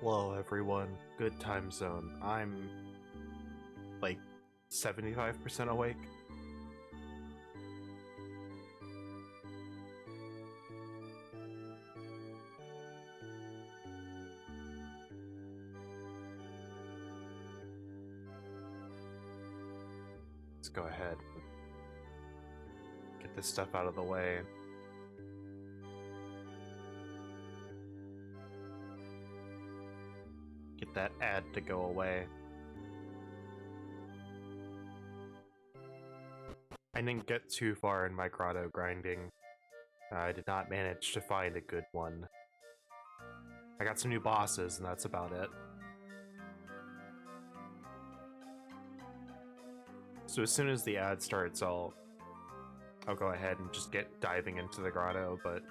Hello everyone, good time zone. I'm like 75% awake. Let's go ahead and get this stuff out of the way. Get that ad to go away. I didn't get too far in my grotto grinding. I did not manage to find a good one. I got some new bosses and that's about it. So as soon as the ad starts, I'll go ahead and just get diving into the grotto, but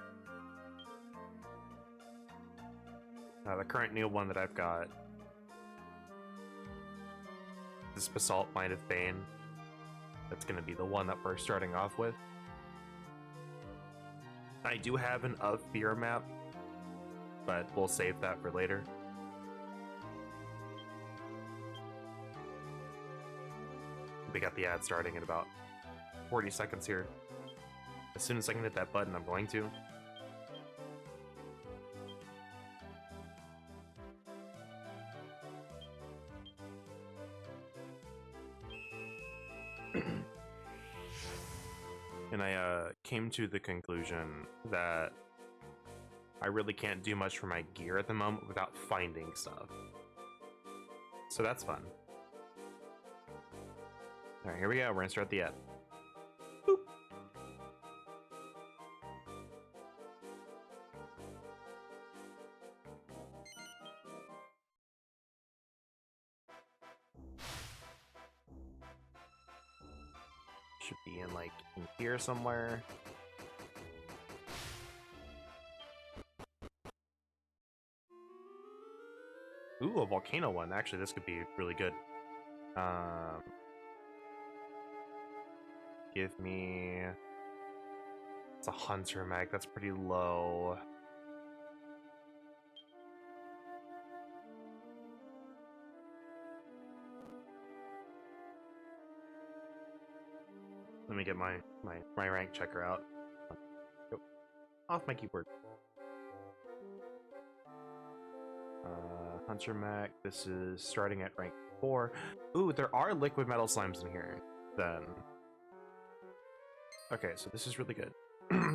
the current new one that I've got, this Basalt Mine of Bane, that's going to be the one that we're starting off with. I do have an Of Fear map, but we'll save that for later. We got the ad starting in about 40 seconds here. As soon as I can hit that button, I'm going to. And I came to the conclusion that I really can't do much for my gear at the moment without finding stuff. So that's fun. Alright, here we go. We're gonna start the ad. Boop. Should be in like in here somewhere. Ooh, a volcano one. Actually, this could be really good. Give me... It's a hunter mag. That's pretty low. Let me get my rank checker out. Go. Off my keyboard. Hunter Mac, this is starting at rank 4. Ooh, there are liquid metal slimes in here, then. Okay, so this is really good.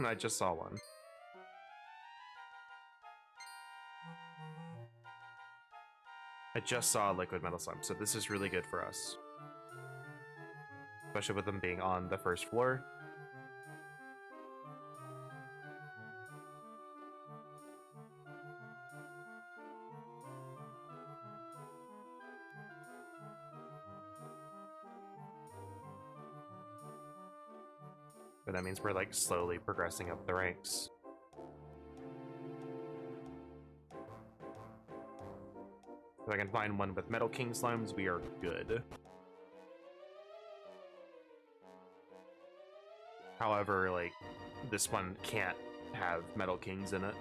I just saw one. I just saw a liquid metal slime, so this is really good for us. Especially with them being on the first floor. But that means we're like slowly progressing up the ranks. If I can find one with Metal King slimes, we are good. However, like, this one can't have Metal Kings in it.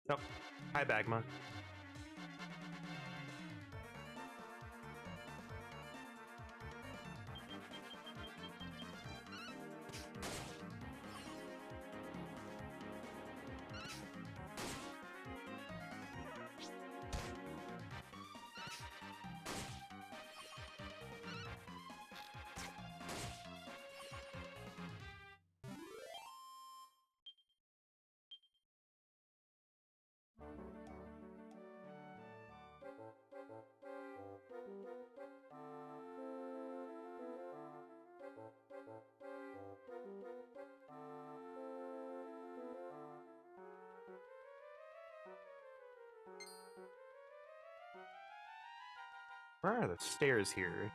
Nope. Hi, Bagma. Where are the stairs here?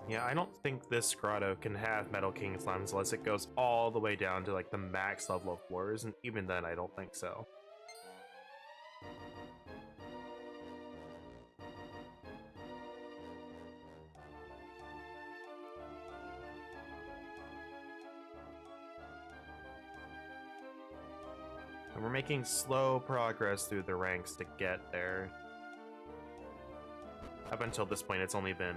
Yeah, I don't think this grotto can have Metal King slimes unless it goes all the way down to like the max level of floors, and even then I don't think so. And we're making slow progress through the ranks to get there. Up until this point, it's only been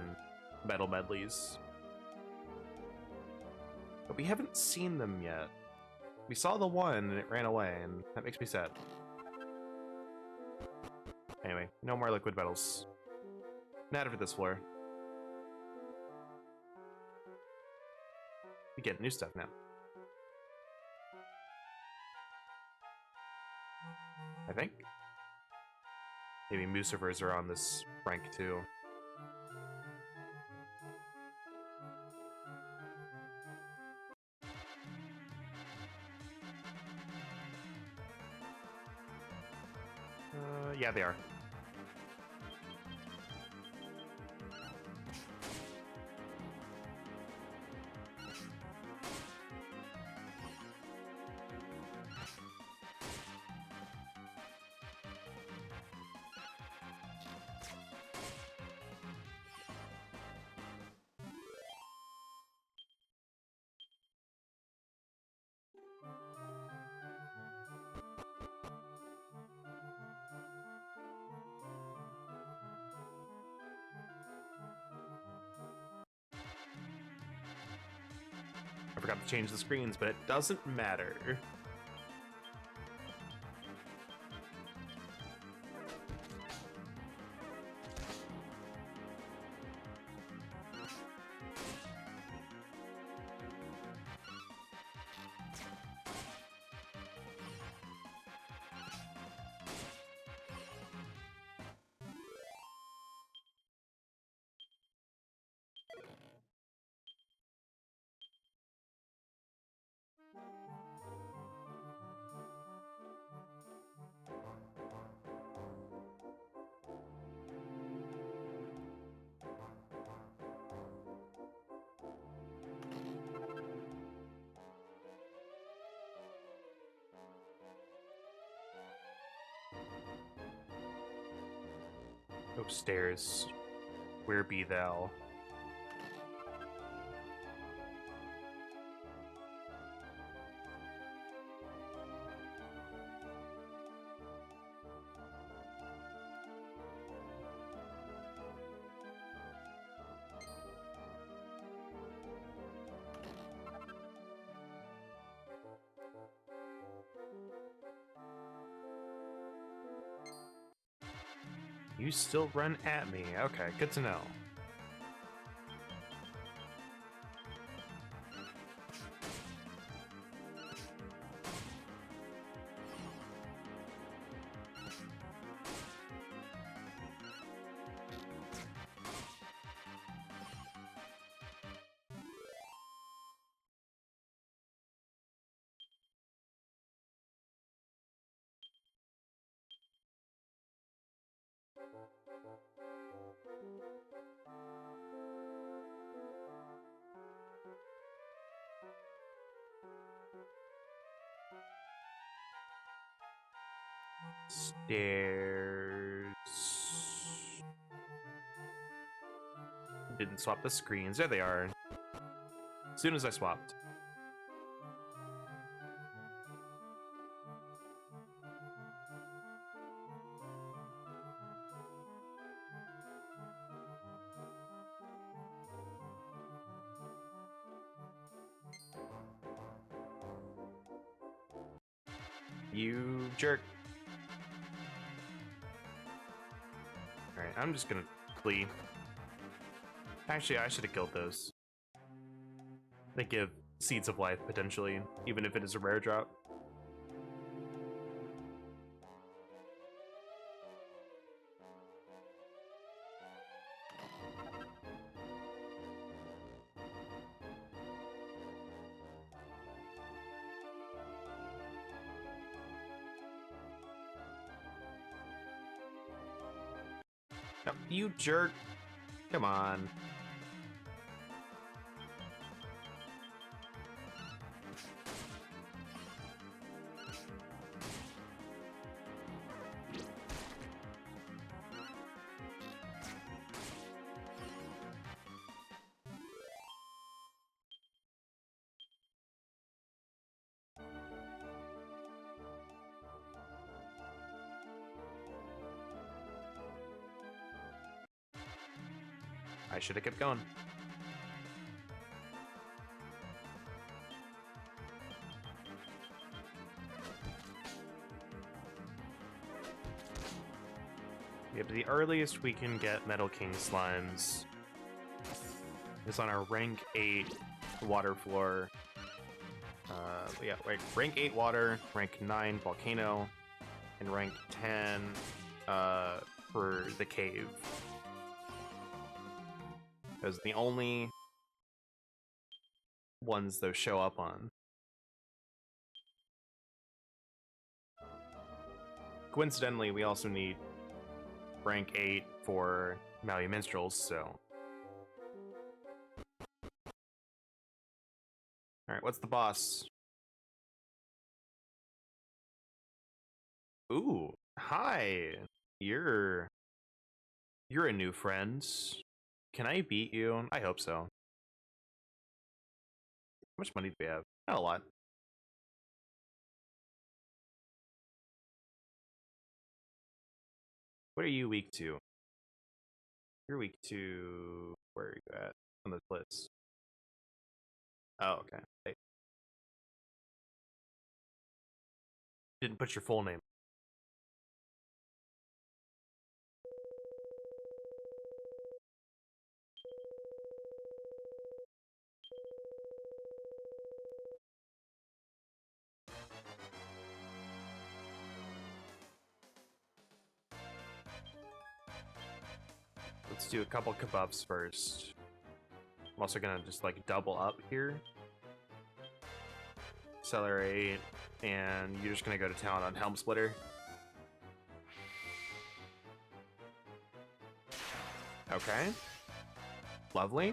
metal medleys. But we haven't seen them yet. We saw the one and it ran away, and that makes me sad. Anyway, no more liquid metals. Not for this floor. We get new stuff now. I think. Maybe Musivers are on this rank too. Yeah, they are. I forgot to change the screens, but it doesn't matter. Upstairs, where be thou? You still run at me. Okay, good to know. Stairs. Didn't swap the screens. There they are. As soon as I swapped. You jerk. Alright, I'm just gonna flee. Actually, I should have killed those. They give seeds of life, potentially, even if it is a rare drop. No, you jerk. Come on. I should have kept going. Yep, the earliest we can get Metal King slimes is on our rank 8 water floor. Yeah, rank 8 water, rank 9 volcano, and rank 10 for the cave. Those are the only ones those show up on. Coincidentally, we also need rank 8 for Maui Minstrels, so... Alright, what's the boss? Ooh, hi! You're a new friend. Can I beat you? I hope so. How much money do we have? Not a lot. What are you weak to? You're weak to... Where are you at on this list? Oh, okay. Hey. Didn't put your full name. Let's do a couple kebabs first. I'm also gonna just like double up here. Accelerate, and you're just gonna go to town on Helm Splitter. Okay. Lovely.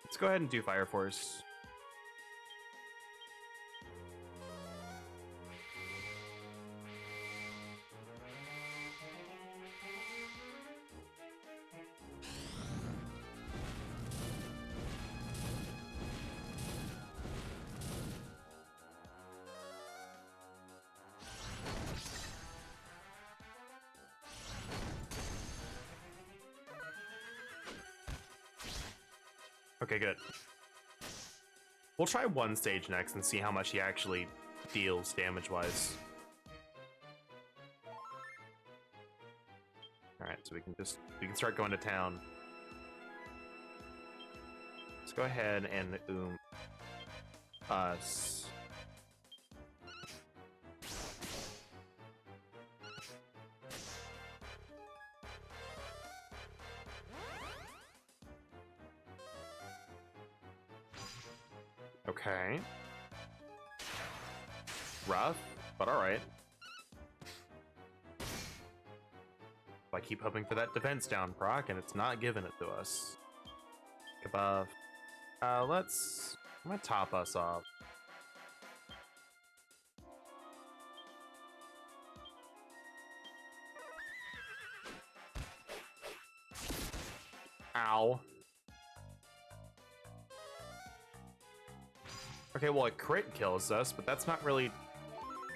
Let's go ahead and do Fire Force. Okay, good. We'll try one stage next and see how much he actually deals damage-wise. Alright, so we can start going to town. Let's go ahead and us. Okay. Rough, but alright. I keep hoping for that defense down proc, and it's not giving it to us. Kebab. I'm gonna top us off. Ow. Okay, well, a crit kills us, but that's not really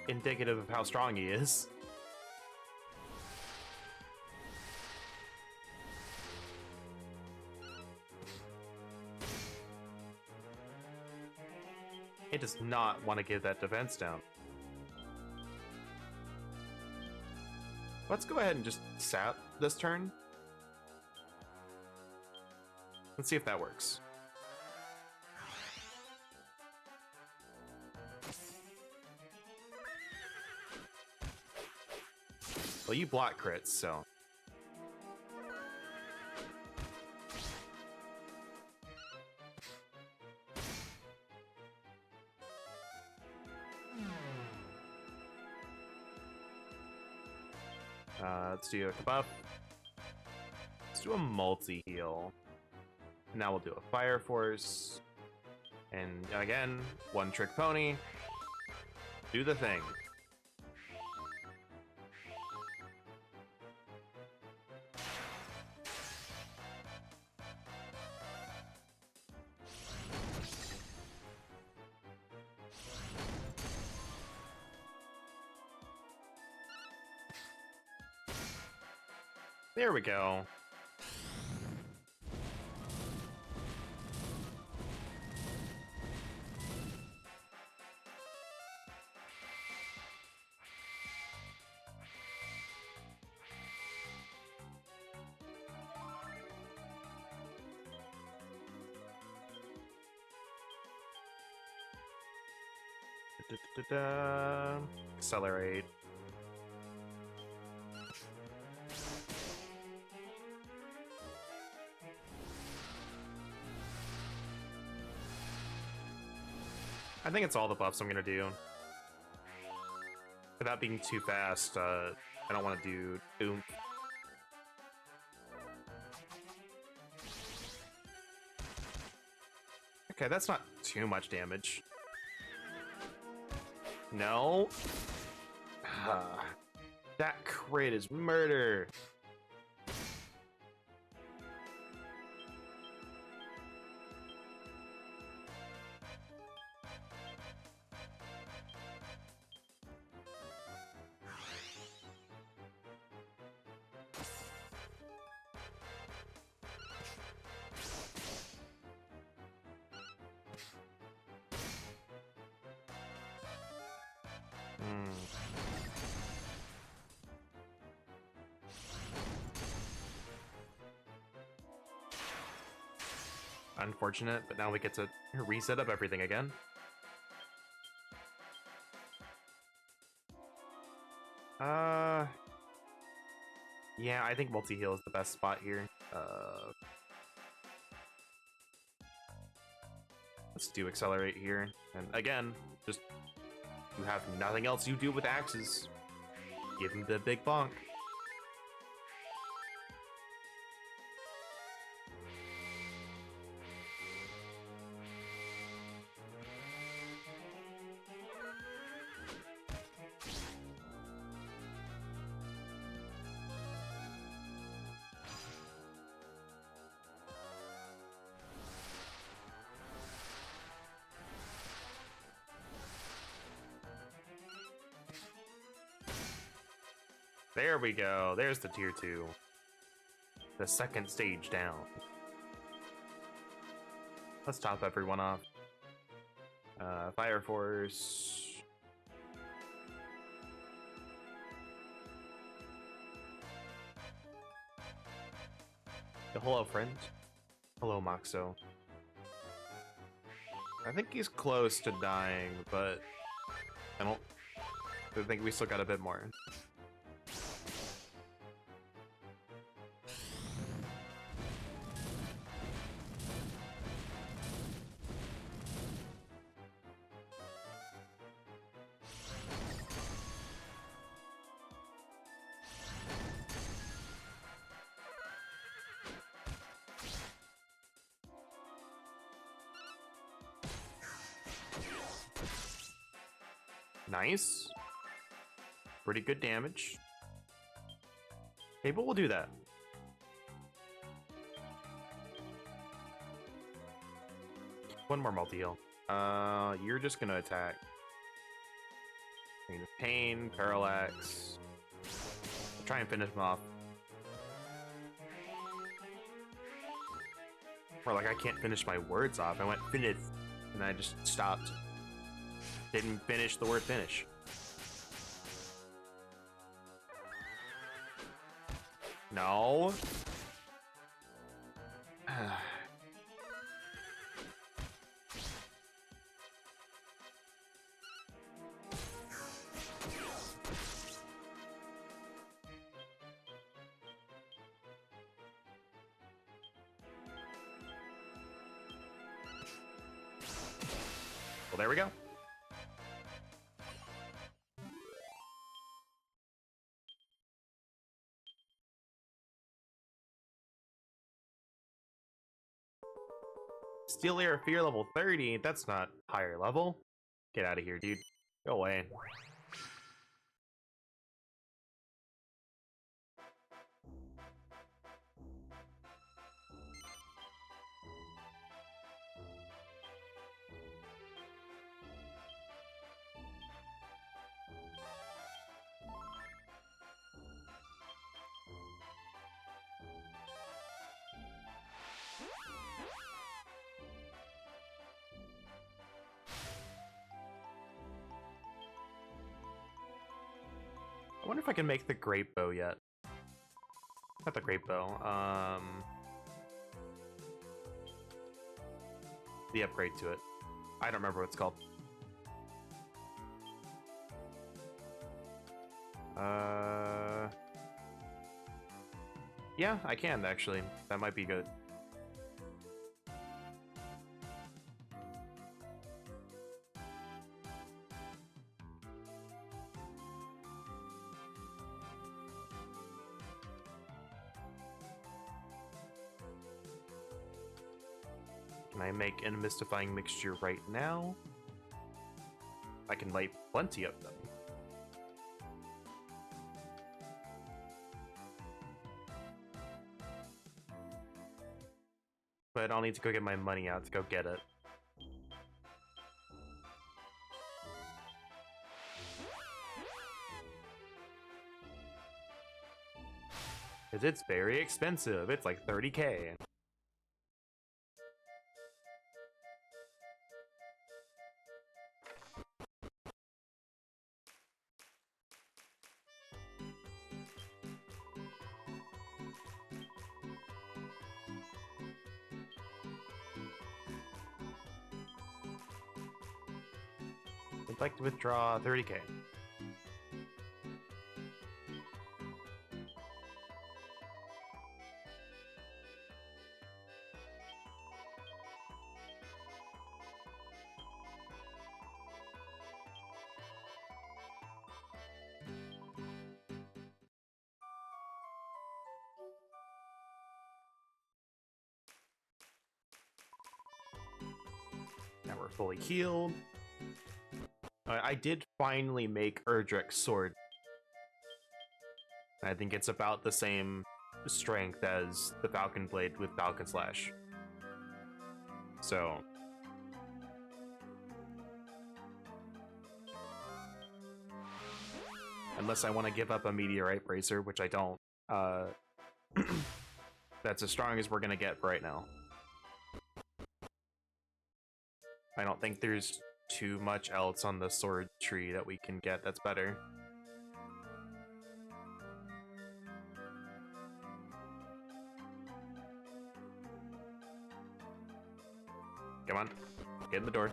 indicative of how strong he is. It does not want to give that defense down. Let's go ahead and just sap this turn. Let's see if that works. Well, you block crits, so... let's do a buff. do a multi-heal. Now we'll do a Fire Force. And again, one trick pony. Do the thing. There we go. Accelerate. I think it's all the buffs I'm gonna do. Without being too fast, I don't want to do oomph. Okay, that's not too much damage. No. That crit is murder. Unfortunate, but now we get to reset up everything again. Yeah, I think multi-heal is the best spot here. Let's do accelerate here. And again, just you have nothing else you do with axes. Give him the big bonk. There we go. There's the tier 2. The second stage down. Let's top everyone off. Fire Force. Hello, friend. Hello, Moxo. I think he's close to dying, but I think we still got a bit more. Nice. Pretty good damage. Okay, but we'll do that. One more multi-heal. You're just gonna attack. Pain, parallax. Try and finish him off. Or like I can't finish my words off. I went finish, and I just stopped. Didn't finish the word finish. No. Well, there we go. Steel Air Fear level 30? That's not higher level. Get out of here, dude. Go away. I wonder if I can make the Great Bow yet. Not the Great Bow. The upgrade to it. I don't remember what it's called. Yeah, I can actually. That might be good. Can I make a mystifying mixture right now? I can light plenty of them. But I'll need to go get my money out to go get it. Because it's very expensive. It's like 30K. I'd like to withdraw 30K. Now we're fully healed. I did finally make Erdrick's sword. I think it's about the same strength as the Falcon Blade with Falcon Slash. So... unless I want to give up a Meteorite Bracer, which I don't, that's as strong as we're gonna get right now. I don't think there's too much else on the sword tree that we can get that's better. Come on, get in the door.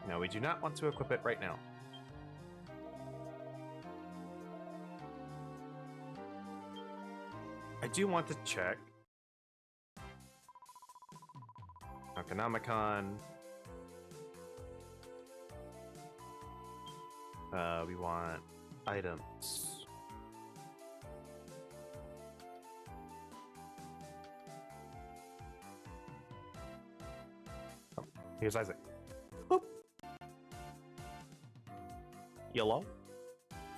No, we do not want to equip it right now. I do want to check. Economicon. We want items. Oh, here's Isaac. Boop. Yellow.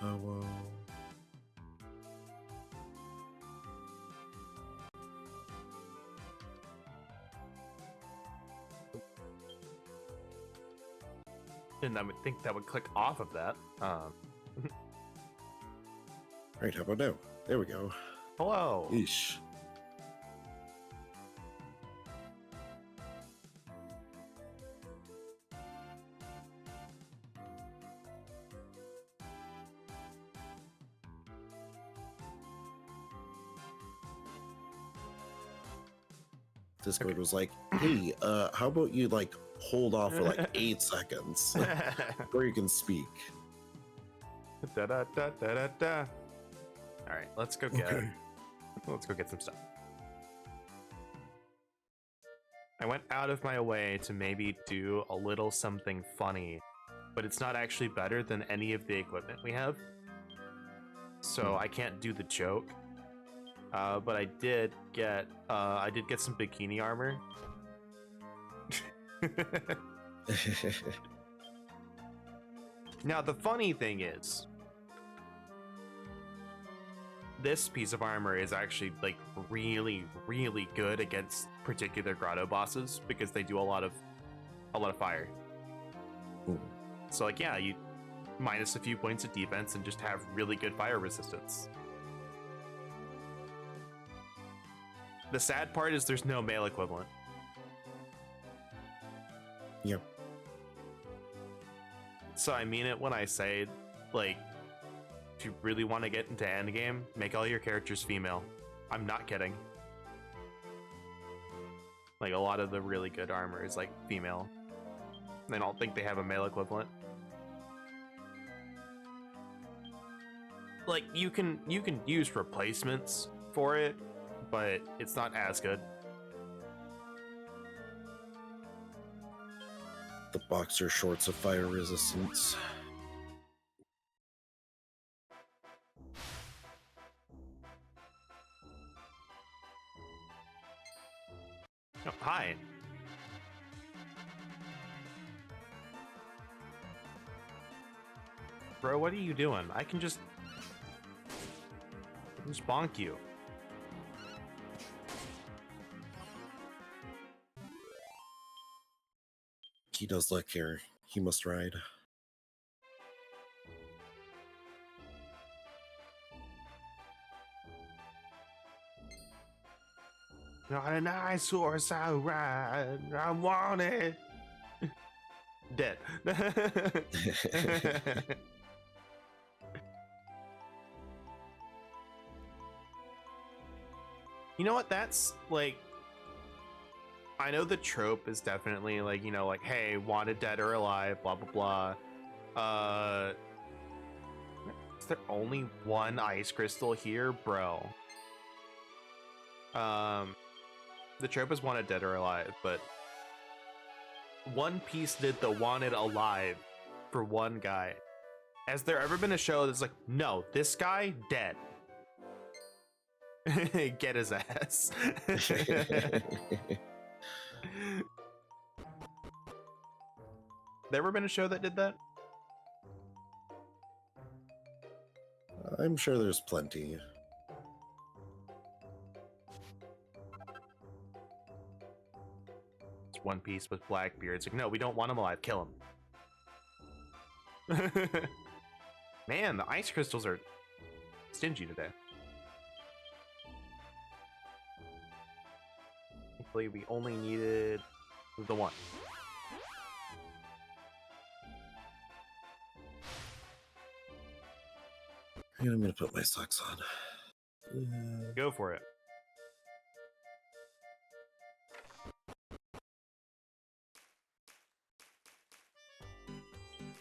Oh, well. And I would think that would click off of that. Right, how about now? There we go. Hello. Yeesh. Discord was like, hey, how about you like hold off for like 8 seconds before you can speak. Da da da da da da. All right, let's go get some stuff. I went out of my way to maybe do a little something funny, but it's not actually better than any of the equipment we have. So I can't do the joke. But I did get some bikini armor. Now the funny thing is, this piece of armor is actually like really, really good against particular grotto bosses because they do a lot of fire. Ooh. So like, yeah, you minus a few points of defense and just have really good fire resistance. The sad part is there's no male equivalent. Yep. So I mean it when I say, like, if you really want to get into endgame, make all your characters female. I'm not kidding. Like, a lot of the really good armor is, like, female. I don't think they have a male equivalent. Like, you can use replacements for it, but it's not as good. The boxer shorts of fire resistance. Oh, hi. Bro, what are you doing? I can just bonk you. He does look here. He must ride. Not an eyesore, so right. I want it. Dead. You know what? That's like, I know the trope is definitely like, you know, like, hey, wanted dead or alive, blah blah blah. Is there only one ice crystal here, bro? The trope is wanted dead or alive, but One Piece did the wanted alive for one guy. Has there ever been a show that's like, no, this guy dead? Get his ass. There ever been a show that did that? I'm sure there's plenty. It's One Piece with Blackbeard. It's like, no, we don't want him alive. Kill him. Man, the ice crystals are stingy today. Thankfully, we only needed the one. And I'm gonna put my socks on. Go for it.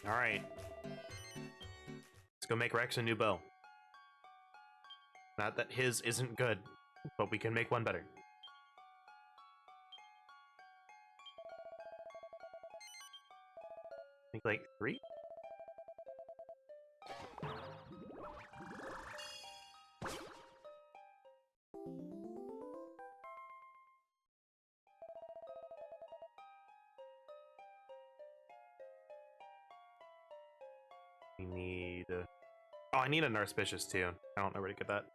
All right. Let's go make Rex a new bow. Not that his isn't good, but we can make one better. I think like 3? We need... Oh, I need an auspicious too. I don't know where to get that.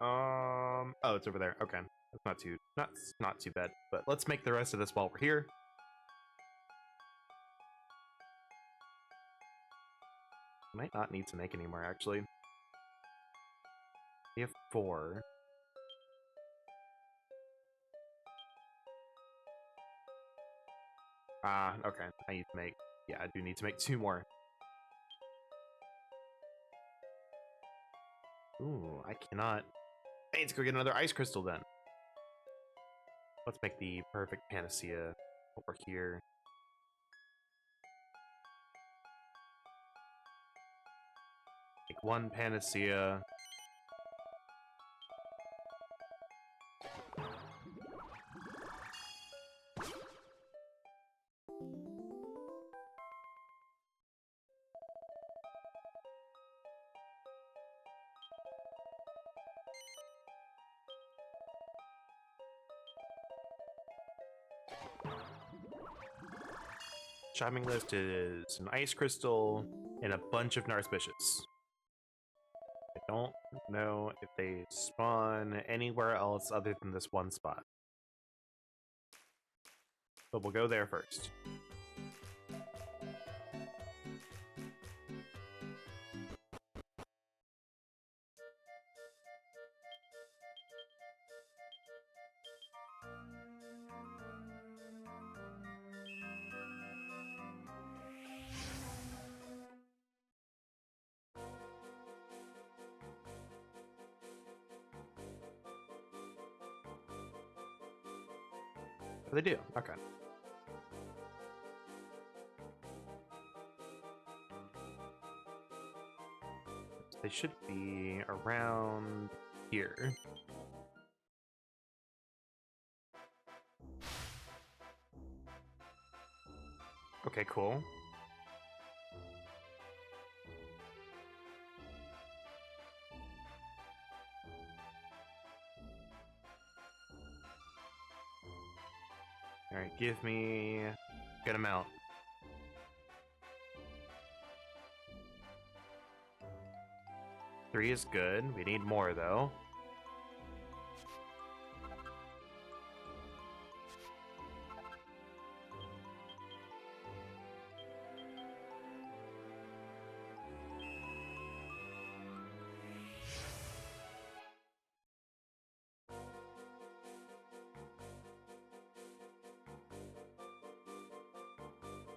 Oh, it's over there. Okay. That's not too bad. But let's make the rest of this while we're here. Might not need to make any more, actually. We have 4. Ah, okay. I need to make... Yeah, I do need to make 2 more. Ooh, I cannot... I need to go get another ice crystal then. Let's make the perfect panacea over here. Make 1 panacea. Chiming Lift is an ice crystal and a bunch of Narcissus. I don't know if they spawn anywhere else other than this one spot. But we'll go there first. They do, okay. They should be around here. Okay, cool. Alright, give me a good amount. Three is good. We need more, though.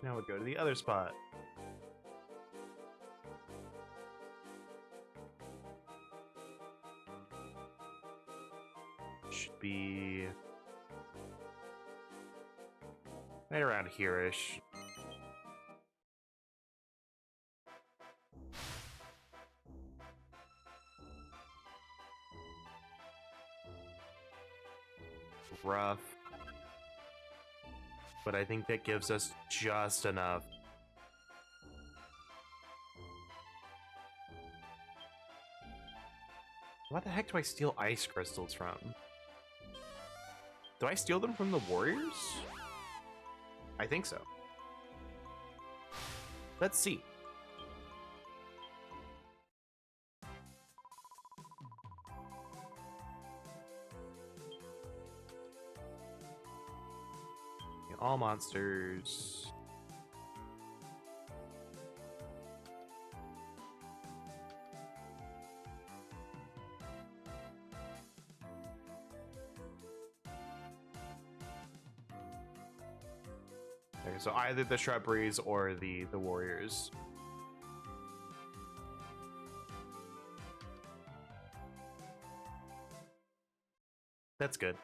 Now we'll go to the other spot. Should be right around here-ish. Rough. But I think that gives us just enough. What the heck do I steal ice crystals from? Do I steal them from the warriors? I think so. Let's see. All monsters. Okay, so either the shrubberies or the warriors. That's good.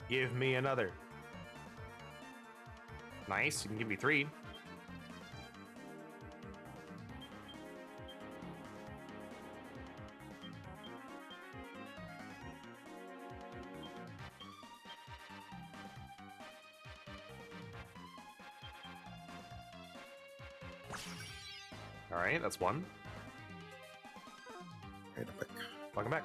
Give me another. Nice, you can give me 3. All right, that's 1. Right back. Welcome back.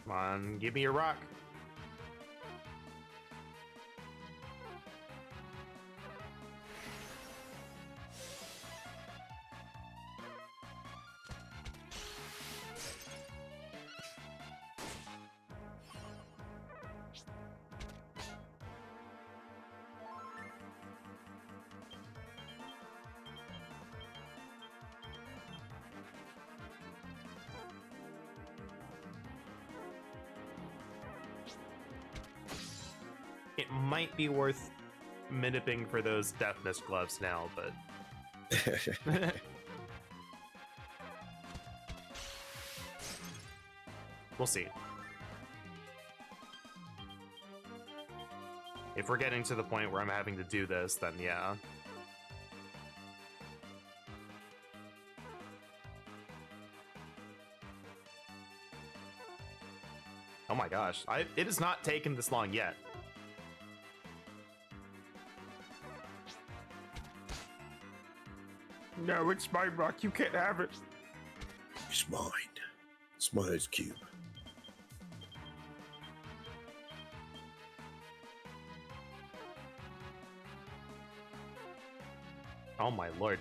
Come on, give me your rock. It might be worth minipping for those deafness gloves now, but we'll see. If we're getting to the point where I'm having to do this, then yeah. Oh my gosh, it has not taken this long yet. No, it's my rock. You can't have it. It's mine. It's my ice cube. Oh my lord.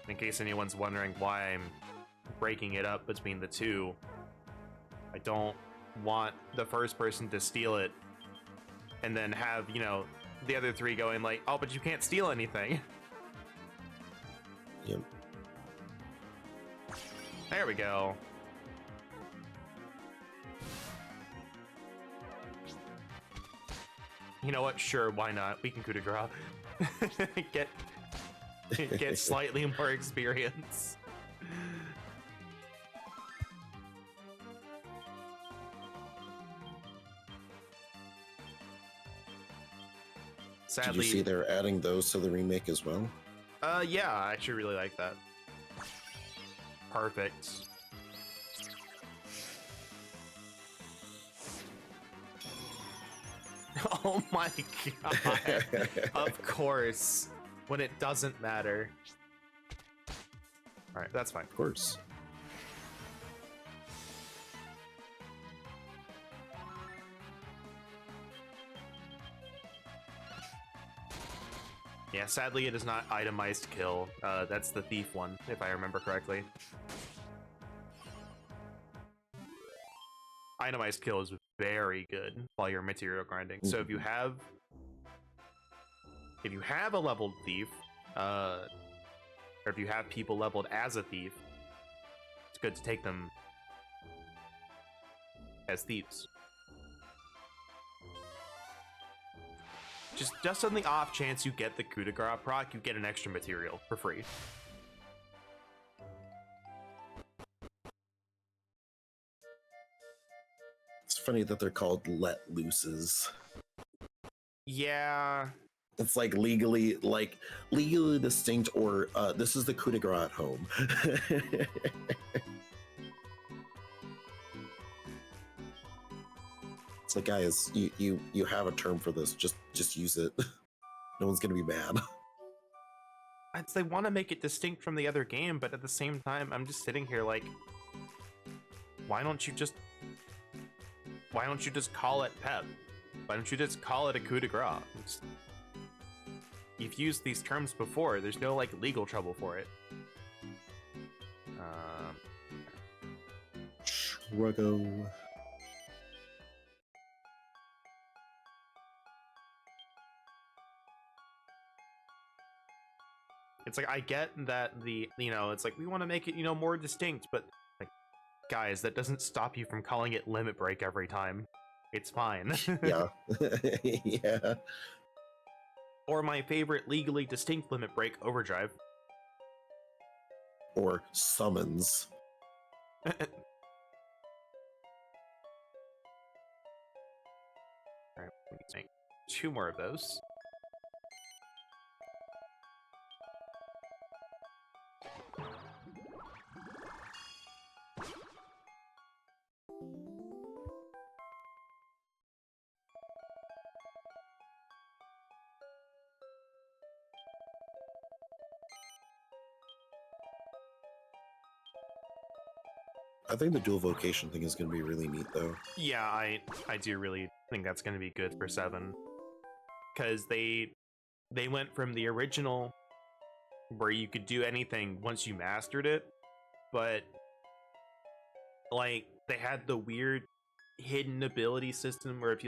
In case anyone's wondering why I'm breaking it up between the two, I don't want the first person to steal it and then have, you know, the other three going like, oh, but you can't steal anything. Yep. There we go. You know what? Sure, why not? We can coup de grace. Get slightly more experience. Sadly, did you see they're adding those to the remake as well? Yeah, I actually really like that. Perfect. Oh my god. Of course. When it doesn't matter. Alright, that's fine. Of course. Yeah, sadly it is not itemized kill. That's the thief one, if I remember correctly. Itemized kill is very good while you're material grinding. So if you have a leveled thief, or if you have people leveled as a thief, it's good to take them as thieves. Just on the off chance you get the coup de grace proc, you get an extra material for free. It's funny that they're called let looses. Yeah. It's like legally distinct, or this is the coup de grace at home. It's like, guys, you have a term for this. Just use it. No one's gonna be mad. They want to make it distinct from the other game, but at the same time, I'm just sitting here like, why don't you just call it PEP? Why don't you just call it a coup de grace? You've used these terms before. There's no like legal trouble for it. Shruggo. It's like, I get that it's like we want to make it, more distinct, but like, guys, that doesn't stop you from calling it limit break every time. It's fine. Yeah. Yeah. Or my favorite legally distinct limit break, overdrive. Or summons. Alright, we can make 2 more of those. I think the dual vocation thing is going to be really neat, though. Yeah, I do really think that's going to be good for 7. Because they went from the original, where you could do anything once you mastered it, but like they had the weird hidden ability system where if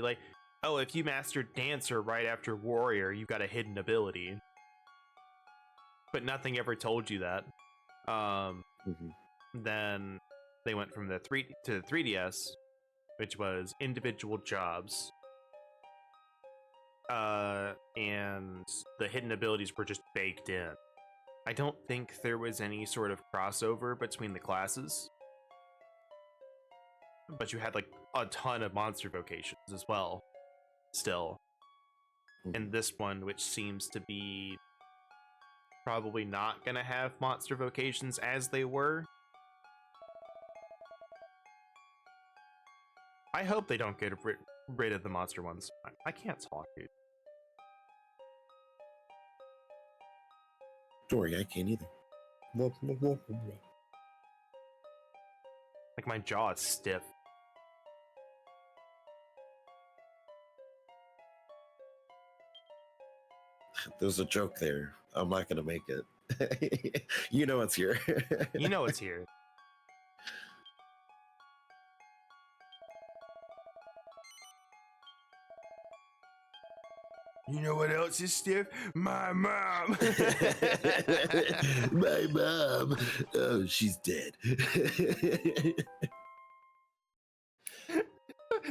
you mastered Dancer right after Warrior, you got a hidden ability. But nothing ever told you that. Then they went from the 3 to the 3DS, which was individual jobs. And the hidden abilities were just baked in. I don't think there was any sort of crossover between the classes. But you had like a ton of monster vocations as well, still. And this one, which seems to be probably not gonna have monster vocations as they were, I hope they don't get rid of the monster ones. I can't talk, dude. Don't worry, I can't either. Like, my jaw is stiff. There's a joke there. I'm not gonna make it. You know it's here. You know it's here. You know what else is stiff? My mom. My mom. Oh, she's dead.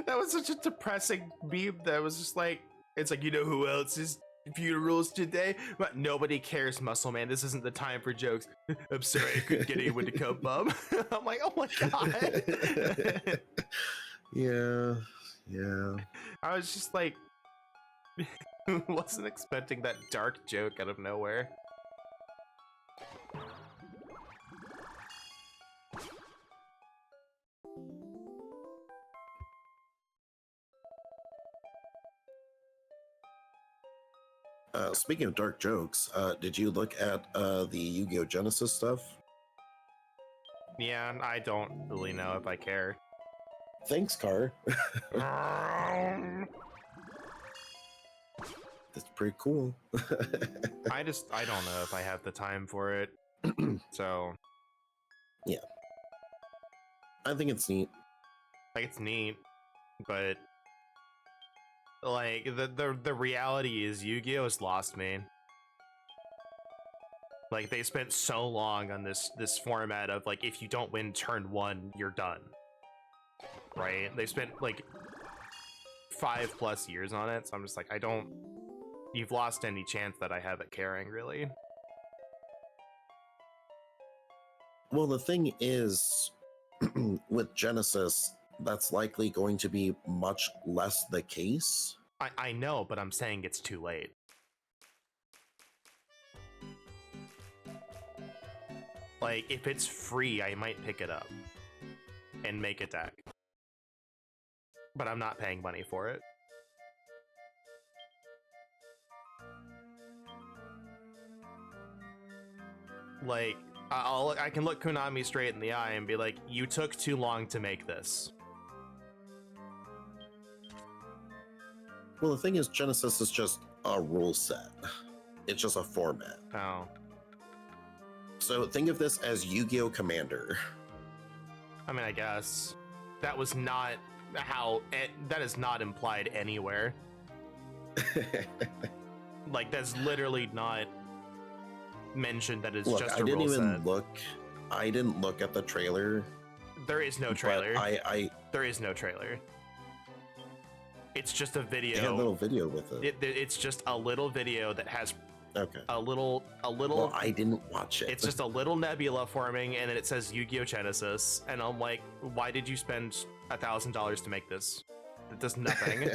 That was such a depressing meme that was just like, it's like, you know who else's funerals today? But nobody cares, Muscle Man. This isn't the time for jokes. I'm sorry, I couldn't get anyone to come, Mom. I'm like, oh my god. Yeah. I was just like, wasn't expecting that dark joke out of nowhere. Speaking of dark jokes, did you look at the Yu-Gi-Oh! Genesis stuff? Yeah, I don't really know if I care. Thanks, Car. That's pretty cool. I don't know if I have the time for it. So yeah, I think it's neat. like, it's neat, but like the reality is Yu-Gi-Oh! Has lost me. Like, they spent so long on this format of like, if you don't win turn 1, you're done. Right? They spent like 5+ years on it, so I'm just like, you've lost any chance that I have at caring, really. Well, the thing is, with Genesis, that's likely going to be much less the case. I know, but I'm saying it's too late. Like, if it's free, I might pick it up and make a deck. But I'm not paying money for it. Like, I can look Konami straight in the eye and be like, you took too long to make this. Well, the thing is, Genesis is just a rule set. It's just a format. Oh. So think of this as Yu-Gi-Oh! Commander. I mean, I guess. That was not how... that is not implied anywhere. Like, that's literally not mentioned that it's just a rule set. I didn't look at the trailer. There is no trailer. I There is no trailer. It's just a video. They had a little video with it. It's just a little video that has a little. Well, I didn't watch it. It's just a little nebula forming, and then it says Yu-Gi-Oh! Genesis, and I'm like, why did you spend $1,000 to make this? It does nothing.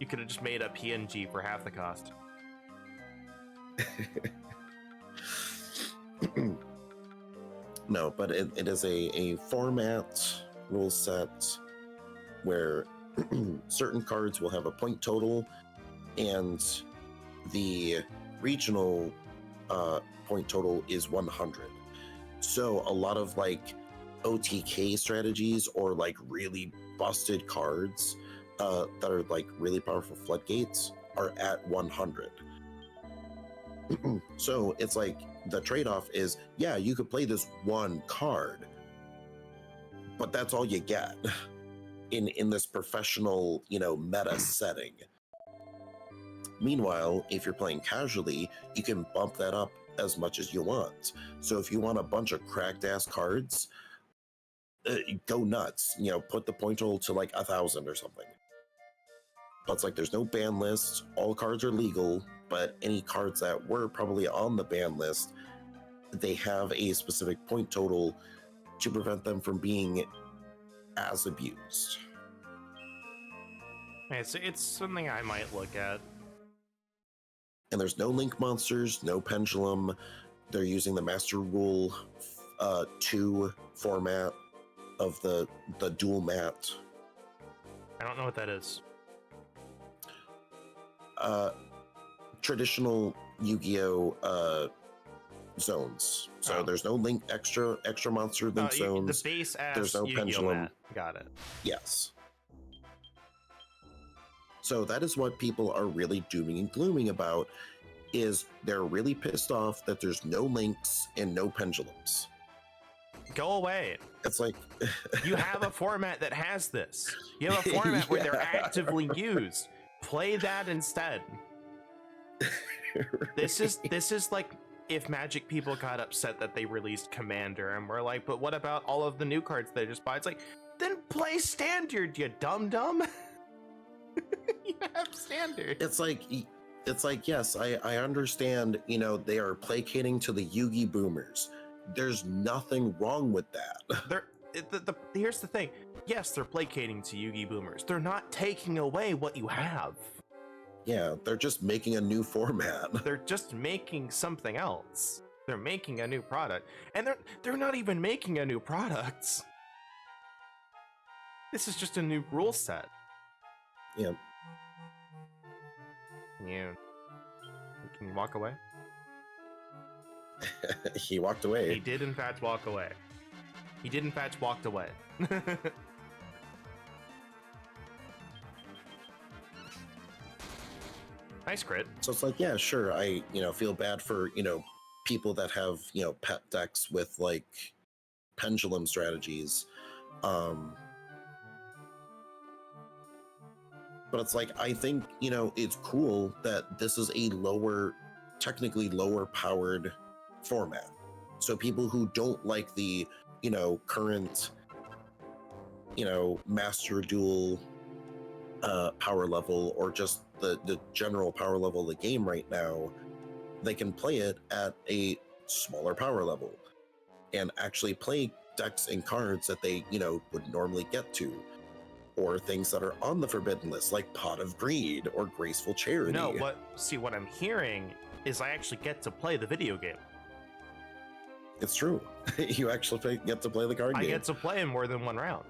You could have just made a PNG for half the cost. No, but it is a format rule set where certain cards will have a point total, and the regional point total is 100. So a lot of like OTK strategies or like really busted cards that are like really powerful floodgates are at 100. So it's like the trade-off is, yeah, you could play this one card, but that's all you get in this professional, meta setting. Meanwhile, if you're playing casually, you can bump that up as much as you want. So if you want a bunch of cracked ass cards, go nuts. Put the point total to like 1,000 or something. But it's like there's no ban list. All cards are legal, but any cards that were probably on the ban list, they have a specific point total to prevent them from being as abused. It's something I might look at. And there's no link monsters, no pendulum. They're using the Master Rule 2 format of the dual mat. I don't know what that is. Traditional Yu-Gi-Oh zones. So there's no link extra monster link zones. The base ass there's no Yu-Gi-Oh pendulum. mat. Got it. Yes. So that is what people are really dooming and glooming about, is they're really pissed off that there's no links and no pendulums. Go away. It's like you have a format that has this. You have a format where they're actively used. Play that instead. This is like if Magic people got upset that they released Commander and we're like, but what about all of the new cards they just buy? It's like, then play Standard, you dum-dum. You have Standard. It's like, yes, I understand, you know, they are placating to the Yugi boomers. There's nothing wrong with that. Here's the thing. Yes, they're placating to Yugi boomers. They're not taking away what you have. Yeah, they're just making a new format. They're just making something else. They're making a new product. And they're not even making a new product. This is just a new rule set. Yeah. Can you walk away? He walked away. He did in fact walk away. He did in fact walked away. Nice crit. So it's like, yeah, sure. I, feel bad for, people that have, pet decks with like pendulum strategies. But it's like, I think, it's cool that this is a technically lower powered format. So people who don't like the, current, Master Duel power level, or just the general power level of the game right now, they can play it at a smaller power level and actually play decks and cards that they, would normally get to, or things that are on the forbidden list, like Pot of Greed or Graceful Charity. No, what I'm hearing is I actually get to play the video game. It's true. You actually get to play the card game. I get to play in more than one round.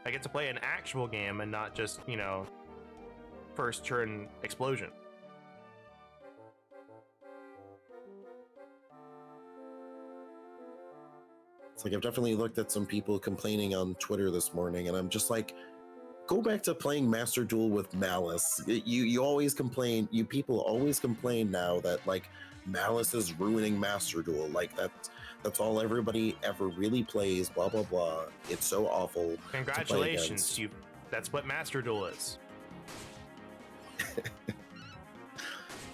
I get to play an actual game and not just, first turn explosion. It's like, I've definitely looked at some people complaining on Twitter this morning, and I'm just like, go back to playing Master Duel with Malice. You always complain, you people always complain now that like Malice is ruining Master Duel. Like that's all everybody ever really plays, blah blah blah. It's so awful. Congratulations, that's what Master Duel is.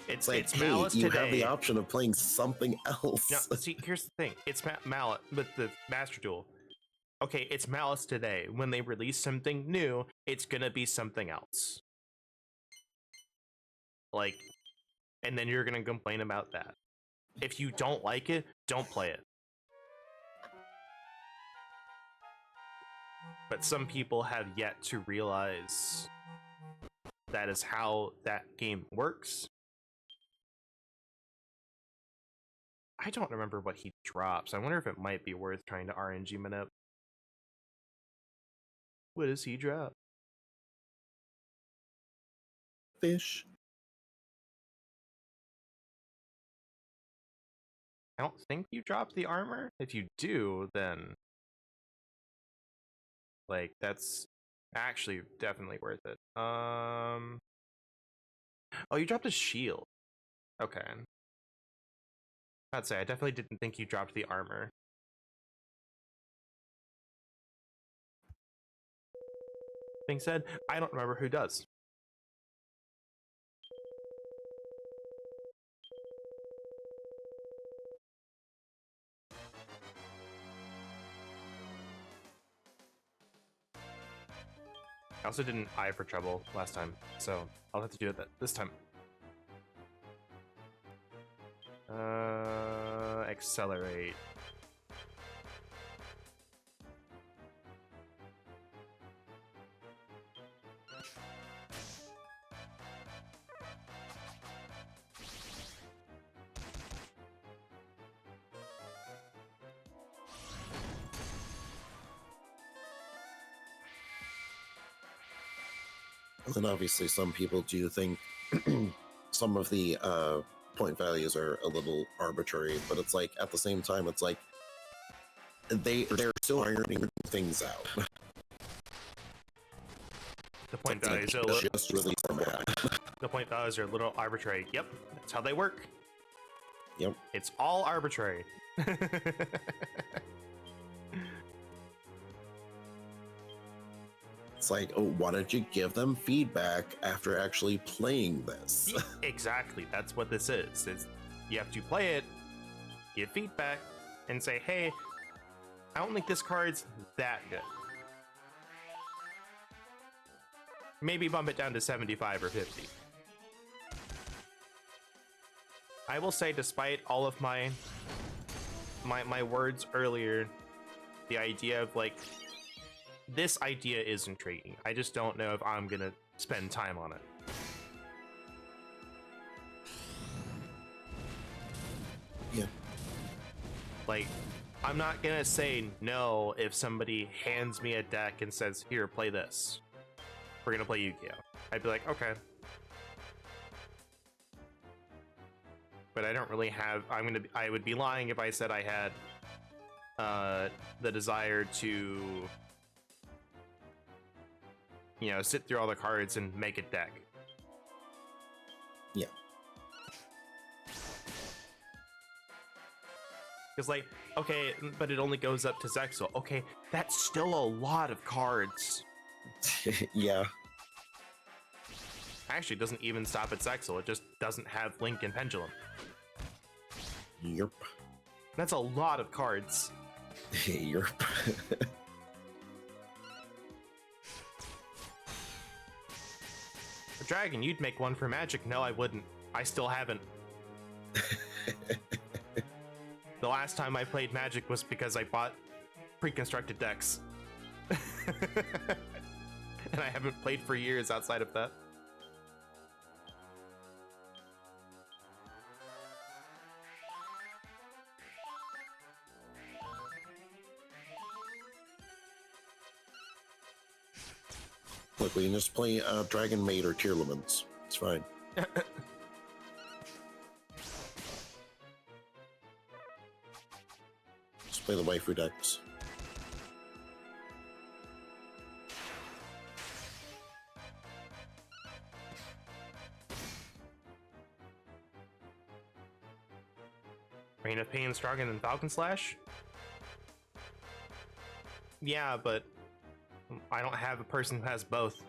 It's like, hey, Malice you today. have the option of playing something else. No, see, here's the thing. It's Malice, but the Master Duel. Okay, it's Malice today. When they release something new, it's gonna be something else. Like, and then you're gonna complain about that. If you don't like it, don't play it. But some people have yet to realize that is how that game works. I don't remember what he drops. I wonder if it might be worth trying to RNG manip. What does he drop? Fish. I don't think you drop the armor. If you do, then like that's actually definitely worth it. Oh, you dropped a shield. Okay. I'd say I definitely didn't think you dropped the armor. Being said, I don't remember who does. I also didn't eye for trouble last time, so I'll have to do it this time. Accelerate. And obviously, some people do think some of the point values are a little arbitrary, but it's like at the same time, it's like they're still ironing things out. The point Like, values are a little, just release them back. the point values are a little arbitrary. Yep, that's how they work. Yep. It's all arbitrary. It's like, oh, why don't you give them feedback after actually playing this? Exactly, that's what this is. You have to play it, give feedback, and say, hey, I don't think this card's that good. Maybe bump it down to 75 or 50. I will say, despite all of my words earlier, the idea of like, this idea is intriguing. I just don't know if I'm gonna spend time on it. Yeah. Like, I'm not gonna say no if somebody hands me a deck and says, here, play this. We're gonna play Yu-Gi-Oh! I'd be like, okay. But I don't really have, I would be lying if I said I had the desire to, you know, sit through all the cards and make a deck. Yeah. It's like, okay, but it only goes up to Zexal. Okay, that's still a lot of cards. Yeah. Actually, it doesn't even stop at Zexal. It just doesn't have Link and Pendulum. Yep. That's a lot of cards. Yep. Dragon, you'd make one for Magic. No, I wouldn't. I still haven't. The last time I played Magic was because I bought pre-constructed decks. And I haven't played for years outside of that. Look, we can just play Dragon Maid or Tearlaments. It's fine. Just play the waifu decks. Reign of Pain stronger than Falcon Slash? Yeah, but I don't have a person who has both.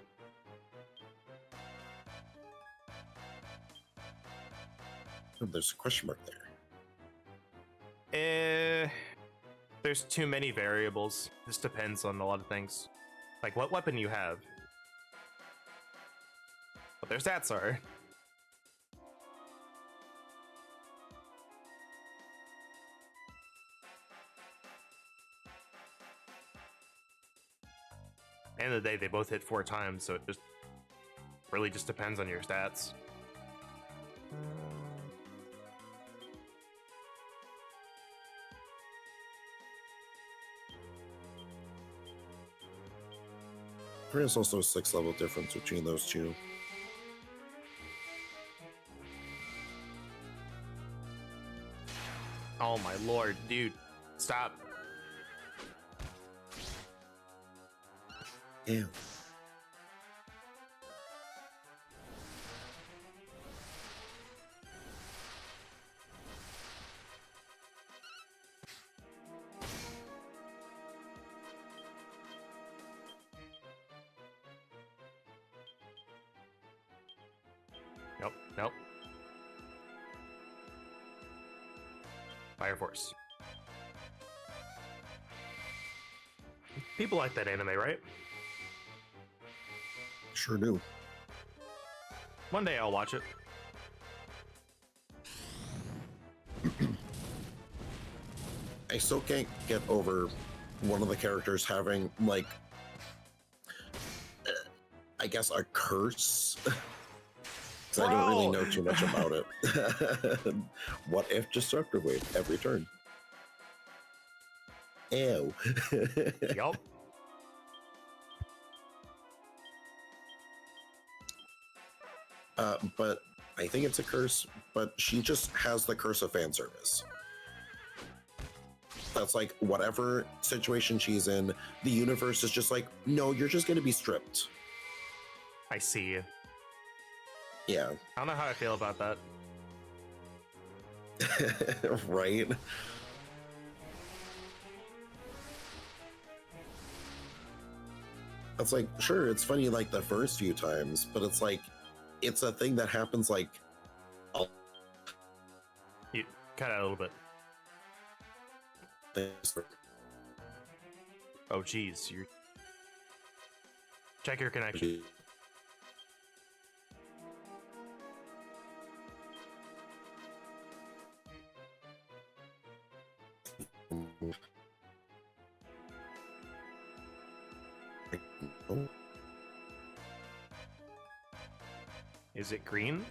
Oh, there's a question mark there. There's too many variables. This depends on a lot of things. Like what weapon you have. What their stats are. End of the day, they both hit 4 times, so it just really just depends on your stats. There's also a 6-level difference between those two. Oh my lord, dude. Stop. Ew. Nope, nope. Fire Force. People like that anime, right? Sure do. One day I'll watch it. I still can't get over one of the characters having, like, I guess a curse. Because I don't really know too much about it. What if destructive wave every turn? Ew. Yup. But I think it's a curse, but she just has the curse of fan service. That's like whatever situation she's in, the universe is just like, no, you're just going to be stripped. I see. Yeah. I don't know how I feel about that. Right? It's like, sure, it's funny like the first few times, but it's like, it's a thing that happens like You cut out a little bit. Oh, geez. You're... Check your connection. Is it green?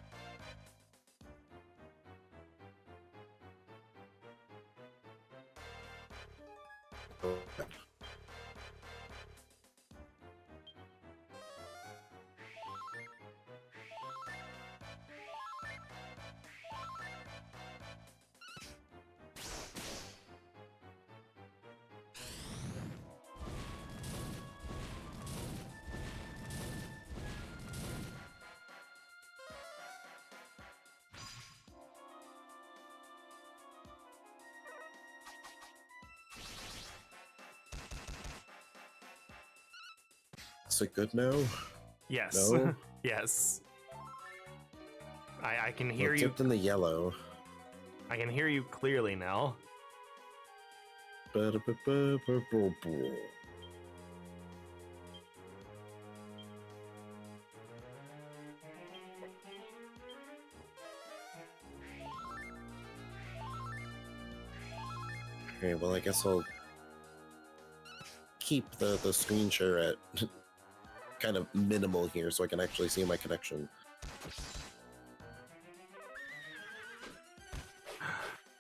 Is it good now? Yes. No? Yes. I can hear We're you. tipped in the yellow. I can hear you clearly now. Okay, well, I guess I'll keep the screen share at kind of minimal here so I can actually see my connection.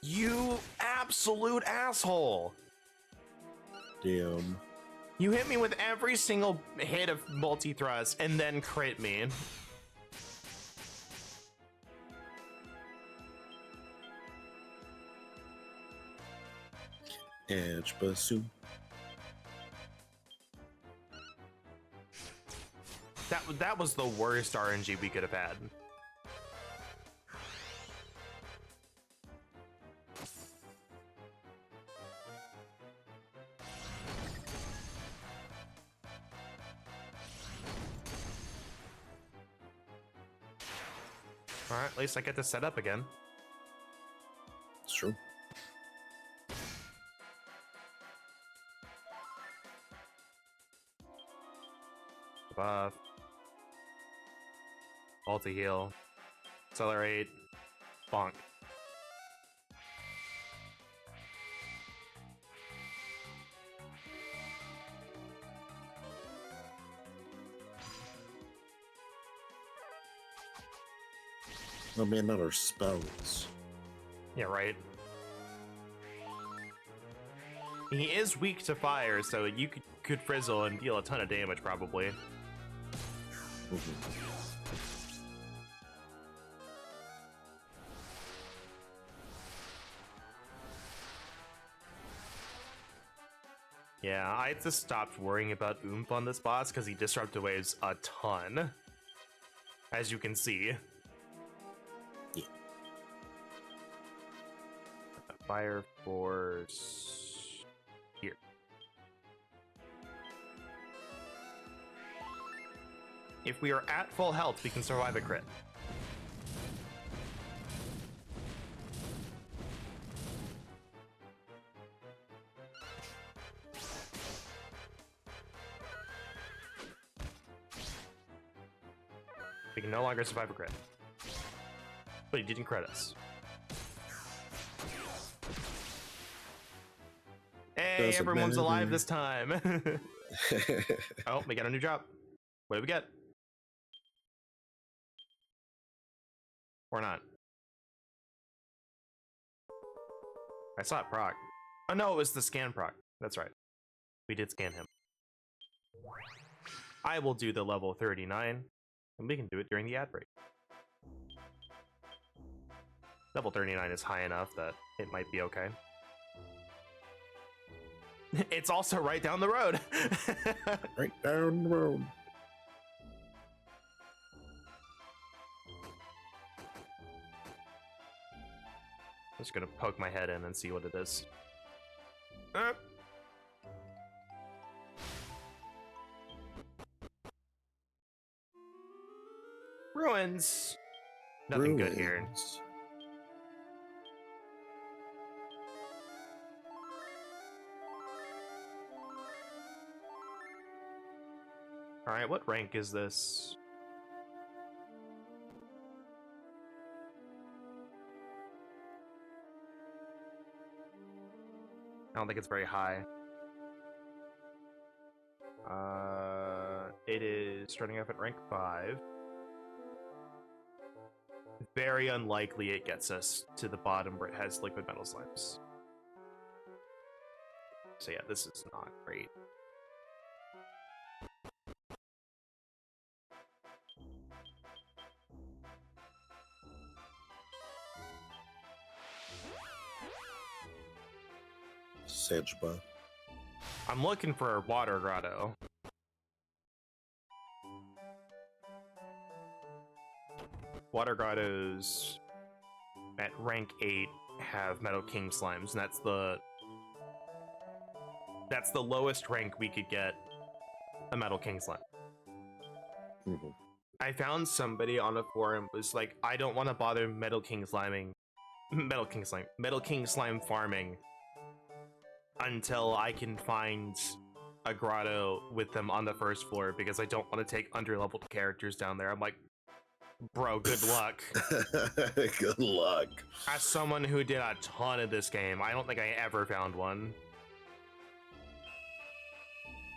You absolute asshole! Damn. You hit me with every single hit of multi-thrust and then crit me. Edge Basu. That was the worst RNG we could have had. Alright, at least I get to set up again. It's true. Buff. Multi-heal. Accelerate. Bonk. Oh man, not our spells. Yeah, right. He is weak to fire, so you could frizzle and deal a ton of damage, probably. Yeah, I just stopped worrying about Oomph on this boss because he disrupted waves a ton, as you can see. Yeah. Fire Force here. If we are at full health, we can survive a crit. We can no longer survive a crit. But he didn't crit us. Hey, Doesn't everyone's matter. alive this time. Oh, we got a new drop. What did we get? Or not? I saw it proc. Oh no, it was the scan proc. That's right. We did scan him. I will do the level 39, and we can do it during the ad break. Level 39 is high enough that it might be okay. It's also right down the road. Right down the road. I'm just gonna poke my head in and see what it is. Ruins. Nothing good here. Ruins. Alright, what rank is this? I don't think it's very high. It is starting off at rank 5. Very unlikely it gets us to the bottom where it has liquid metal slimes. So yeah, this is not great. Sejba. I'm looking for a water grotto. Water grottos at rank 8 have Metal King slimes, and that's the lowest rank we could get a Metal King slime. Mm-hmm. I found somebody on a forum was like, I don't want to bother Metal King slime farming until I can find a grotto with them on the first floor because I don't want to take underleveled characters down there. I'm like, bro, good luck. Good luck. As someone who did a ton of this game, I don't think I ever found one.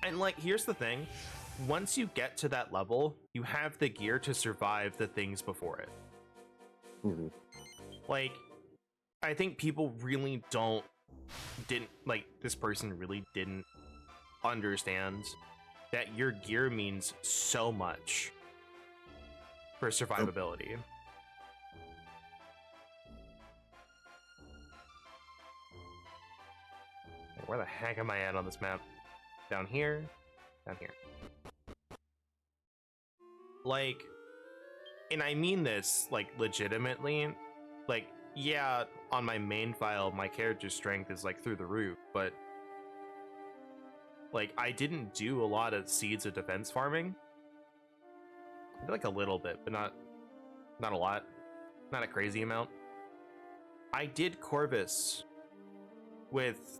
And like, here's the thing. Once you get to that level, you have the gear to survive the things before it. Mm-hmm. Like, I think people really this person really didn't understand that your gear means so much for survivability. Where the heck am I at on this map? Down here? Down here. Like, and I mean this, like, legitimately. Like, yeah, on my main file, my character's strength is, like, through the roof, but like, I didn't do a lot of Seeds of Defense farming. I did, like, a little bit, but not a lot. Not a crazy amount. I did Corvus with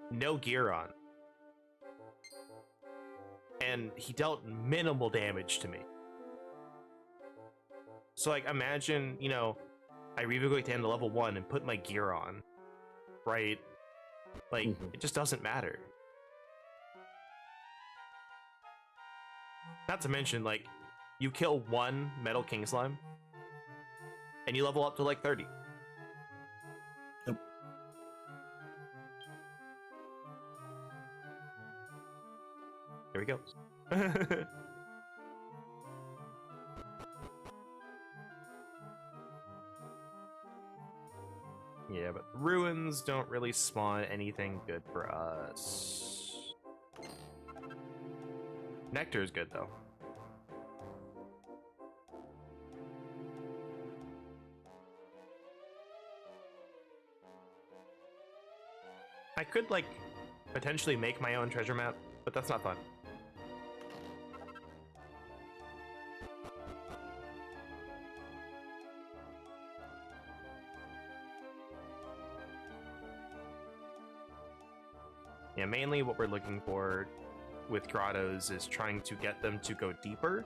no gear on. And he dealt minimal damage to me. So, like, imagine, you know, I revocate down to level 1 and put my gear on, right? Like, it just doesn't matter. Not to mention, like, you kill one Metal King slime, and you level up to, like, 30. Yep. There we go. Yeah, but ruins don't really spawn anything good for us. Nectar is good, though. I could, like, potentially make my own treasure map, but that's not fun. Yeah, mainly what we're looking for with grottos is trying to get them to go deeper.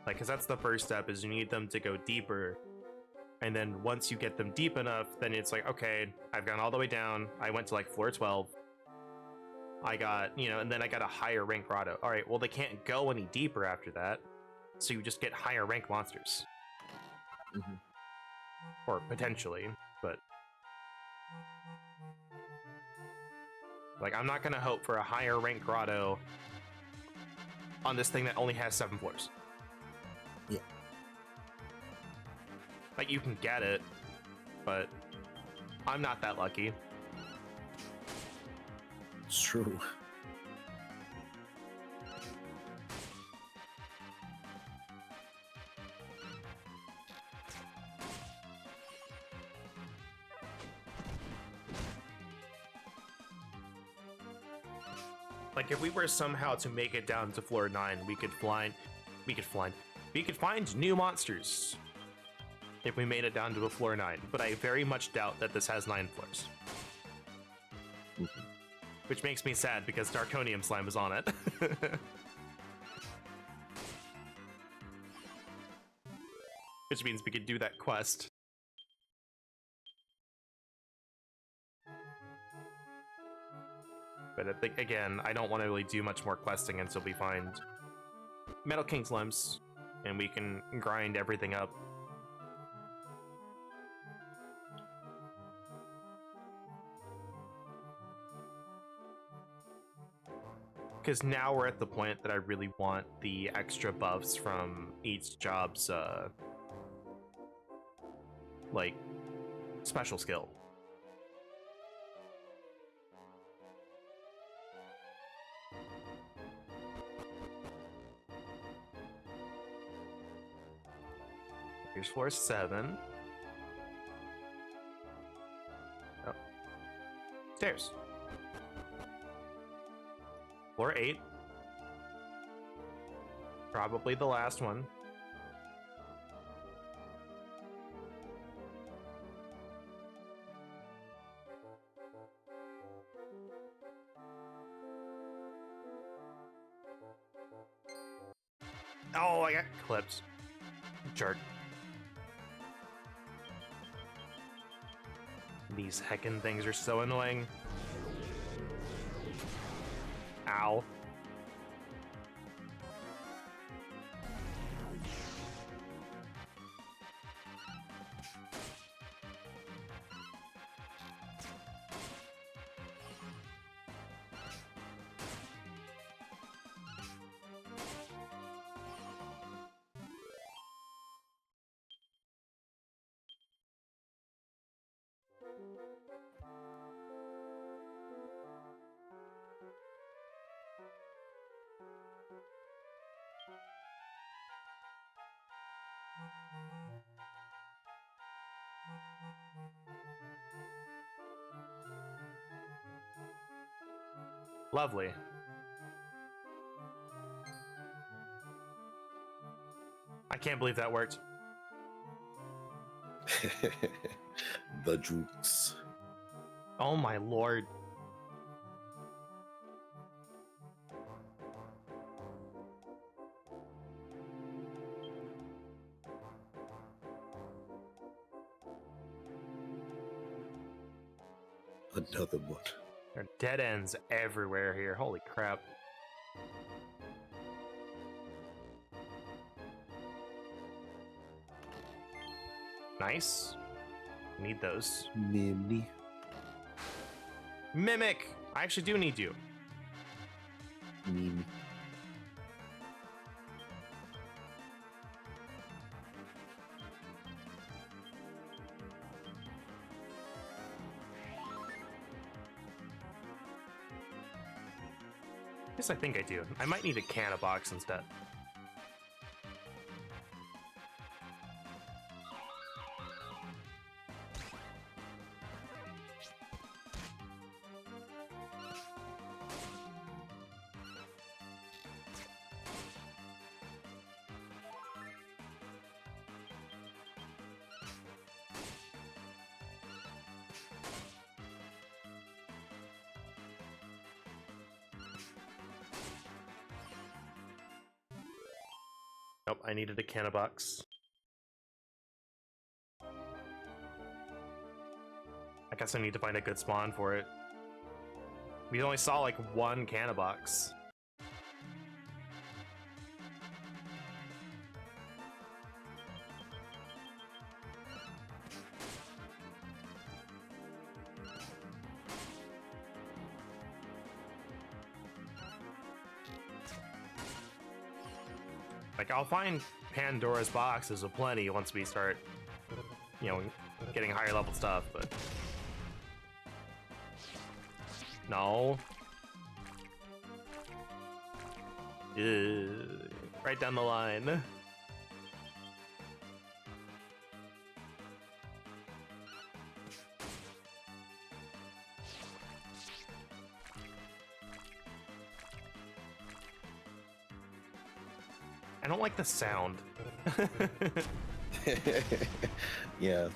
Like, because that's the first step, is you need them to go deeper. And then once you get them deep enough, then it's like, okay, I've gone all the way down. I went to, like, floor 12. I got, you know, and then I got a higher rank grotto. All right, well, they can't go any deeper after that. So you just get higher rank monsters. Mm-hmm. Or potentially, but... like, I'm not gonna hope for a higher rank grotto on this thing that only has 7 floors. Like, you can get it, but I'm not that lucky. It's true. Like, if we were somehow to make it down to floor 9, we could find new monsters if we made it down to a floor 9, but I very much doubt that this has 9 floors. Which makes me sad because Darkonium Slime is on it. Which means we could do that quest. But I think, again, I don't want to really do much more questing until we find Metal King Slimes, and we can grind everything up. Because now we're at the point that I really want the extra buffs from each job's, like, special skill. Here's floor 7. Oh. Stairs. Floor 8. Probably the last one. Oh, I got clipped. Jerk. These heckin' things are so annoying. Ow. Lovely. I can't believe that worked. The jukes. Oh my lord. Another one. There are dead ends everywhere here. Holy crap. Nice. Need those. Mimney. Mimic! I actually do need you. Mimi. Yes, I think I do. I might need a can of box instead. Nope, I needed a can of box. I guess I need to find a good spawn for it. We only saw like one can of box. Like, I'll find Pandora's boxes aplenty once we start you know, getting higher level stuff, but no. Right down the line. I don't like the sound. Yeah.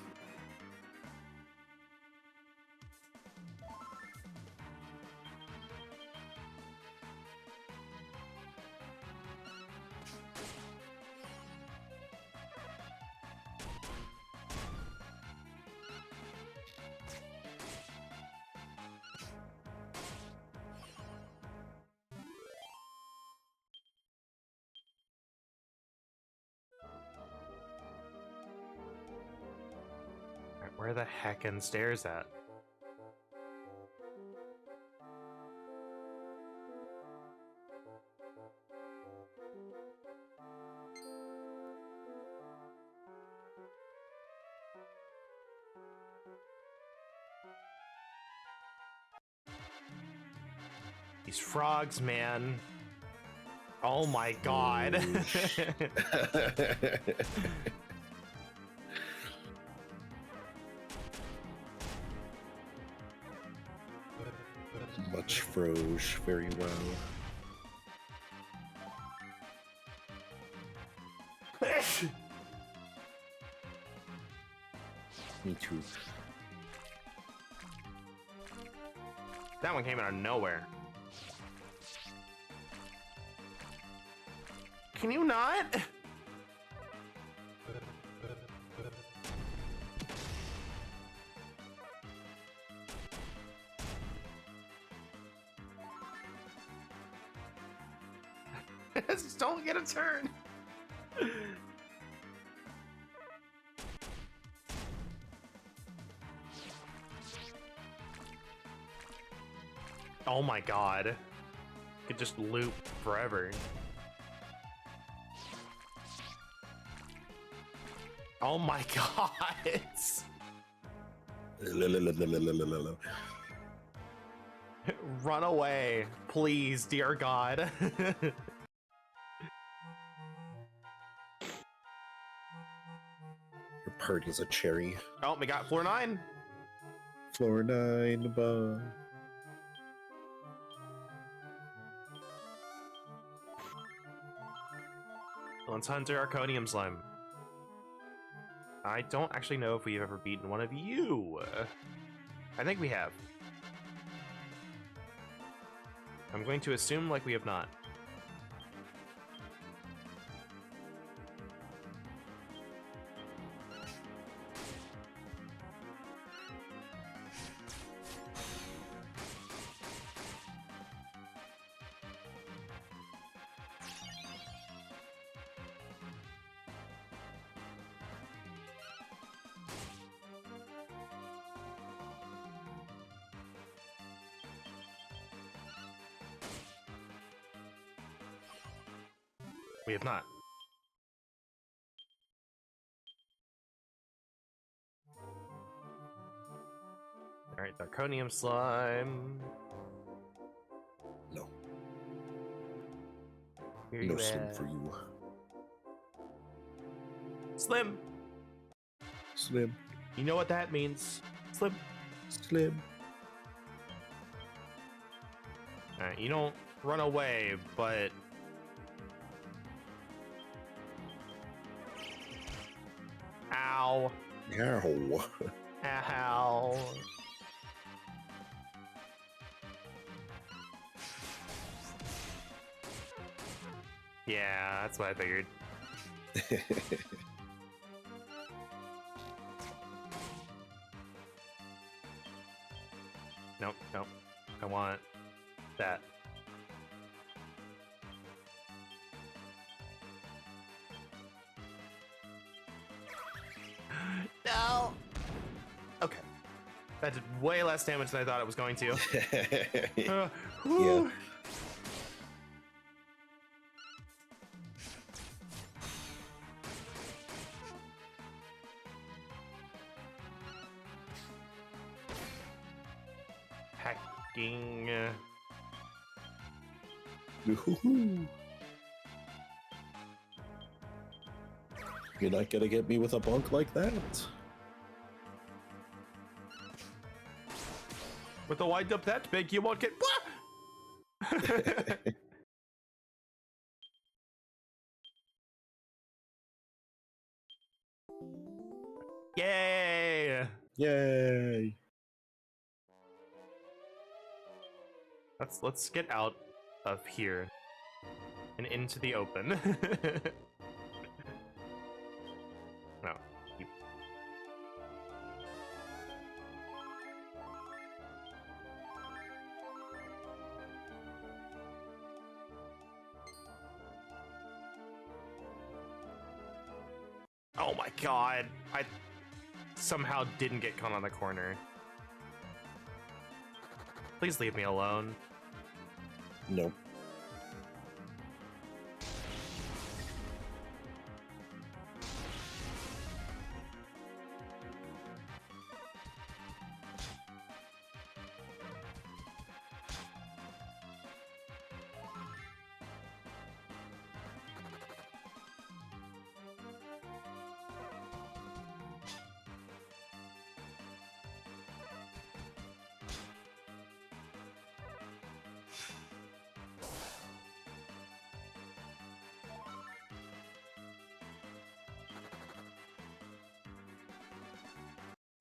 Where the heckin' stairs at? These frogs, man. Oh my god. Much froge, very well. Me too. That one came out of nowhere. Can you not? Just don't get a turn. Oh my god. Could just loop forever. Oh my god. Run away, please, dear god. Your party's a cherry. Oh, we got floor 9. Floor 9 above. Let's hunt our Arconium slime. I don't actually know if we've ever beaten one of you. I think we have. I'm going to assume like we have not. We have not. Alright, Arconium slime. No. Here No you slim at? for you. Slim! Slim. You know what that means. Slim. Slim. Alright, you don't run away, but... Ow. Ow. Ow. Yeah, that's what I figured. Nope, nope. I want that. No! Okay. That did way less damage than I thought it was going to. Yeah. Woohoo. You're not gonna get me with a bonk like that. With a wind up that big, you won't get. Yay! Yay! Let's get out of here and into the open. No. Oh my god! I somehow didn't get caught on the corner. Please leave me alone. Nope.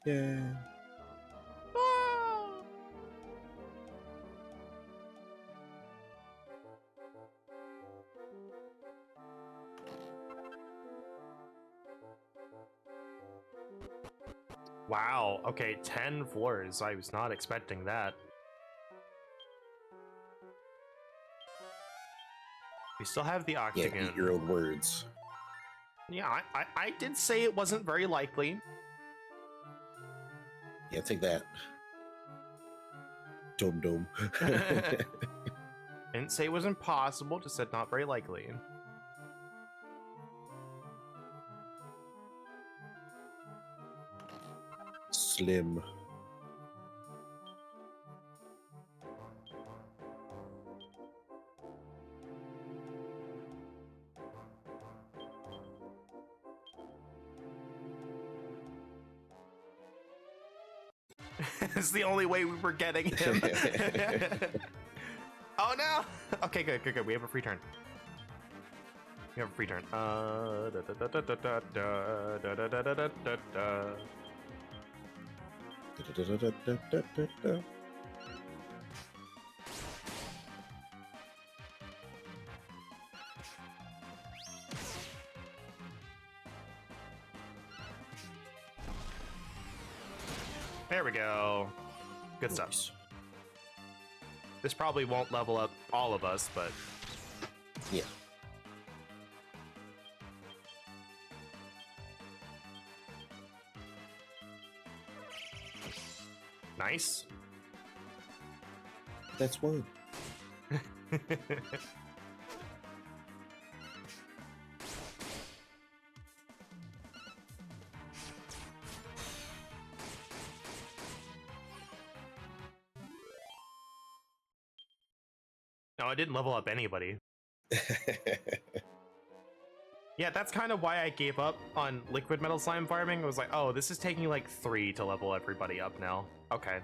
Yeah. Wow, okay, 10 floors. I was not expecting that. We still have the Yeah, octagon. eat your own words. Yeah, I did say it wasn't very likely. Yeah, take that. Dome dome. Didn't say it was impossible, just said not very likely. Slim. It's the only way we were getting him. Oh no! Okay, good. We have a free turn. We have a free turn. There we go. Good stuff. Nice. This probably won't level up all of us, but Yeah. nice. That's one. No, I didn't level up anybody. Yeah, that's kind of why I gave up on liquid metal slime farming. I was like, oh, this is taking like 3 to level everybody up now. Okay.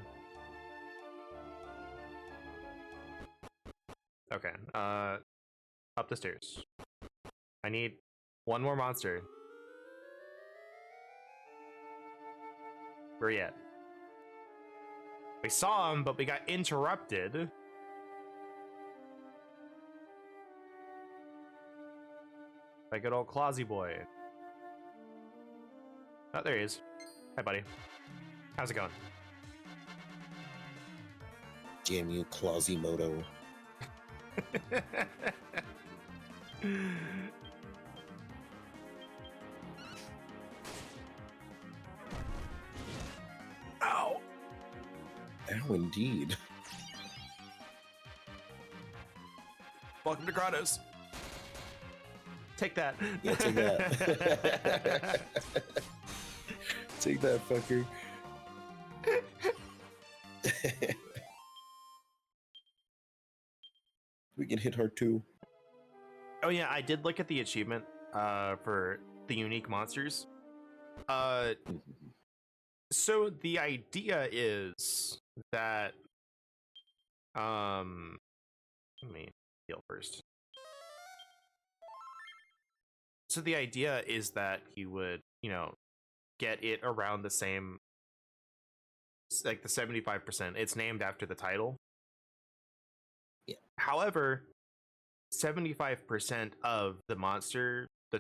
Okay, up the stairs. I need one more monster. Where he at? We saw him, but we got interrupted. By good old Clausy boy. Oh, there he is. Hi, buddy. How's it going? Damn you, Quasimodo. Ow! Ow, indeed. Welcome to Kratos. Take that. Yeah, take that. Take that, fucker. We can hit hard too. Oh yeah, I did look at the achievement for the unique monsters. So the idea is that let me heal first. So the idea is that you would, get it around the same, like the 75%. It's named after the title. Yeah. However, 75% of the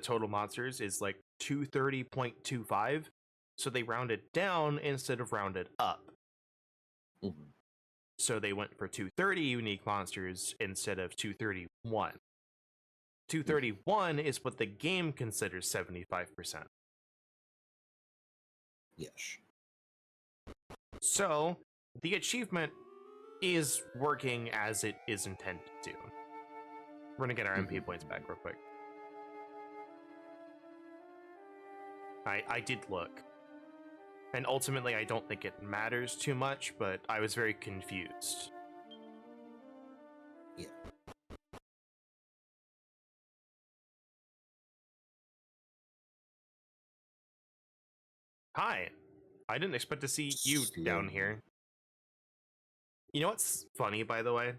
total monsters is like 230.25. So they rounded down instead of rounded up. Mm-hmm. So they went for 230 unique monsters instead of 231. 231 is what the game considers 75%. Yes. So the achievement is working as it is intended to. We're gonna get our MP points back real quick. I did look. And ultimately, I don't think it matters too much, but I was very confused. Yeah. Hi. I didn't expect to see you down here. You know what's funny, by the way?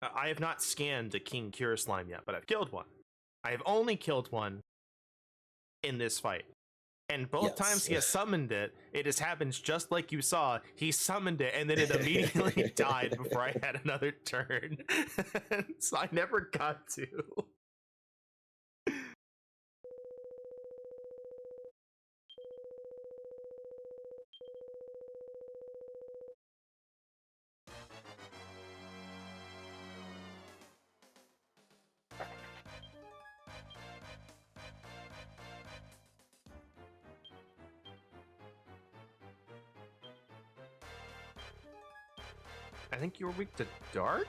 I have not scanned a King Cure slime yet, but I've killed one. I have only killed one in this fight. And both times he has summoned it, it has happened just like you saw. He summoned it, and then it immediately died before I had another turn. So I never got to. I think you were weak to dark?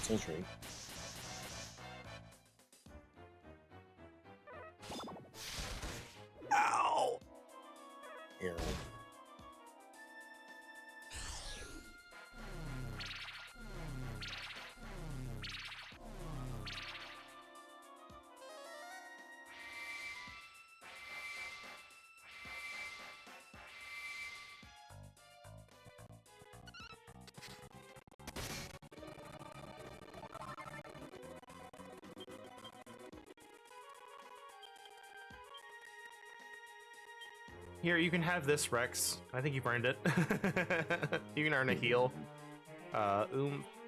Sounds right. Ow! Arrow. Here, you can have this, Rex. I think you've earned it. You can earn a heal.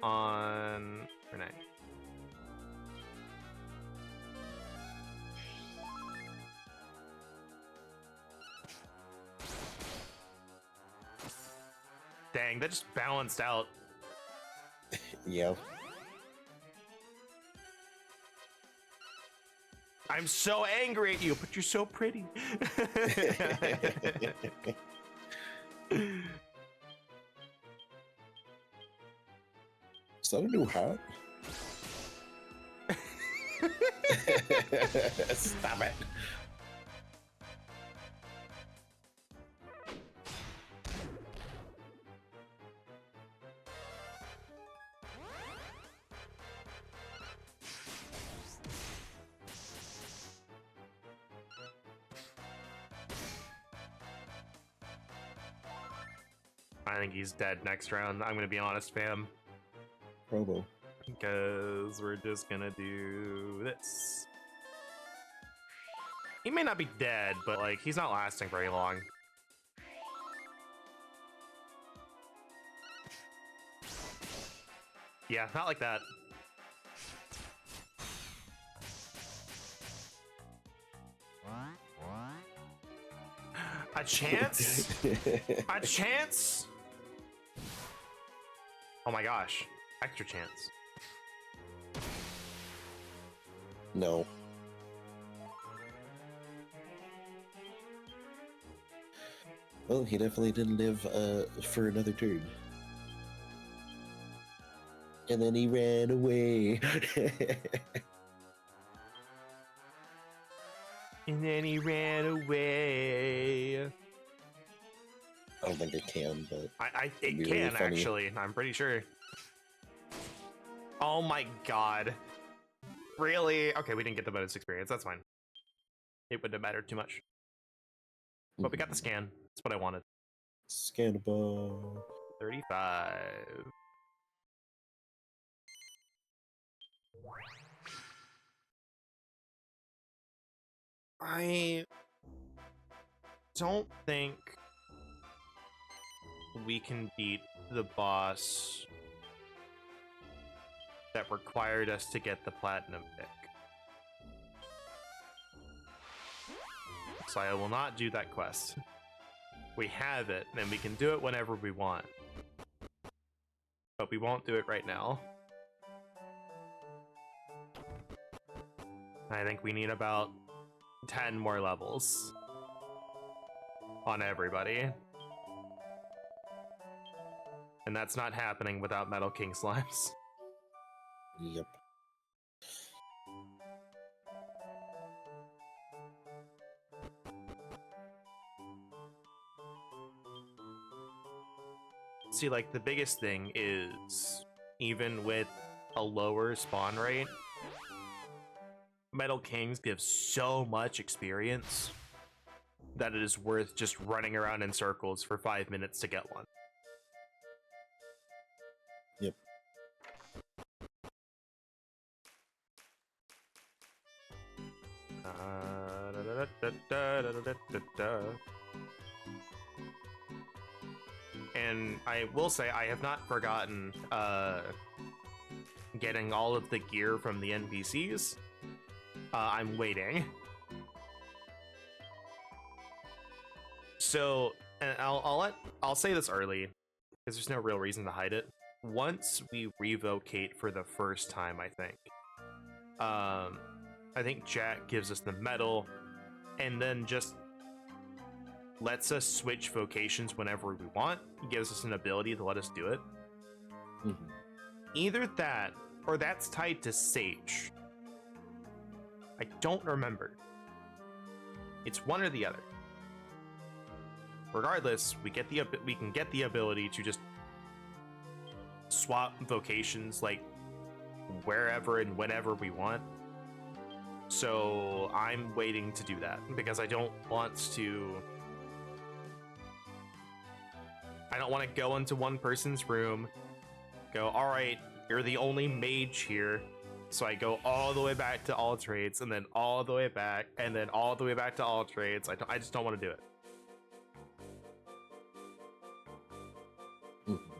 On Renee. Dang, that just balanced out. Yeah. I'm so angry at you, but you're so pretty. Is that a new hat? Stop it. I think he's dead next round. I'm gonna be honest, fam. Probo. Because we're just gonna do this. He may not be dead, but like he's not lasting very long. Yeah, not like that. A chance? A chance? Oh my gosh. Extra chance. No. Well, he definitely didn't live for another turn. And then he ran away. And then he ran away. don't think it can, but it it'd be can really funny. actually. I'm pretty sure. Oh my god. Really? Okay, we didn't get the bonus experience. That's fine. It wouldn't have mattered too much. But we got the scan. That's what I wanted. Scannable. 35. I don't think we can beat the boss that required us to get the platinum pick. So I will not do that quest. We have it, and we can do it whenever we want. But we won't do it right now. I think we need about 10 more levels on everybody. And that's not happening without Metal King slimes. Yep. See, like, the biggest thing is, even with a lower spawn rate, Metal Kings give so much experience that it is worth just running around in circles for 5 minutes to get one. Yep. And I will say I have not forgotten getting all of the gear from the NPCs. I'm waiting. So, and I'll say this early because there's no real reason to hide it. Once we revocate for the first time, I think Jack gives us the medal, and then just lets us switch vocations whenever we want. He gives us an ability to let us do it. Mm-hmm. Either that, or that's tied to Sage. I don't remember. It's one or the other. Regardless, we can get the ability to just swap vocations like wherever and whenever we want. So I'm waiting to do that because I don't want to go into one person's room, go, all right, you're the only mage here. So I go all the way back to all trades, and then all the way back, and then all the way back to all trades. I just don't want to do it. Mm-hmm.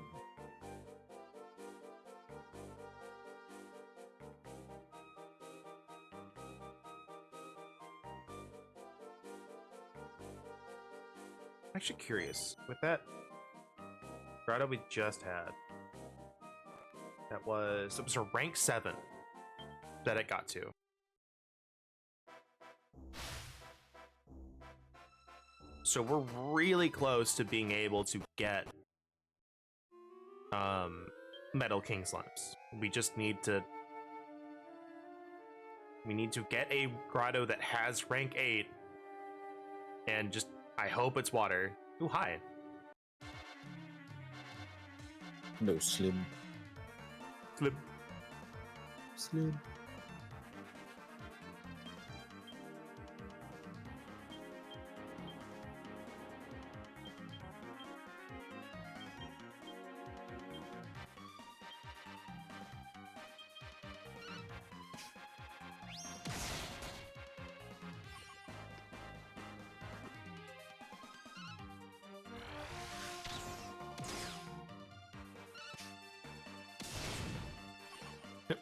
I'm actually curious with that grotto we just had. It was a rank 7 that it got to. So we're really close to being able to get Metal King slimes. We just need to get a grotto that has rank 8, and just I hope it's water. Ooh, hi. No, Slim. Flip. Slim.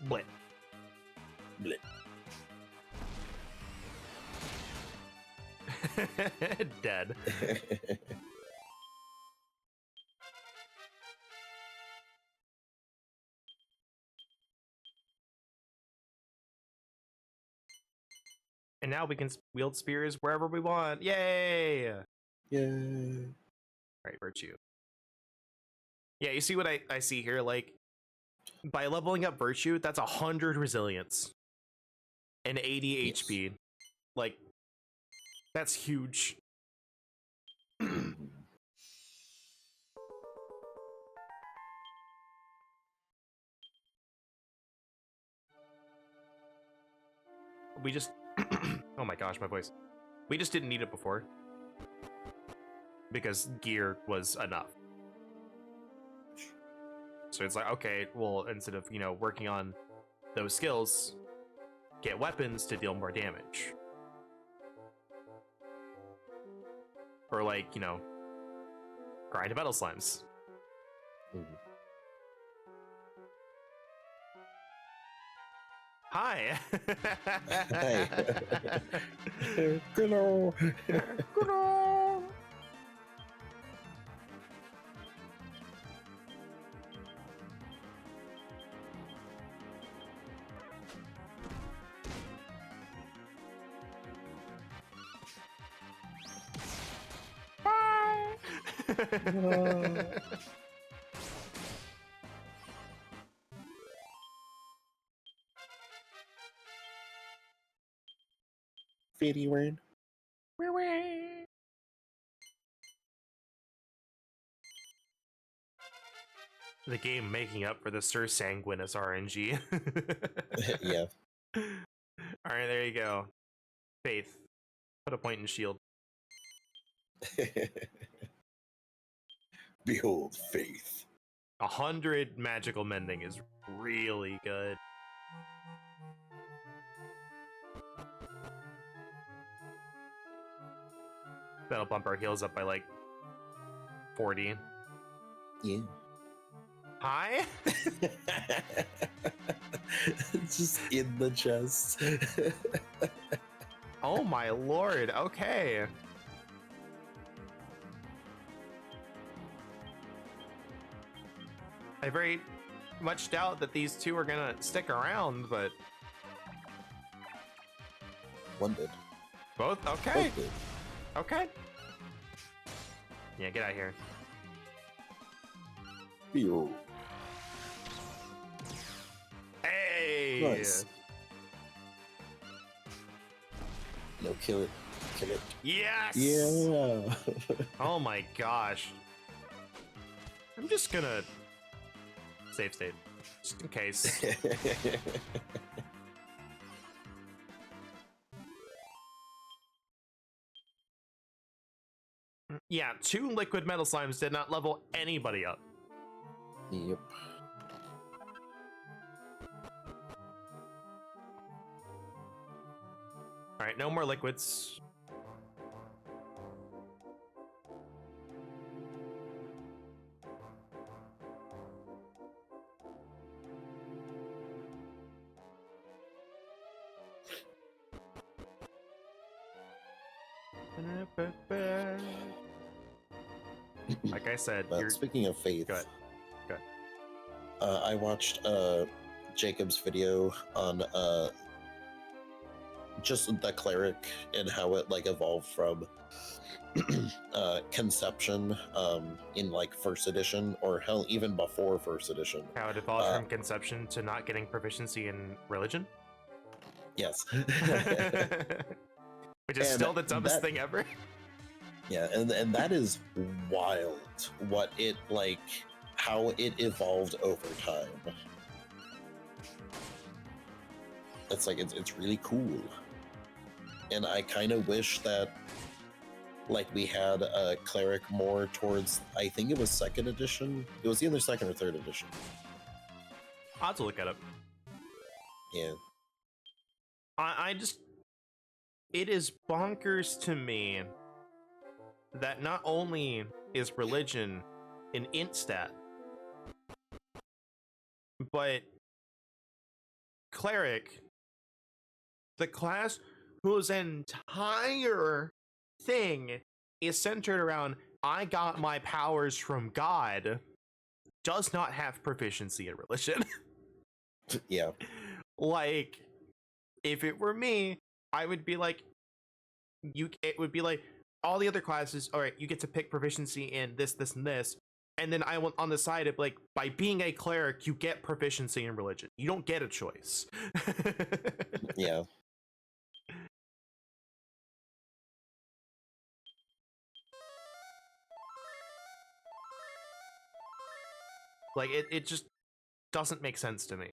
Blit. Blip. Dead. And now we can wield spears wherever we want. Yay! Yay. Right, virtue. Yeah, you see what I see here? Like, by leveling up virtue, that's 100 resilience and 80 Yes. HP. Like, that's huge. we just oh my gosh, my voice. We just didn't need it before because gear was enough. So it's like, okay, well, instead of, working on those skills, get weapons to deal more damage. Or like, grind metal slimes. Hi. Hey. Hello. Hello. Bye. Fitty word. The game making up for the Sir Sanguinus RNG. Yeah. Alright, there you go. Faith. Put a point in shield. Behold faith. 100 magical mending is really good. That'll bump our heals up by like 40. Yeah. Hi? It's just in the chest. Oh my lord, okay. I very much doubt that these two are gonna stick around, but... One did. Both? Okay. Both did. Okay. Yeah, get out of here. Behold. Hey! Nice. No, kill it. Kill it. Yes! Yeah. Oh my gosh. I'm just gonna save state, just in case. Yeah, 2 liquid metal slimes did not level anybody up. Yep. Alright, no more liquids. Like I said, But speaking of faith, Go ahead. Go ahead. I watched Jacob's video on just the cleric and how it like evolved from conception in like first edition, or hell, even before first edition. How it evolved from conception to not getting proficiency in religion? Yes. Which is And still the dumbest that- thing ever. Yeah, and that is wild what it like, how it evolved over time. It's like it's really cool. And I kind of wish that like we had a cleric more towards, I think it was second edition. It was either second or third edition. I'll have to look at it. Yeah. I just, it is bonkers to me that not only is religion an int stat, but cleric, the class whose entire thing is centered around I got my powers from God, does not have proficiency in religion. Yeah. Like, if it were me, I would be like, it would be like all the other classes, all right, you get to pick proficiency in this, this, and this. And then I want on the side of like, by being a cleric, you get proficiency in religion. You don't get a choice. Yeah. Like, it just doesn't make sense to me.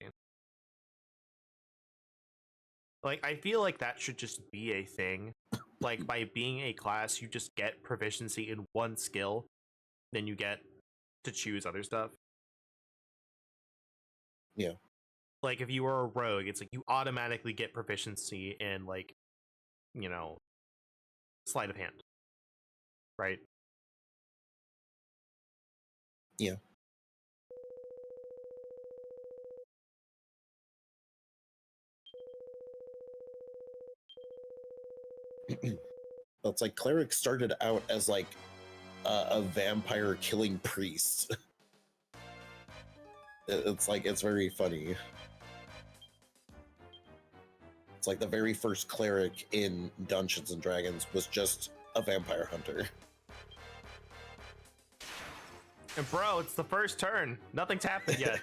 Like, I feel like that should just be a thing. Like, by being a class, you just get proficiency in one skill, then you get to choose other stuff. Yeah. Like, if you were a rogue, it's like you automatically get proficiency in, like, you know, sleight of hand. Right? Yeah. It's like cleric started out as like a vampire killing priest. It's like, it's very funny. It's like the very first cleric in Dungeons and Dragons was just a vampire hunter. And bro, it's the first turn. Nothing's happened yet.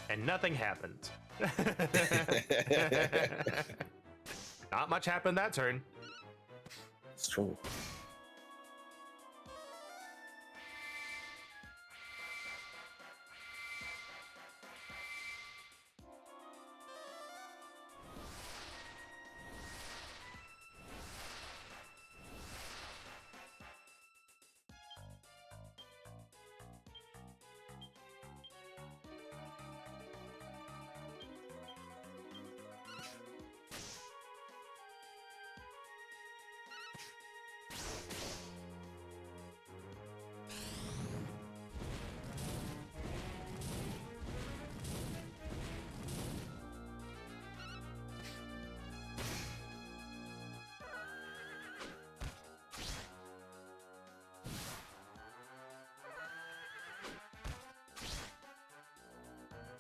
And nothing happened. Not much happened that turn. It's true.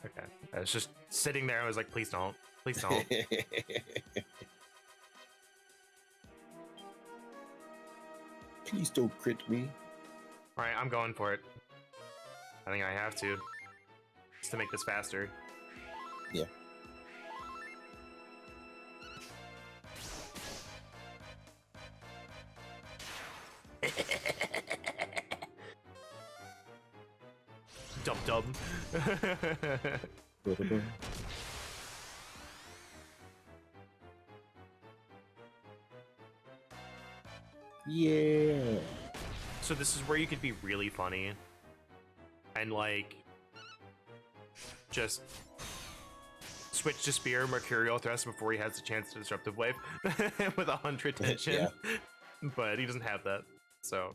Okay. I was just sitting there. I was like, please don't. Please don't. Please don't crit me. All right, I'm going for it. I think I have to. Just to make this faster. Yeah. Dum dum. Yeah. So this is where you could be really funny. And like just switch to spear Mercurial Thrust before he has the chance to Disruptive Wave with 100 tension. Yeah. But he doesn't have that. So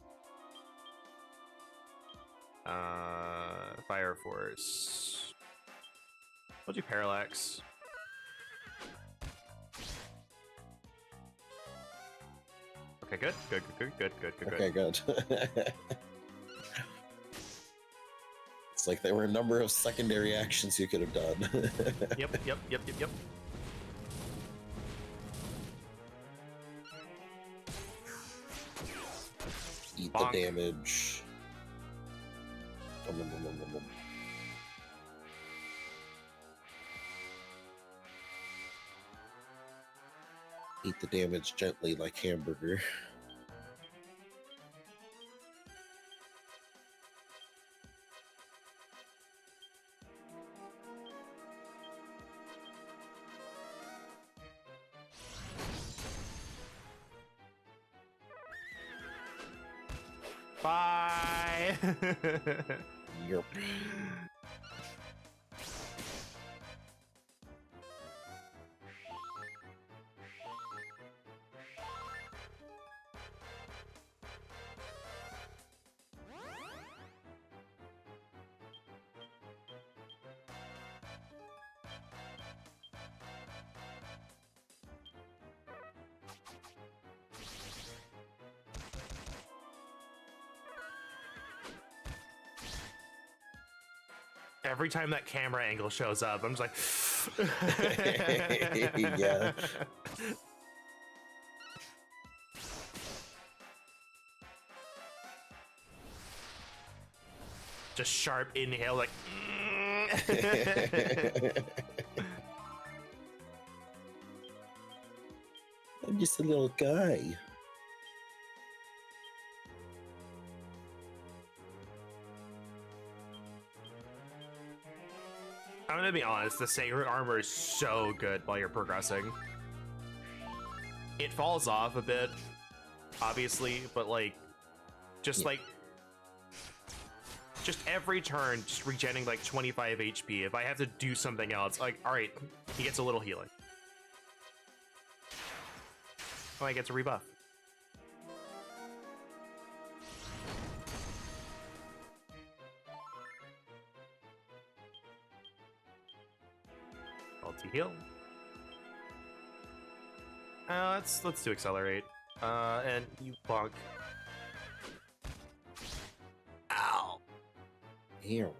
Fire Force. We'll do Parallax. Okay, good. Okay, good. It's like there were a number of secondary actions you could have done. Yep. Eat Bonk. the damage. Eat the damage gently like hamburger. Bye. Yep. Every time that camera angle shows up, I'm just like, Yeah. just sharp inhale, like. I'm just a little guy. I'm gonna be honest, the Sacred Armor is so good while you're progressing. It falls off a bit, obviously, but like, just like, just every turn, just regenerating like 25 HP. If I have to do something else, like, alright, he gets a little healing. Oh, I get to rebuff. Multi-heal. Let's do accelerate. And you bonk. Ow. Here.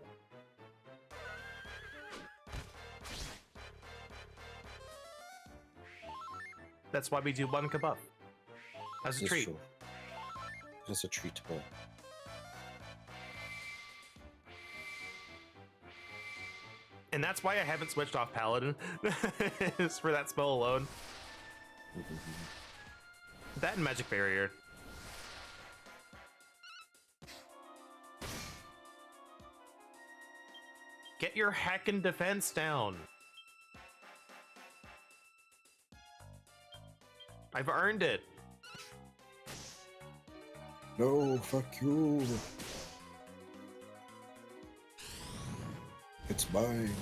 That's why we do one buff. As a treat. True. As a treat. And that's why I haven't switched off Paladin. Is for that spell alone. That and Magic Barrier. Get your heckin' defense down. I've earned it. No, fuck you. It's mine.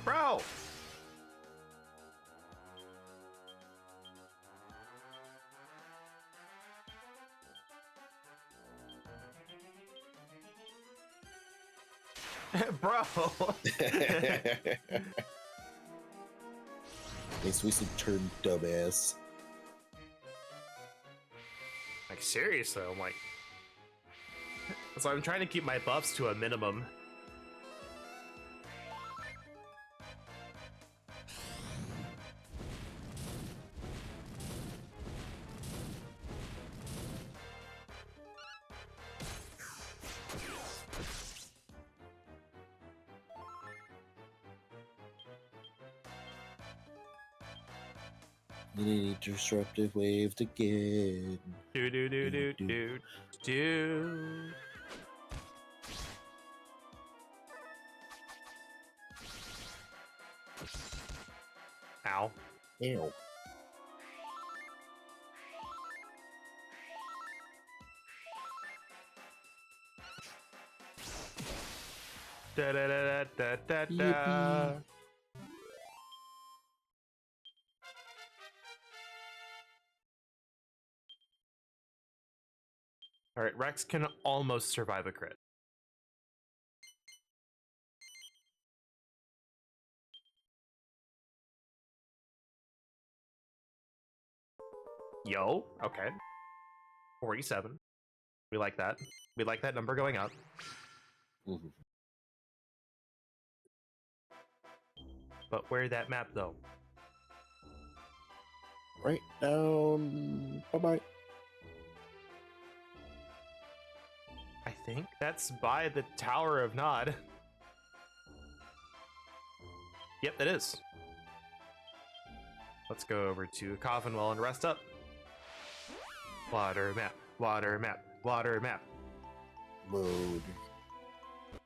Bro! Bro! At least we should turn dumbass. Like, seriously, I'm like... So I'm trying to keep my buffs to a minimum. Any disruptive wave again. Do. Ow. Ew. Da da da da da da. Yippee. All right, Rex can almost survive a crit. Yo, okay. 47. We like that. We like that number going up. Mm-hmm. But where that map though? Right down. Bye-bye. I think that's by the Tower of Nod. Yep, it is. Let's go over to Coffinwell and rest up. Water map, water map, water map. Mode.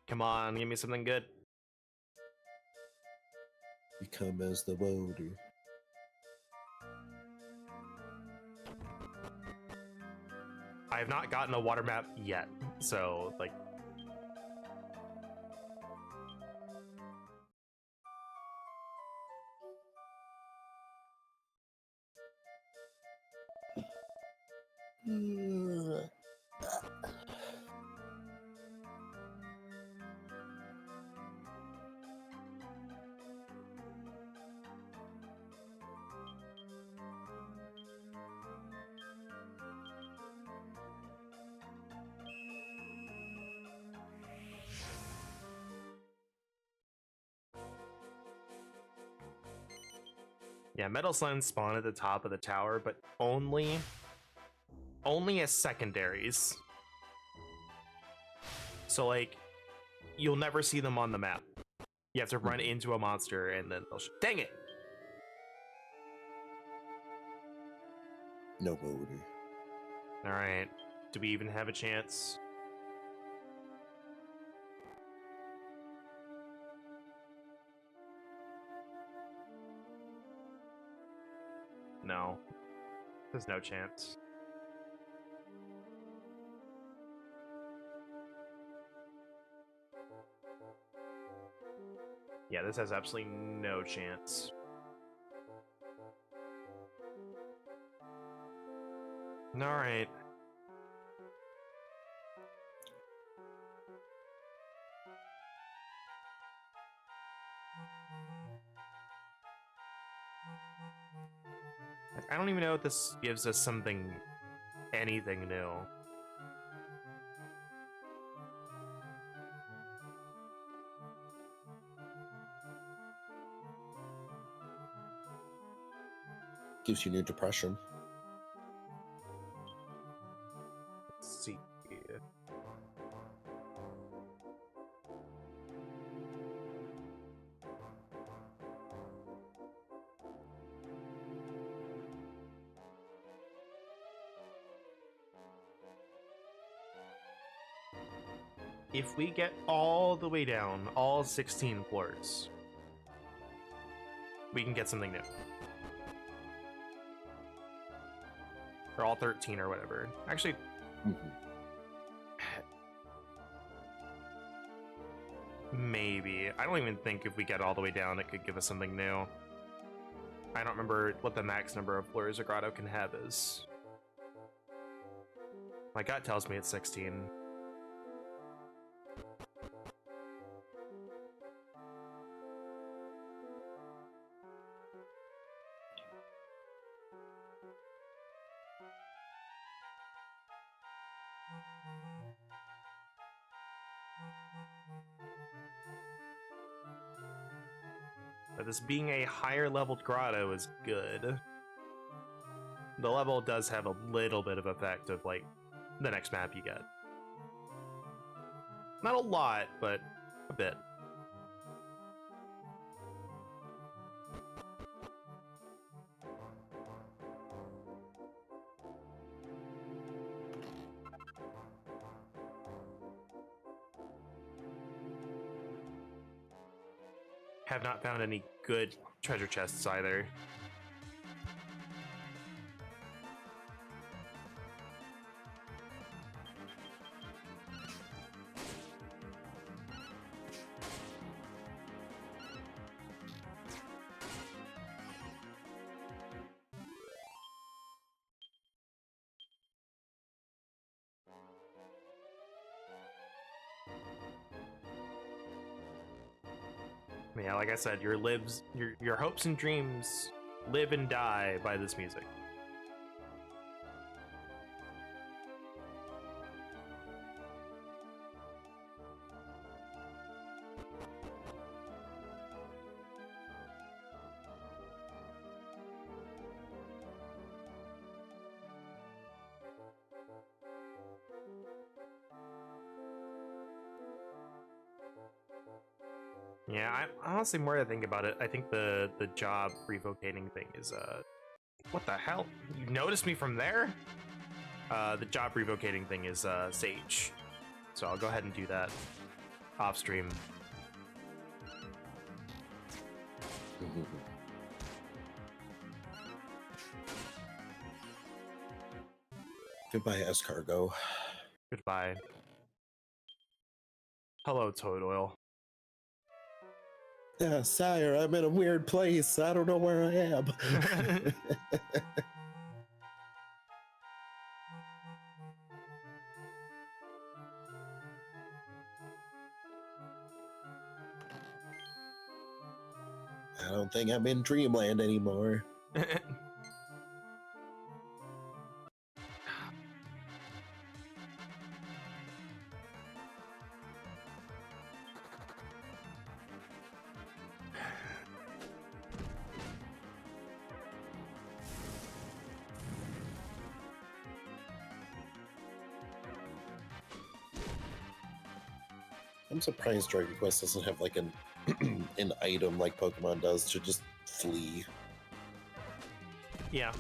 Come on, give me something good. Become as the boulder. I have not gotten a water map yet, so like. Yeah, metal slimes spawn at the top of the tower, but only as secondaries. So like, you'll never see them on the map. You have to run into a monster and then they'll dang it! No mode. Alright. Do we even have a chance? No. There's no chance. Yeah, this has absolutely no chance. Alright. I don't even know if this gives us anything new. Gives you new depression. Let's see. If we get all the way down, all 16 floors, we can get something new. Or all 13 or whatever. Actually, maybe. I don't even think if we get all the way down, it could give us something new. I don't remember what the max number of floors a grotto can have is. My gut tells me it's 16. But this being a higher leveled grotto is good. The level does have a little bit of effect of like the next map you get. Not a lot, but a bit. Have not found any good treasure chests either. Yeah, like I said, your hopes and dreams live and die by this music. Yeah, honestly, more I think about it, I think the job revocating thing is what the hell? You noticed me from there? The job revocating thing is Sage. So I'll go ahead and do that off stream. Goodbye, escargot. Goodbye. Hello, Toad Oil. Yeah, sire, I'm in a weird place. I don't know where I am. I don't think I'm in Dreamland anymore. I'm surprised Dragon Quest doesn't have like an an item like Pokemon does to just flee. Yeah.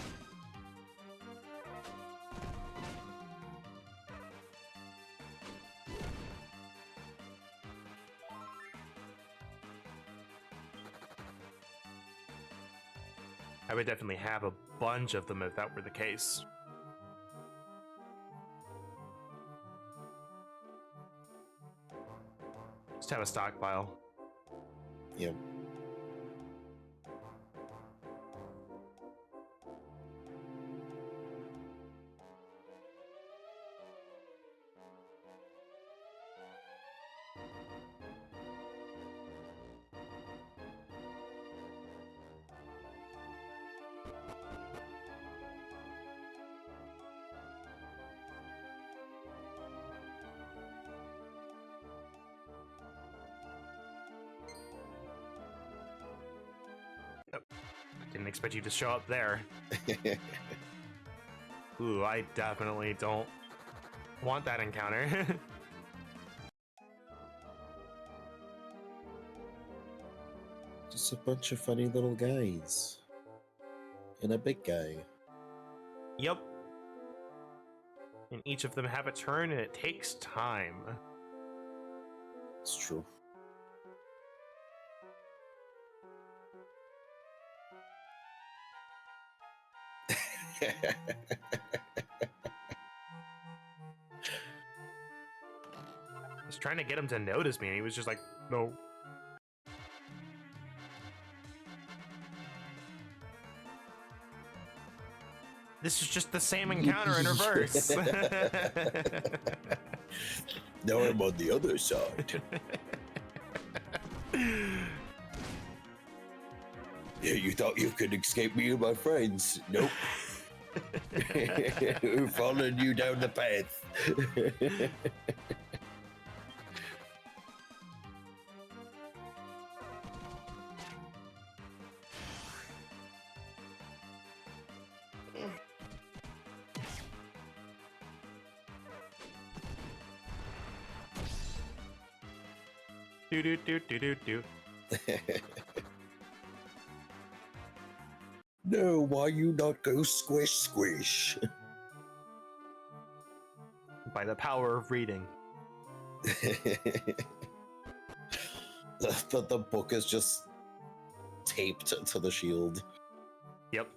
I would definitely have a bunch of them if that were the case. Just have a stockpile. Yeah. Didn't expect you to show up there. Ooh, I definitely don't want that encounter. Just a bunch of funny little guys. And a big guy. Yep. And each of them have a turn, and it takes time. It's true. I was trying to get him to notice me, and he was just like, no. This is just the same encounter in reverse. Now I'm on the other side. Yeah, you thought you could escape me and my friends. Nope. We're following you down the path. Do do do do do do. No, why you not go squish squish? By the power of reading. The book is just taped to the shield. Yep.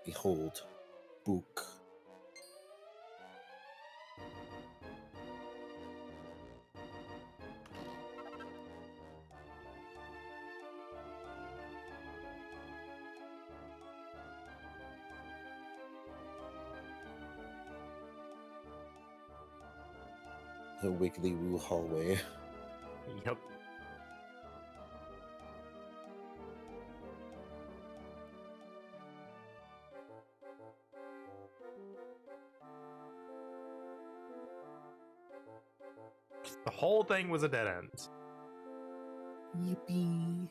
Behold, book. The Wiggly Woo hallway. Yep. The whole thing was a dead end. Yippee.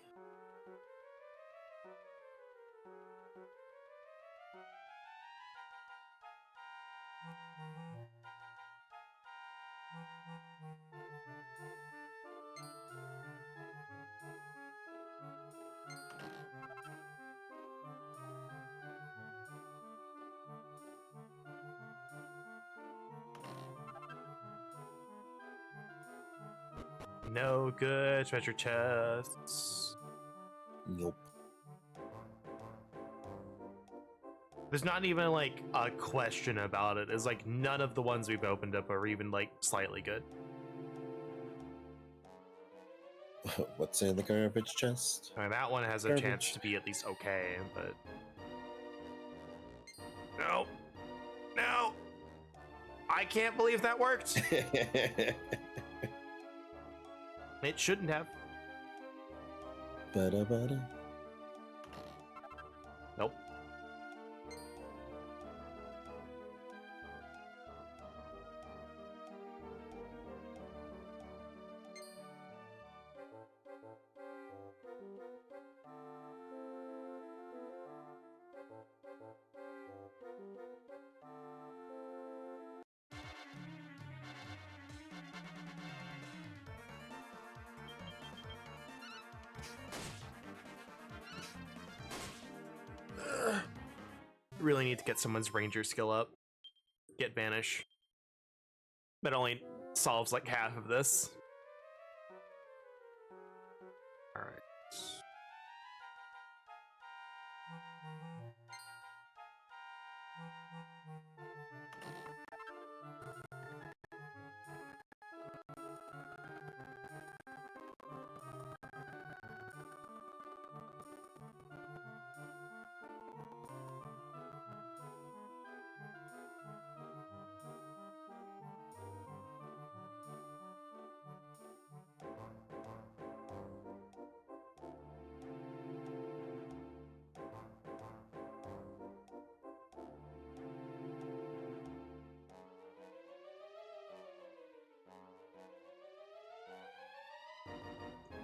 No good treasure chests. Nope. There's not even like a question about it. It's like none of the ones we've opened up are even like slightly good. What's in the garbage chest? I mean, that one has a Garbage. chance to be at least okay, but no, no, I can't believe that worked. It shouldn't have. Bada bada. Nope. Really need to get someone's ranger skill up. Get Banish. That only solves like half of this. Alright.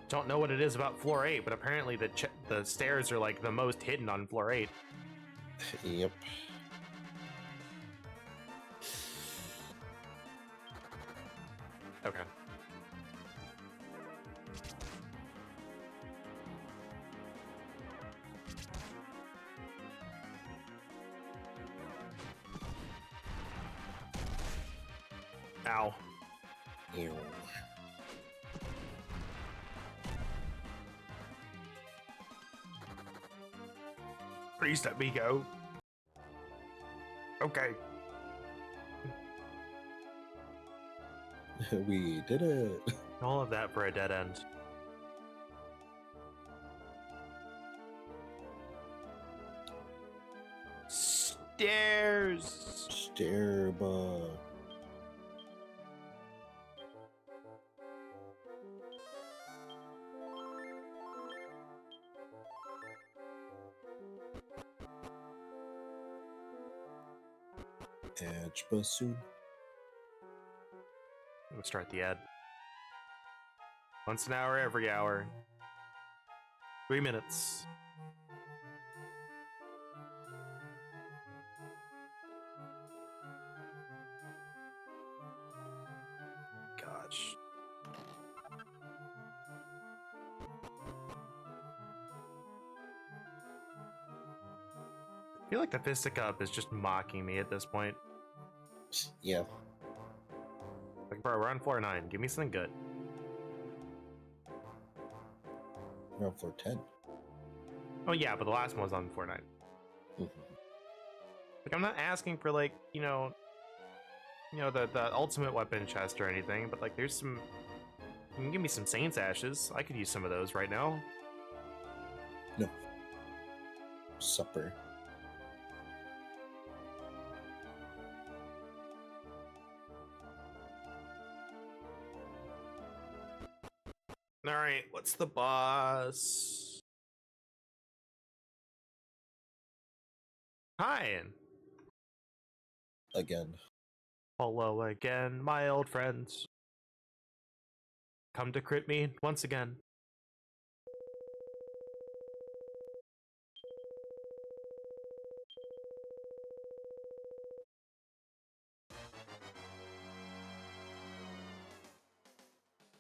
Don't know what it is about floor 8, but apparently the stairs are like the most hidden on floor 8. Yep. Okay. Ow. Ew. Please let me go. Okay. We did it. All of that for a dead end. Stairs. Stairba. Edge bassoon. Let's start the ad. Once an hour, every hour. 3 minutes. Gosh. I feel like the Fisticup is just mocking me at this point. Yeah. Like, bro, we're on floor 9. Give me something good. We're on floor 10. Oh yeah, but the last one was on floor 9. Mhm. Like, I'm not asking for like, the ultimate weapon chest or anything, but like, there's some. You can give me some Saints Ashes. I could use some of those right now. No. Supper. All right, what's the boss? Hi. Again. Hello again, my old friends. Come to crit me once again.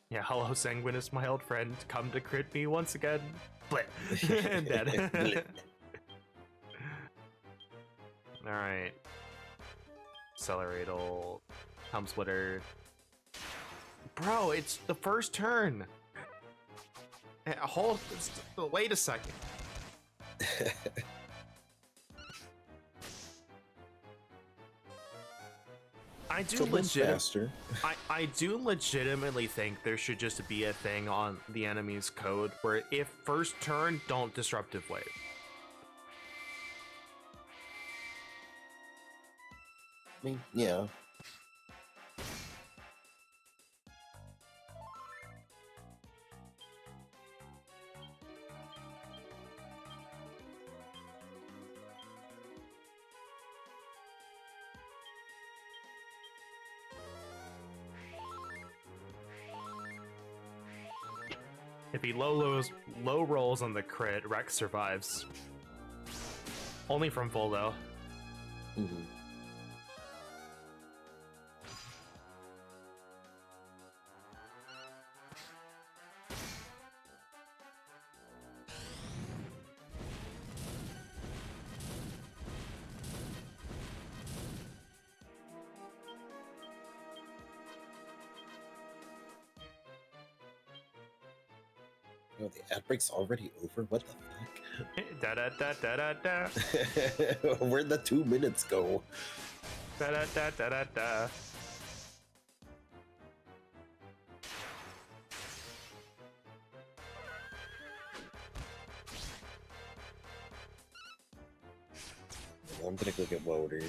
Yeah, hello Sanguinus, my old friend. Come to crit me once again. Blit. And dead. Alright. Accelerator. Helm Splitter. Bro, it's the first turn. Wait a second. I do legitimately think there should just be a thing on the enemy's code where if first turn, don't disruptive wave. I mean, yeah. If he low rolls on the crit, Rex survives. Only from full though. Mm-hmm. Oh, the ad break's already over? What the Da da da da da da. fuck? Where'd the 2 minutes go? Da da da da da da. I'm gonna go get water.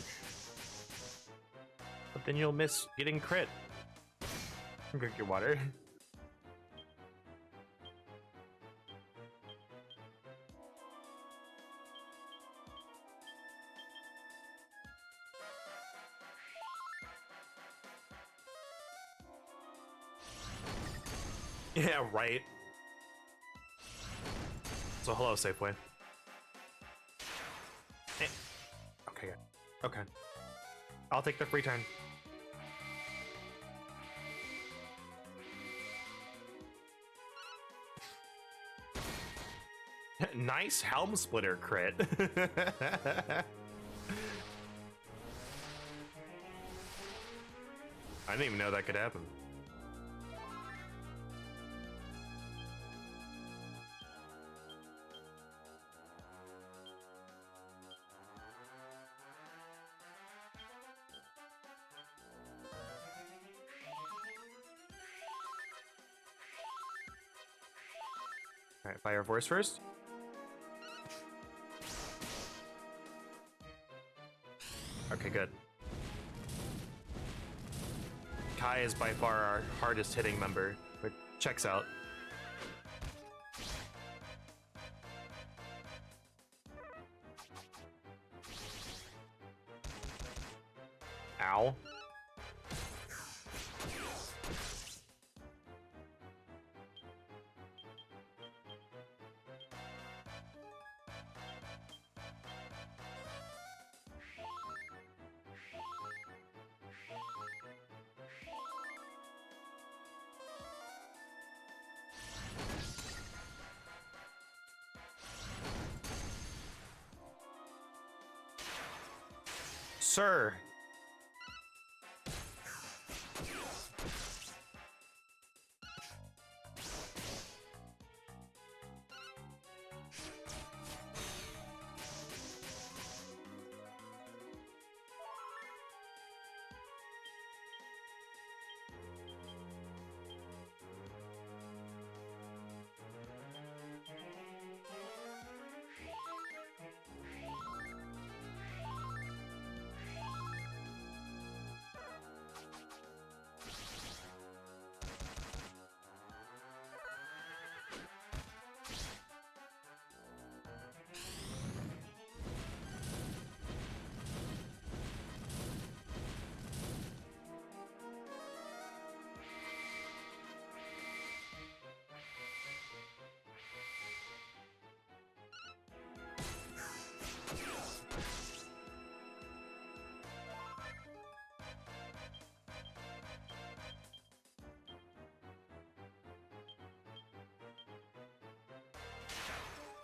But then you'll miss getting crit. Drink your water. Yeah, right. So hello, Safeway. Eh. Okay, good. Okay. I'll take the free turn. Nice helm splitter crit. I didn't even know that could happen. All right, Fire Force first. Okay, good. Kai is by far our hardest hitting member, but checks out. Ow. Sir.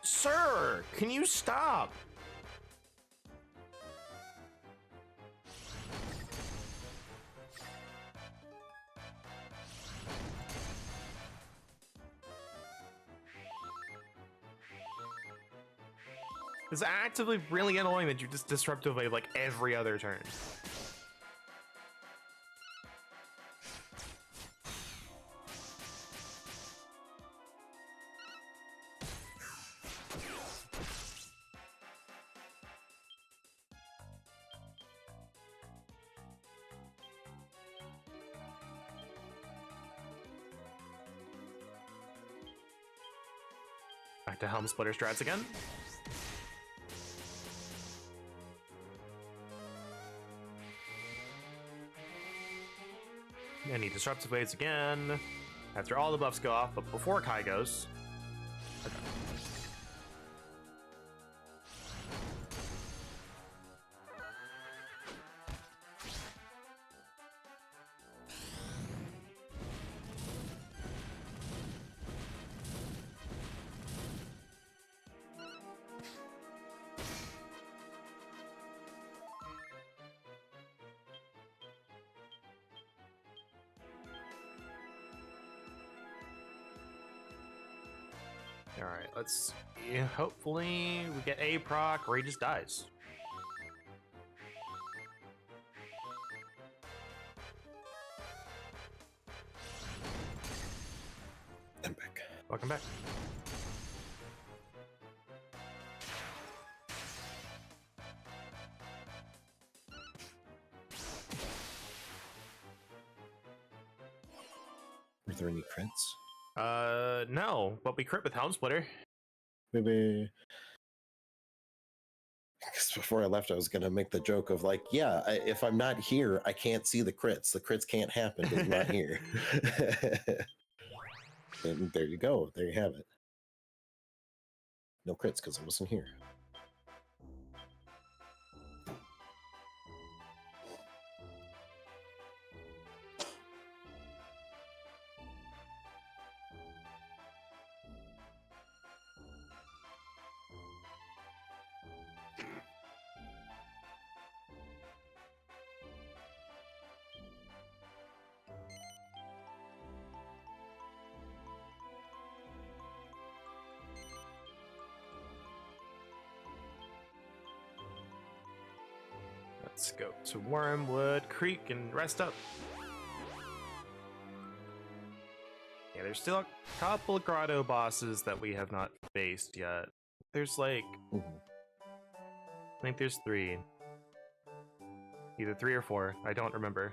Sir, can you stop? It's actively really annoying that you just disruptive wave like every other turn. Back to Helm Splitter strats again. And he disruptive waves again. After all the buffs go off, but before Kai goes. Okay. All right, let's see. Hopefully we get a proc or he just dies. I'm back. Welcome back. Were there any crits? No, but we crit with Helm Splitter. Maybe. Because before I left, I was going to make the joke of like, yeah, if I'm not here, I can't see the crits. The crits can't happen because I'm not here. And there you go. There you have it. No crits because I wasn't here. Let's go to Wormwood Creek and rest up. Yeah, there's still a couple of grotto bosses that we have not faced yet. There's like, I think there's 3. Either 3 or 4. I don't remember.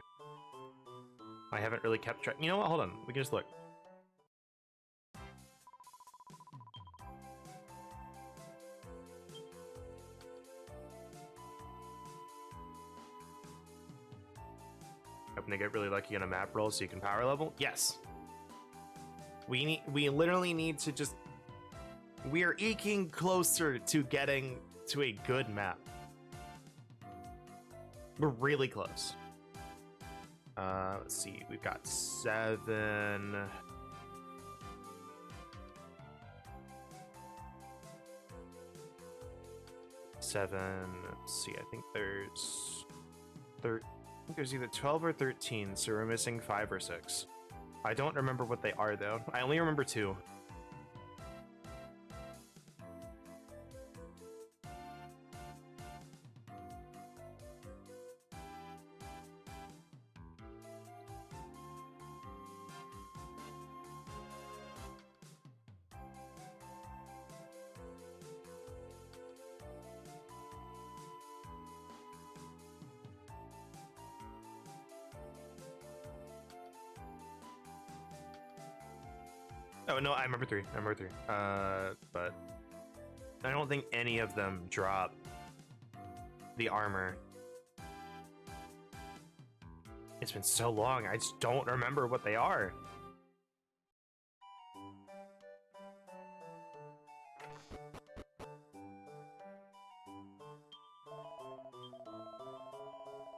I haven't really kept track. You know what? Hold on. We can just look. Hoping to get really lucky on a map roll so you can power level. Yes. We literally need to just. We are eking closer to getting to a good map. We're really close. Let's see. We've got 7. 7. Let's see. I think there's I think there's either 12 or 13, so we're missing 5 or 6. I don't remember what they are though. I only remember 2. Oh no, I remember 3. I remember 3. But I don't think any of them drop the armor. It's been so long, I just don't remember what they are.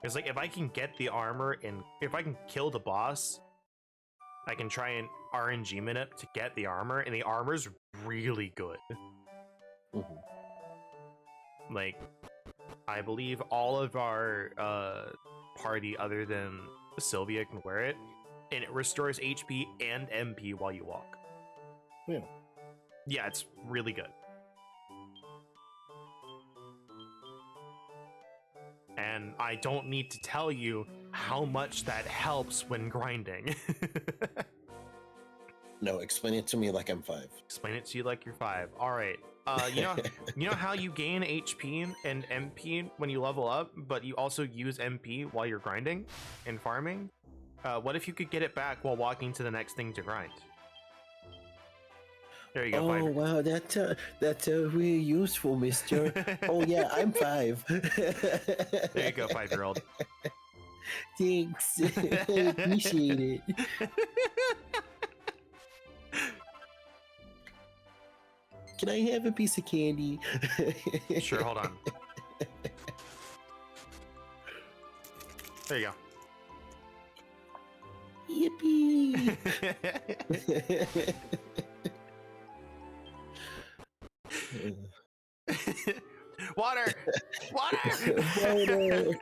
It's like if I can get the armor and if I can kill the boss, I can try and RNG minute to get the armor, and the armor's really good. Like, I believe all of our party other than Sylvia can wear it, and it restores HP and MP while you walk. Yeah. Yeah, it's really good. And I don't need to tell you how much that helps when grinding. No, explain it to me like I'm 5. Explain it to you like you're 5. All right. You know how you gain HP and MP when you level up, but you also use MP while you're grinding and farming? What if you could get it back while walking to the next thing to grind? There you go. Oh, 5. wow, that's really useful, mister. Oh, yeah, I'm 5. There you go, 5-year-old. Thanks. I appreciate it. Can I have a piece of candy? Sure, hold on. There you go. Yippee! Water! Water! Water!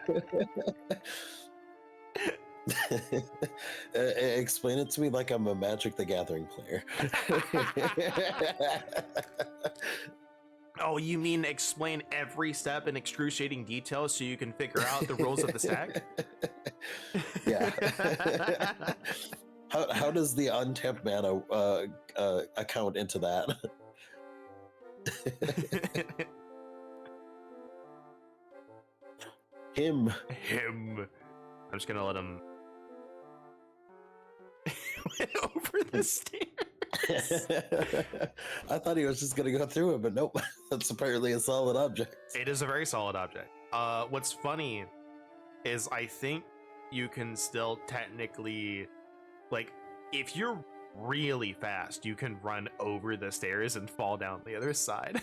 Explain it to me like I'm a Magic the Gathering player. Oh, you mean explain every step in excruciating detail so you can figure out the rules of the stack? Yeah. How does the untapped mana account into that? Him. I'm just gonna let him over the stairs. I thought he was just gonna go through it, but nope. That's apparently a solid object. It is a very solid object. What's funny is I think you can still technically, like, if you're really fast, you can run over the stairs and fall down the other side.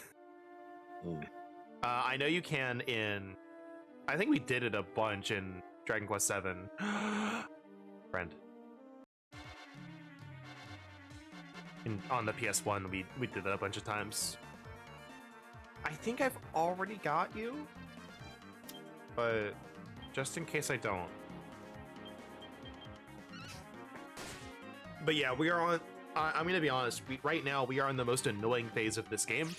I know you can in, I think we did it a bunch in Dragon Quest VII. Friend. On the PS1, we did that a bunch of times. I think I've already got you, but just in case I don't. But yeah, we are on, I'm gonna be honest, right now we are on the most annoying phase of this game.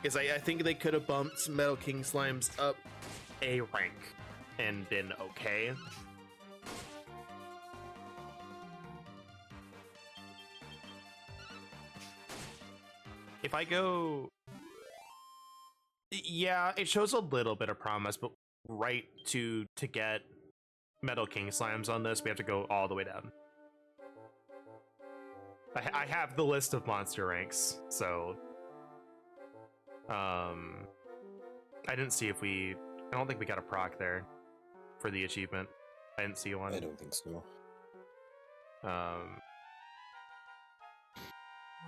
Because I think they could have bumped Metal King Slimes up a rank and been okay. If I go... Yeah, it shows a little bit of promise, but right to get Metal King Slimes on this, we have to go all the way down. I have the list of monster ranks, so... I didn't see if we... I don't think we got a proc there for the achievement. I didn't see one. I don't think so.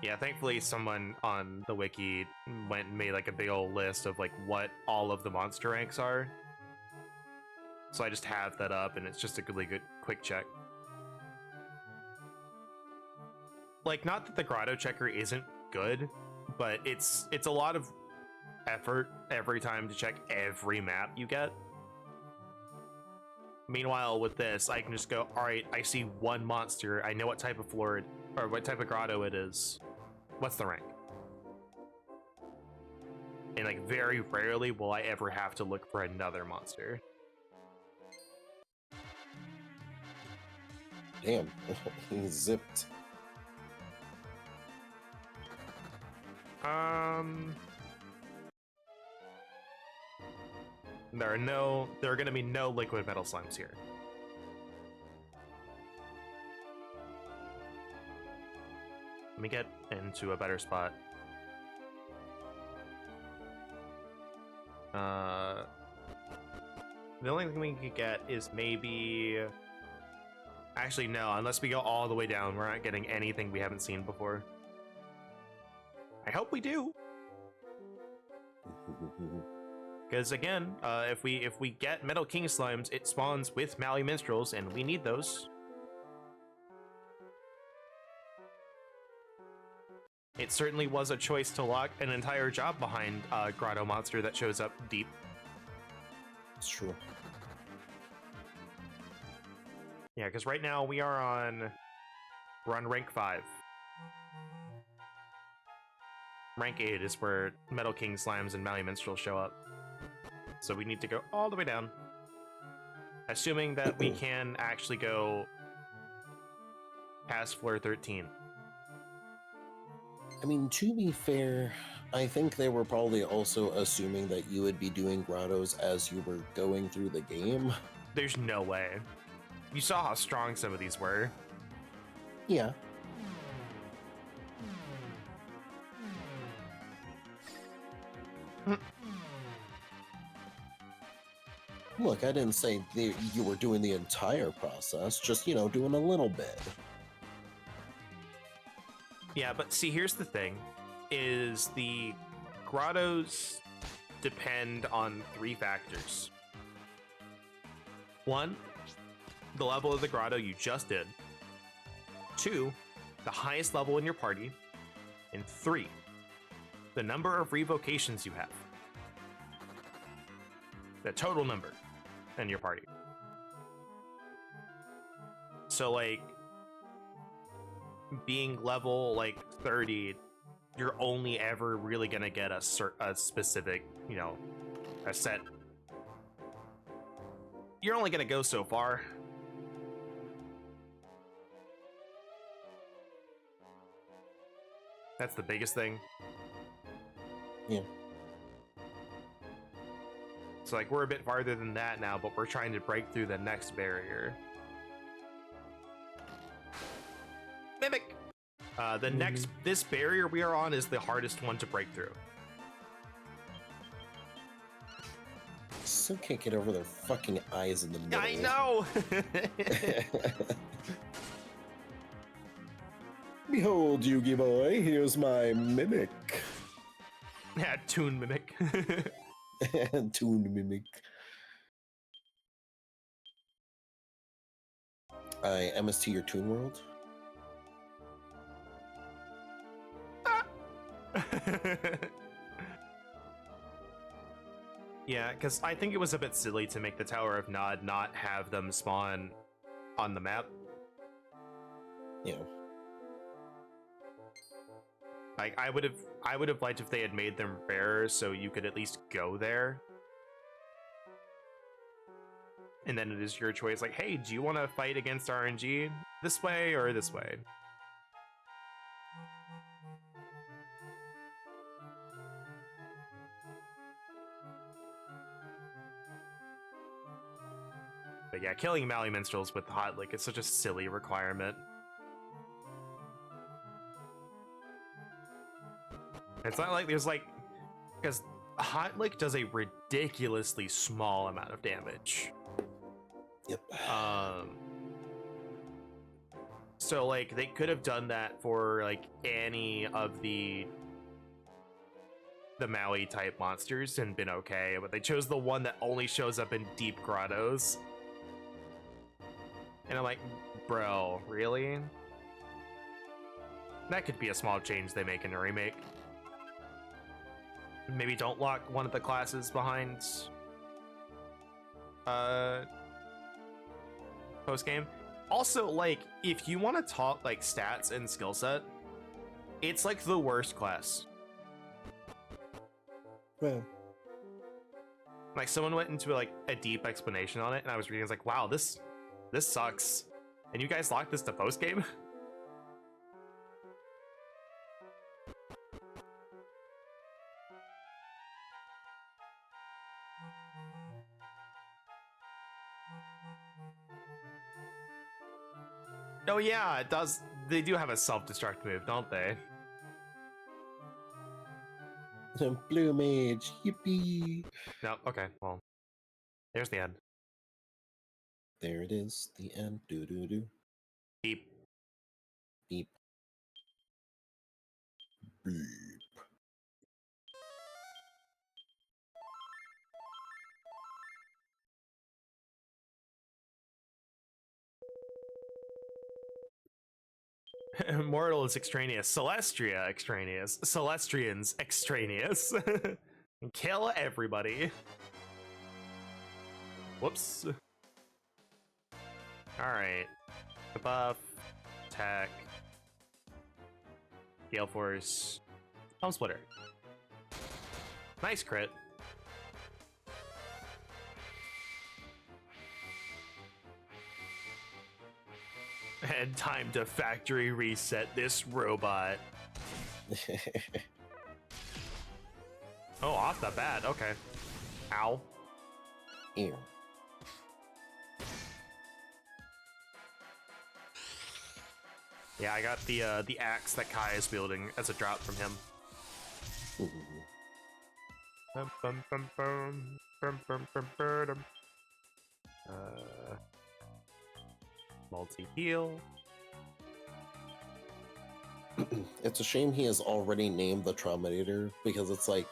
Yeah, thankfully someone on the wiki went and made like a big old list of like what all of the monster ranks are. So I just have that up and it's just a really good quick check. Like, not that the grotto checker isn't good, but it's a lot of effort every time to check every map you get. Meanwhile, with this, I can just go, all right, I see one monster. I know what type of floor or what type of grotto it is. What's the rank? And like very rarely will I ever have to look for another monster. Damn, he zipped. There are gonna be no liquid metal slimes here. Let me get into a better spot. The only thing we could get is maybe... Actually, no, unless we go all the way down, we're not getting anything we haven't seen before. I hope we do. Because again, if we get Metal King Slimes, it spawns with Mally Minstrels, and we need those. It certainly was a choice to lock an entire job behind a grotto monster that shows up deep. It's true. Yeah, because right now we're on rank 5. Rank 8 is where Metal King Slimes and Mally Minstrels show up. So we need to go all the way down. Assuming that we can actually go past floor 13. I mean, to be fair, I think they were probably also assuming that you would be doing grottos as you were going through the game. There's no way. You saw how strong some of these were. Yeah. Look, I didn't say you were doing the entire process, just, you know, doing a little bit. Yeah, but see, here's the thing, is the grottos depend on 3 factors. 1, the level of the grotto you just did. 2, the highest level in your party. And 3, the number of revocations you have. The total number in your party. So like being level like 30, you're only ever really gonna get a specific, you know, a set. You're only gonna go so far. That's the biggest thing. Yeah. So like we're a bit farther than that now, but we're trying to break through the next barrier. Mimic. This barrier we are on is the hardest one to break through. Still can't get over their fucking eyes in the middle. I know. Behold, Yugi boy, here's my mimic. Yeah, Toon Mimic. Toon mimic. I MST your Toon World. Yeah, because I think it was a bit silly to make the Tower of Nod not have them spawn on the map. Yeah. Like I would have liked if they had made them rare so you could at least go there. And then it is your choice, like, hey, do you want to fight against RNG this way or this way? But yeah, killing Mally Minstrels with Hot Lick is such a silly requirement. It's not like there's like, because Hot Lick does a ridiculously small amount of damage. Yep. So like they could have done that for like any of the Maui type monsters and been okay, but they chose the one that only shows up in deep grottos. And I'm like, bro, really? That could be a small change they make in a remake. Maybe don't lock one of the classes behind post game. Also, like, if you want to talk like stats and skill set, it's like the worst class. Well, like someone went into like a deep explanation on it, and I was reading, I was like, wow, this sucks. And you guys locked this to post game? Oh yeah, it does. They do have a self-destruct move, don't they? Blue Mage, yippee! No, okay, well, there's the end. There it is, the end. Do do do. Beep. Beep. Beep. Mortal is extraneous. Celestria extraneous. Celestrians extraneous. Kill everybody. Whoops. Alright. Buff. Attack. Gale Force. Palm Splitter. Nice crit. And time to factory reset this robot. Oh, off the bat. Okay. Ow. Ew. Yeah, I got the axe that Kai is wielding as a drop from him. Ooh. Bum, bum, bum, bum, bum, bum, bum, bum. Multi-heal. It's a shame he has already named the Trauminator, because it's like,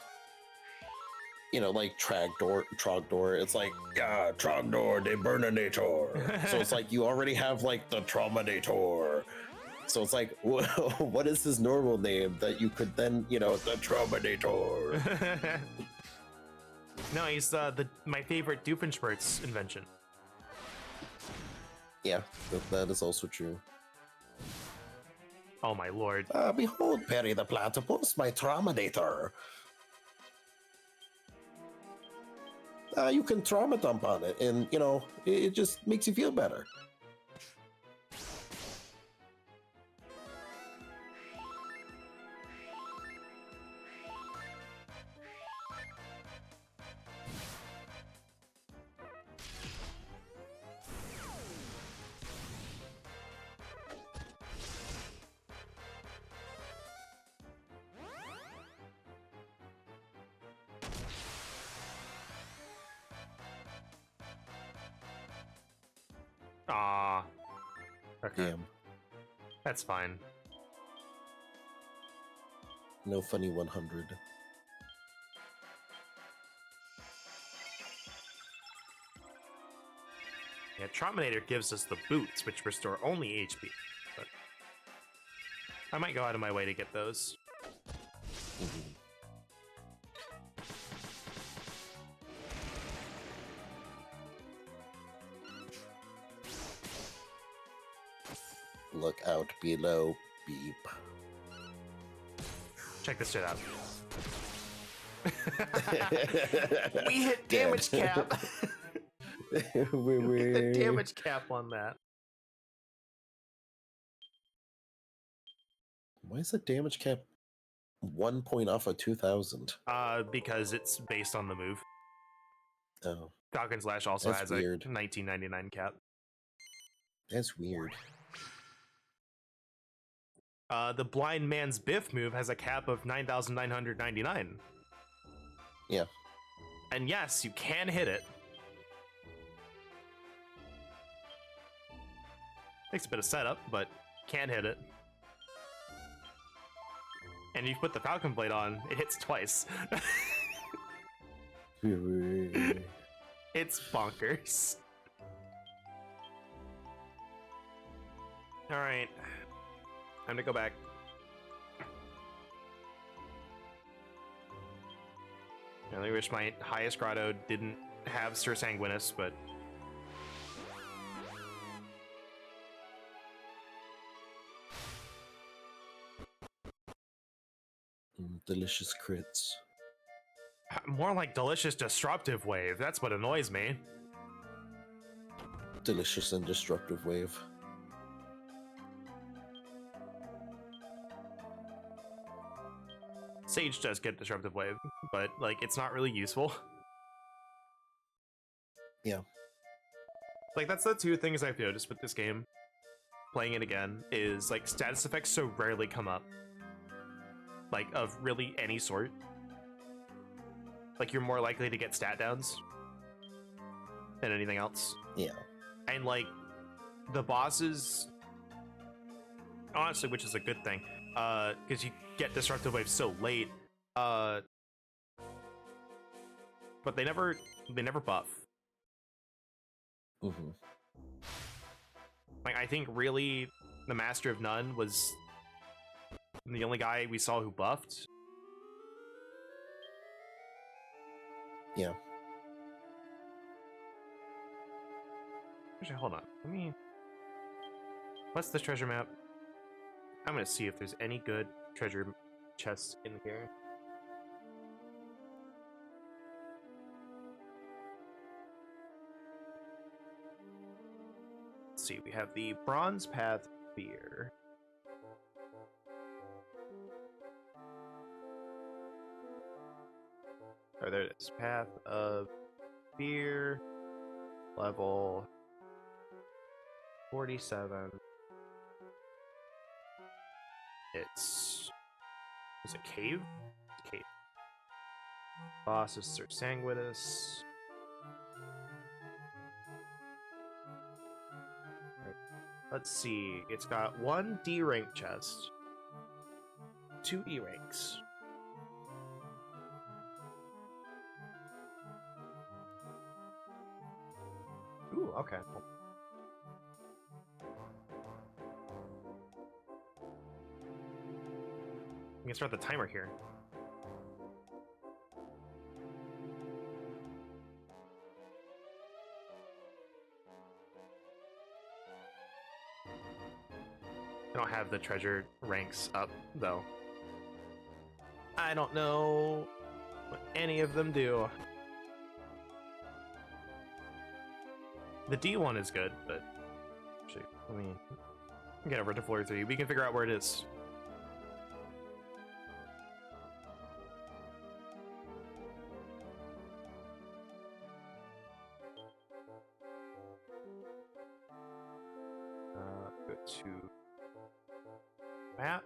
you know, like Trogdor. It's like, yeah, Trogdor de Burninator. So it's like you already have like the Trauminator. So it's like, what is his normal name that you could then, you know, the Trauminator? No, he's my favorite Doofenshmirtz invention. Yeah, that is also true. Oh my lord. Behold, Perry the Platypus, my Traumadator. You can trauma dump on it, and, you know, it just makes you feel better. Ah. Okay. Damn. That's fine. No funny 100. Yeah, Trauminator gives us the boots, which restore only HP. But I might go out of my way to get those. Mhm. Look out below, beep. Check this shit out. We hit damage cap. We hit the damage cap on that. Why is the damage cap 1 point off of 2,000? Because it's based on the move. Oh, Falcon's Lash also that's has weird. a 1999 cap. That's weird. The Blind Man's Biff move has a cap of 9,999. Yeah. And yes, you can hit it. Takes a bit of setup, but can hit it. And you put the Falcon Blade on, it hits twice. It's bonkers. Alright. Time to go back. I really wish my highest grotto didn't have Sir Sanguinus, but Delicious crits. more like Delicious Disruptive Wave. That's what annoys me. Delicious and destructive wave. Sage does get Disruptive Wave, but like it's not really useful. Yeah. Like that's the two things I've noticed with this game. Playing it again is like status effects so rarely come up. Like of really any sort. Like you're more likely to get stat downs than anything else. Yeah. And like the bosses, honestly, which is a good thing, because you get Disruptive Wave so late, but they never buff. Mm-hmm. Like I think really the Master of None was the only guy we saw who buffed. Yeah. Actually, hold on. Let me. What's the treasure map? I'm gonna see if there's any good treasure chests in here. Let's see. We have the Bronze Path Spear. Oh, there it is. Path of Fear, level 47. It's a cave? It's a cave. Boss is Sir Sanguinus. Right. Let's see. It's got 1 D rank chest, 2 E ranks. Ooh, okay. We can start the timer here. I don't have the treasure ranks up, though. I don't know what any of them do. The D one is good, but actually, let me get over to floor 3. We can figure out where it is. Go to map.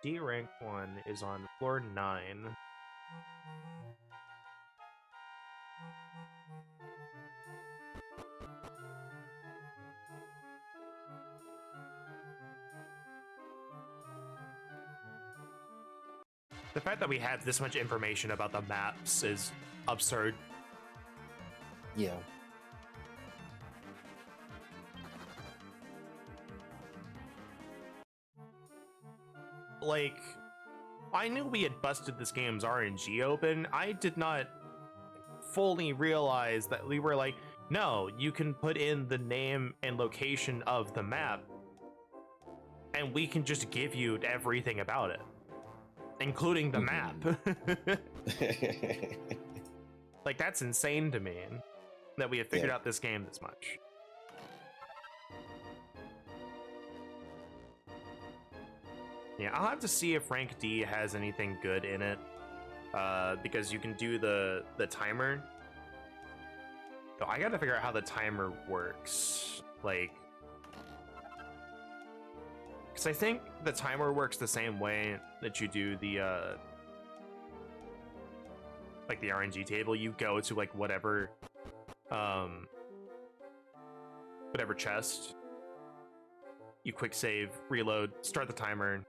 D rank 1 is on floor 9. The fact that we have this much information about the maps is absurd. Yeah. Like, I knew we had busted this game's RNG open. I did not fully realize that we were like, no, you can put in the name and location of the map, and we can just give you everything about it, including the map. Like, that's insane to me that we have figured out this game this much. Yeah, I'll have to see if rank D has anything good in it, because you can do the timer. So I gotta figure out how the timer works, like, because I think the timer works the same way that you do the like the RNG table. You go to like whatever whatever chest, you quick save, reload, start the timer,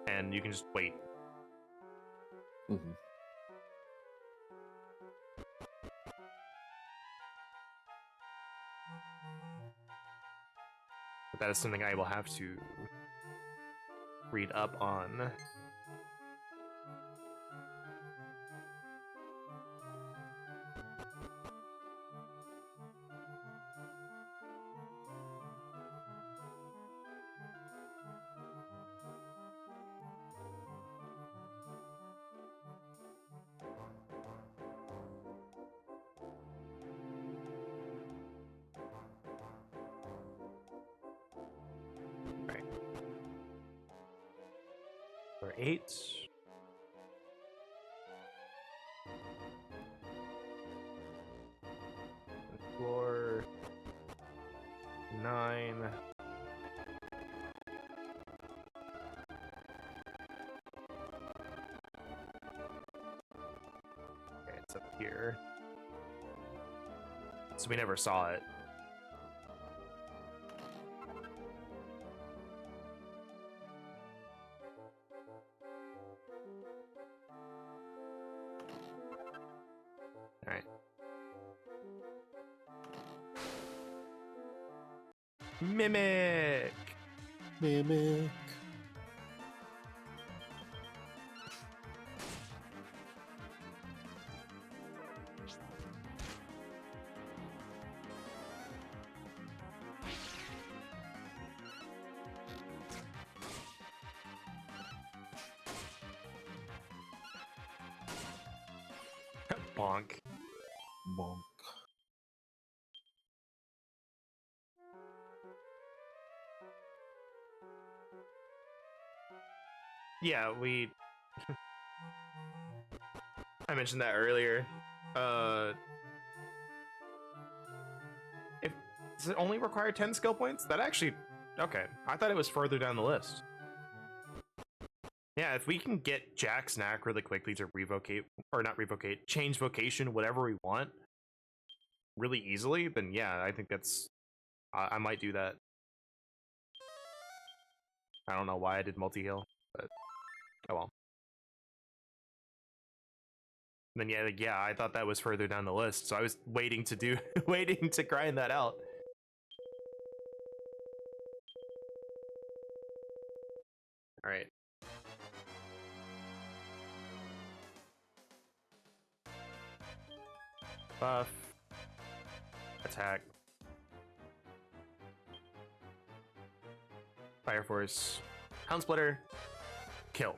and you can just wait. Mm-hmm. But that is something I will have to read up on. Right. Floor 8. Floor 9. Okay, it's up here. So we never saw it. All right. Mimic. Mimic. Bonk. Bonk. Yeah, we I mentioned that earlier. If does it only require 10 skill points? That actually okay. I thought it was further down the list. Yeah, if we can get Jack's knack really quickly to revocate or not revocate, change vocation, whatever we want, really easily, then yeah, I think that's I might do that. I don't know why I did multi-heal, but oh well. And then yeah, like, yeah, I thought that was further down the list, so I was waiting to do waiting to grind that out. All right. Buff. Attack. Fire Force. Hound Splitter. Kill.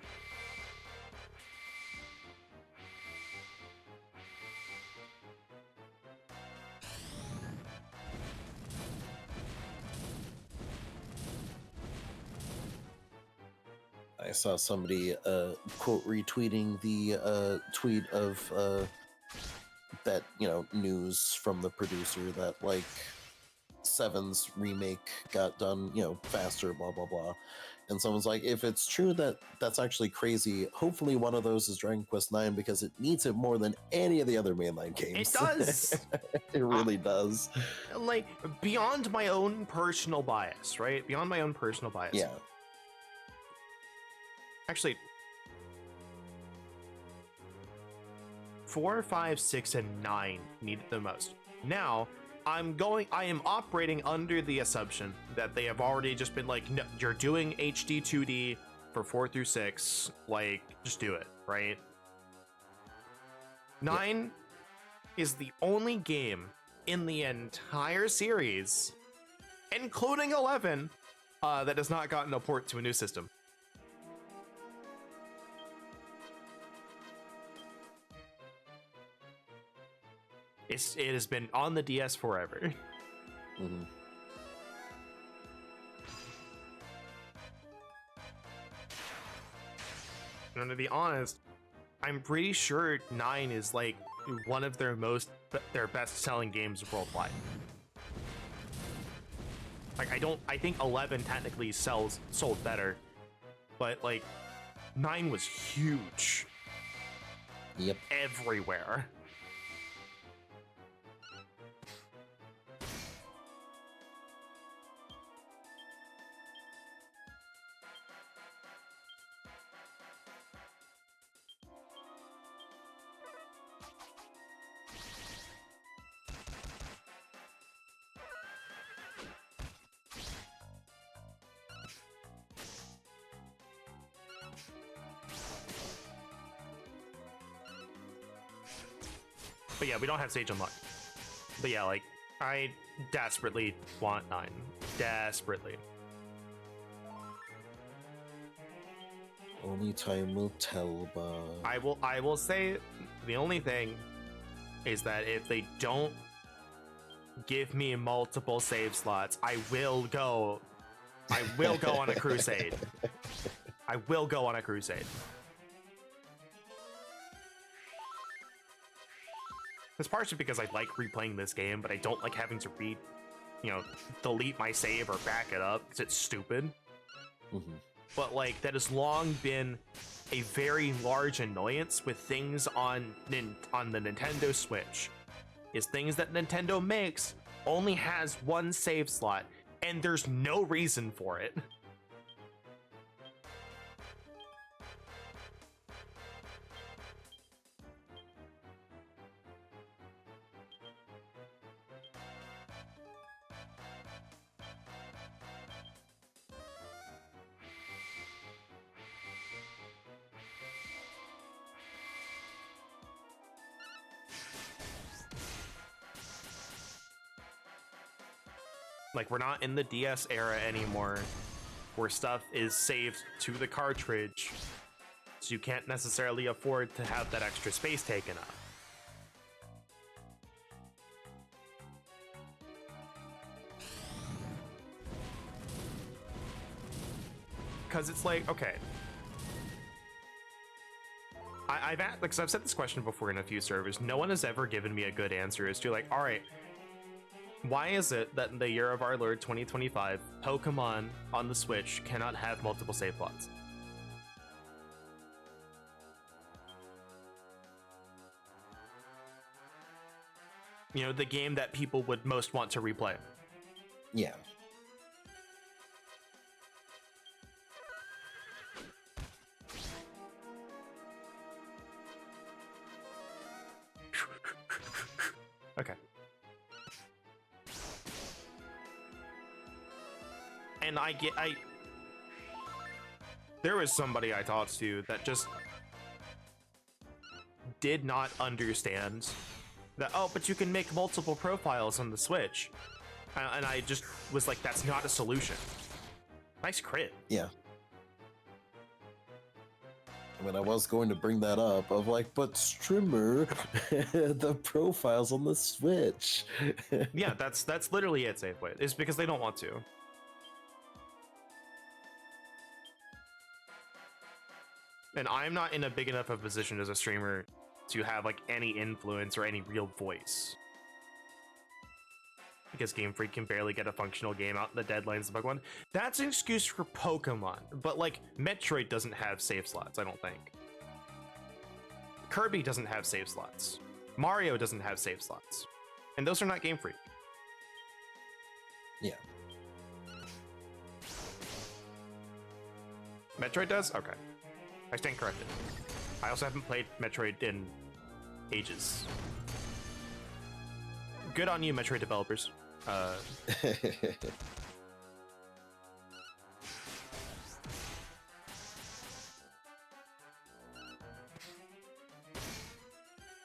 I saw somebody quote retweeting the tweet of that, you know, news from the producer that like 7's remake got done, you know, faster, blah blah blah. And someone's like, if it's true that that's actually crazy, hopefully one of those is Dragon Quest IX because it needs it more than any of the other mainline games. It does. It really does. Like, beyond my own personal bias, right? Beyond my own personal bias. Yeah. Actually, 4, 5, 6, and 9 need it the most. Now, I am operating under the assumption that they have already just been like, no, you're doing HD 2D for 4 through 6, like, just do it, right? 9 is the only game in the entire series, including 11, that has not gotten a port to a new system. It has been on the DS forever. Mm-hmm. And to be honest, I'm pretty sure 9 is like one of their best-selling games worldwide. Like I think 11 technically sold better, but like 9 was huge. Yep. Everywhere. But yeah, we don't have Sage unlocked. But yeah, like, I desperately want 9. Desperately. Only time will tell, but I will say the only thing is that if they don't give me multiple save slots, I will go on a crusade. I will go on a crusade. It's partially because I like replaying this game, but I don't like having to delete my save or back it up because it's stupid. Mm-hmm. But like that has long been a very large annoyance with things on the Nintendo Switch. Is things that Nintendo makes only has one save slot, and there's no reason for it. Like, we're not in the DS era anymore, where stuff is saved to the cartridge, so you can't necessarily afford to have that extra space taken up. Because it's like, okay, I've said this question before in a few servers. No one has ever given me a good answer as to like, all right, why is it that in the year of our Lord 2025, Pokemon on the Switch cannot have multiple save slots? You know, the game that people would most want to replay. Yeah. Okay. And there was somebody I talked to that just did not understand that, oh, but you can make multiple profiles on the Switch. And I just was like, that's not a solution. Nice crit. Yeah. I mean, I was going to bring that up of like, but streamer, the profiles on the Switch. Yeah, that's literally it, Safeway. It's because they don't want to. And I'm not in a big enough of a position as a streamer to have like any influence or any real voice. Because Game Freak can barely get a functional game out in the deadlines of Pokemon. That's an excuse for Pokemon, but like Metroid doesn't have save slots, I don't think. Kirby doesn't have save slots. Mario doesn't have save slots. And those are not Game Freak. Yeah. Metroid does? Okay. I stand corrected. I also haven't played Metroid in ages. Good on you, Metroid developers.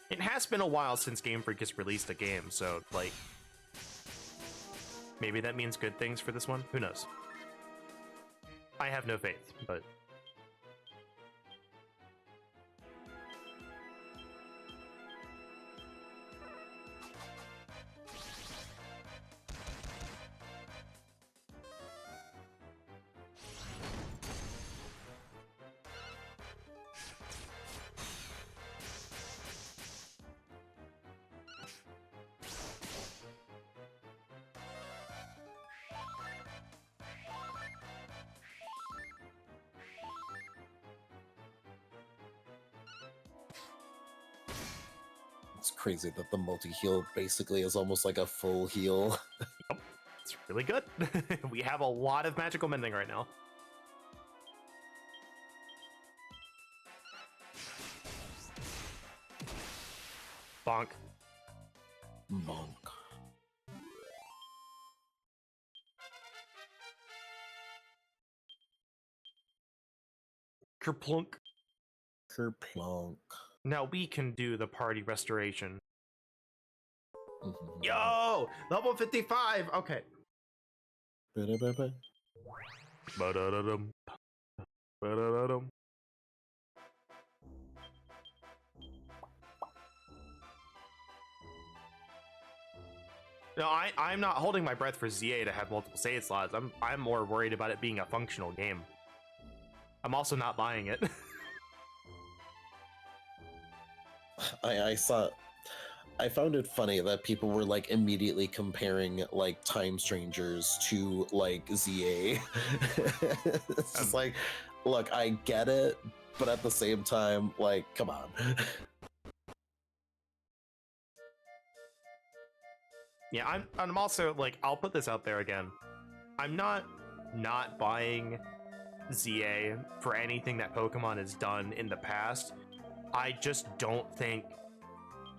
It has been a while since Game Freak has released a game, so, like, maybe that means good things for this one? Who knows? I have no faith, but... It's crazy that the multi-heal basically is almost like a full heal. Yep, it's really good. We have a lot of magical mending right now. Bonk. Monk. Kerplunk. Kerplunk. Now we can do the party restoration. Yo! Level 55! Okay. Ba-da-ba-ba. Ba-da-da-dum. Ba-da-da-dum. No, I'm not holding my breath for ZA to have multiple save slots. I'm more worried about it being a functional game. I'm also not buying it. I found it funny that people were like immediately comparing like Time Strangers to like ZA. It's just like, look, I get it, but at the same time, like, come on. Yeah, I'm also like, I'll put this out there again. I'm not buying ZA for anything that Pokemon has done in the past. I just don't think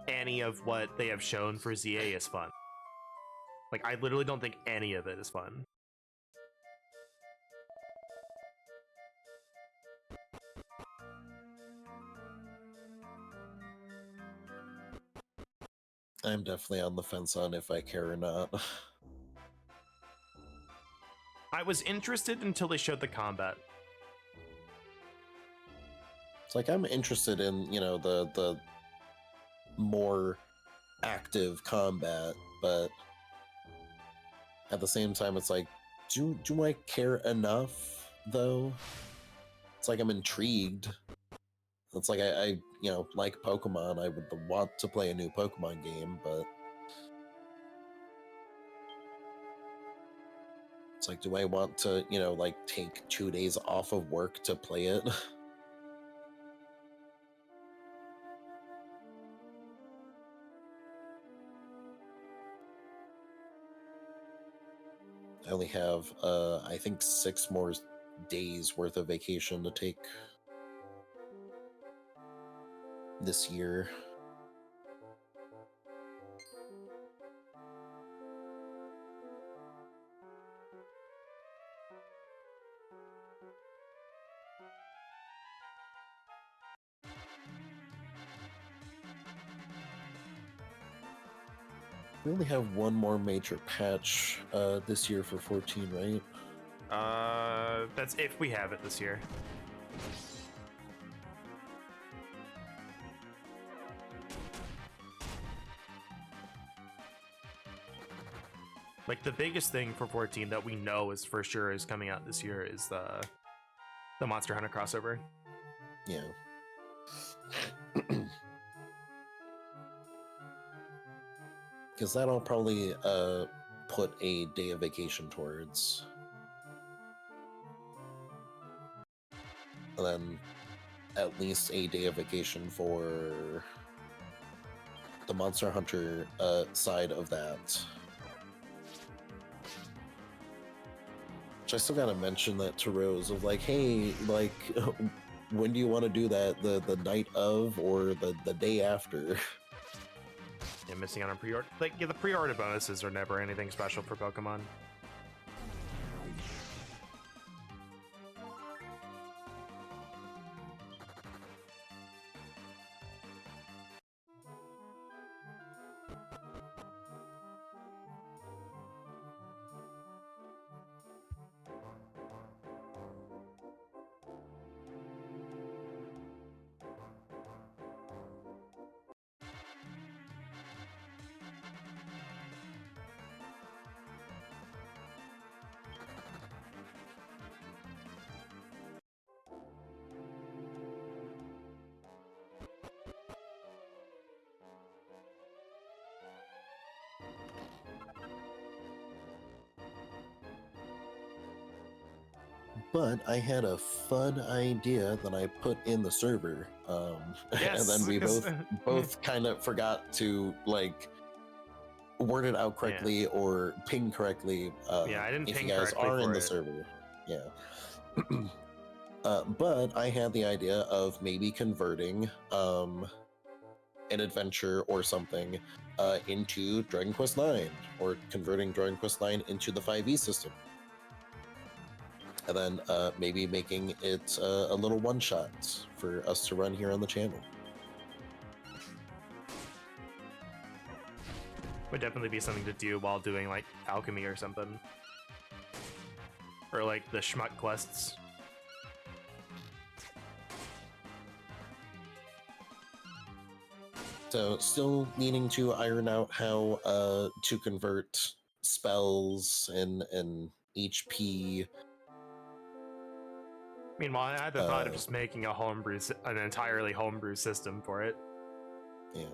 any of what they have shown for ZA is fun. Like, I literally don't think any of it is fun. I'm definitely on the fence on if I care or not. I was interested until they showed the combat. It's like I'm interested in, you know, the more active combat, but at the same time it's like, do I care enough though? It's like I'm intrigued. It's like I you know, like Pokemon, I would want to play a new Pokemon game, but it's like, do I want to, you know, like take 2 days off of work to play it? I only have, I think 6 more days worth of vacation to take this year. We only have one more major patch this year for 14, right? That's if we have it this year. Like the biggest thing for 14 that we know is for sure is coming out this year is the Monster Hunter crossover. Yeah. Because that'll probably put a day of vacation towards. And then at least a day of vacation for the Monster Hunter side of that. Which I still gotta mention that to Rose of like, hey, like, when do you want to do that? The night of or the day after? Yeah, missing out on pre-order. Like, yeah, the pre-order bonuses are never anything special for Pokemon. But I had a fun idea that I put in the server, Yes, and then we both kind of forgot to like word it out correctly or ping correctly. Yeah, I didn't if ping you guys correctly are in for the it. server, yeah. But I had the idea of maybe converting an adventure or something into Dragon Quest IX, or converting Dragon Quest IX into the 5e system. And then maybe making it a little one-shot for us to run here on the channel. Would definitely be something to do while doing like alchemy or something, or like the schmuck quests. So still needing to iron out how to convert spells and HP. Meanwhile, I had the thought of just making an entirely homebrew system for it. Yeah.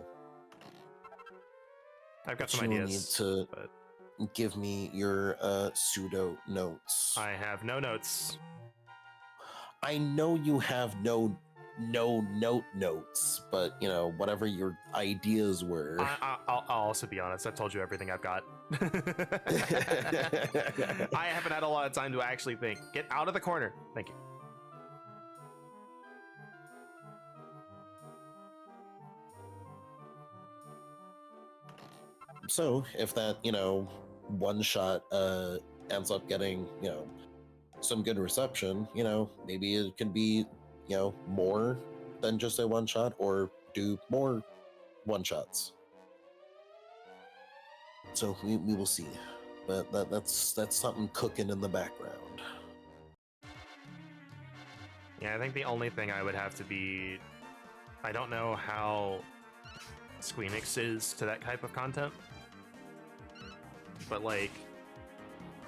I've got But some you ideas. will need to but give me your pseudo notes. I have no notes. I know you have no notes, but you know, whatever your ideas were. I'll also be honest. I've told you everything I've got. I haven't had a lot of time to actually think. Get out of the corner. Thank you. So if that, you know, one shot ends up getting, you know, some good reception, you know, maybe it can be, you know, more than just a one shot, or do more one shots. So we will see. But that's something cooking in the background. Yeah, I think the only thing I would have to be, I don't know how Squeenix is to that type of content, but like,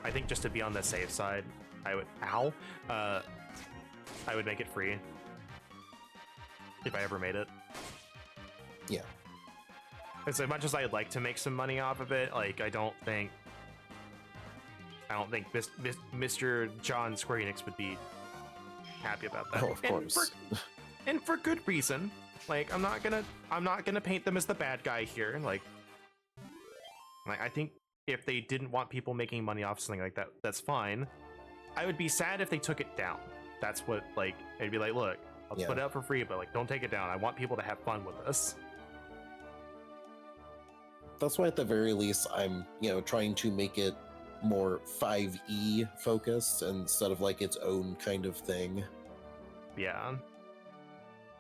I think just to be on the safe side, I would make it free if I ever made it. Yeah. As much as I'd like to make some money off of it, like I don't think Mr. John Squeenix would be happy about that. Oh, of course. And for good reason. Like I'm not gonna paint them as the bad guy here. Like I think if they didn't want people making money off something like that, that's fine. I would be sad if they took it down. That's what, like, I'd be like, look, I'll put it out for free, but like, don't take it down. I want people to have fun with this. That's why at the very least I'm, you know, trying to make it more 5e focused instead of like its own kind of thing. Yeah.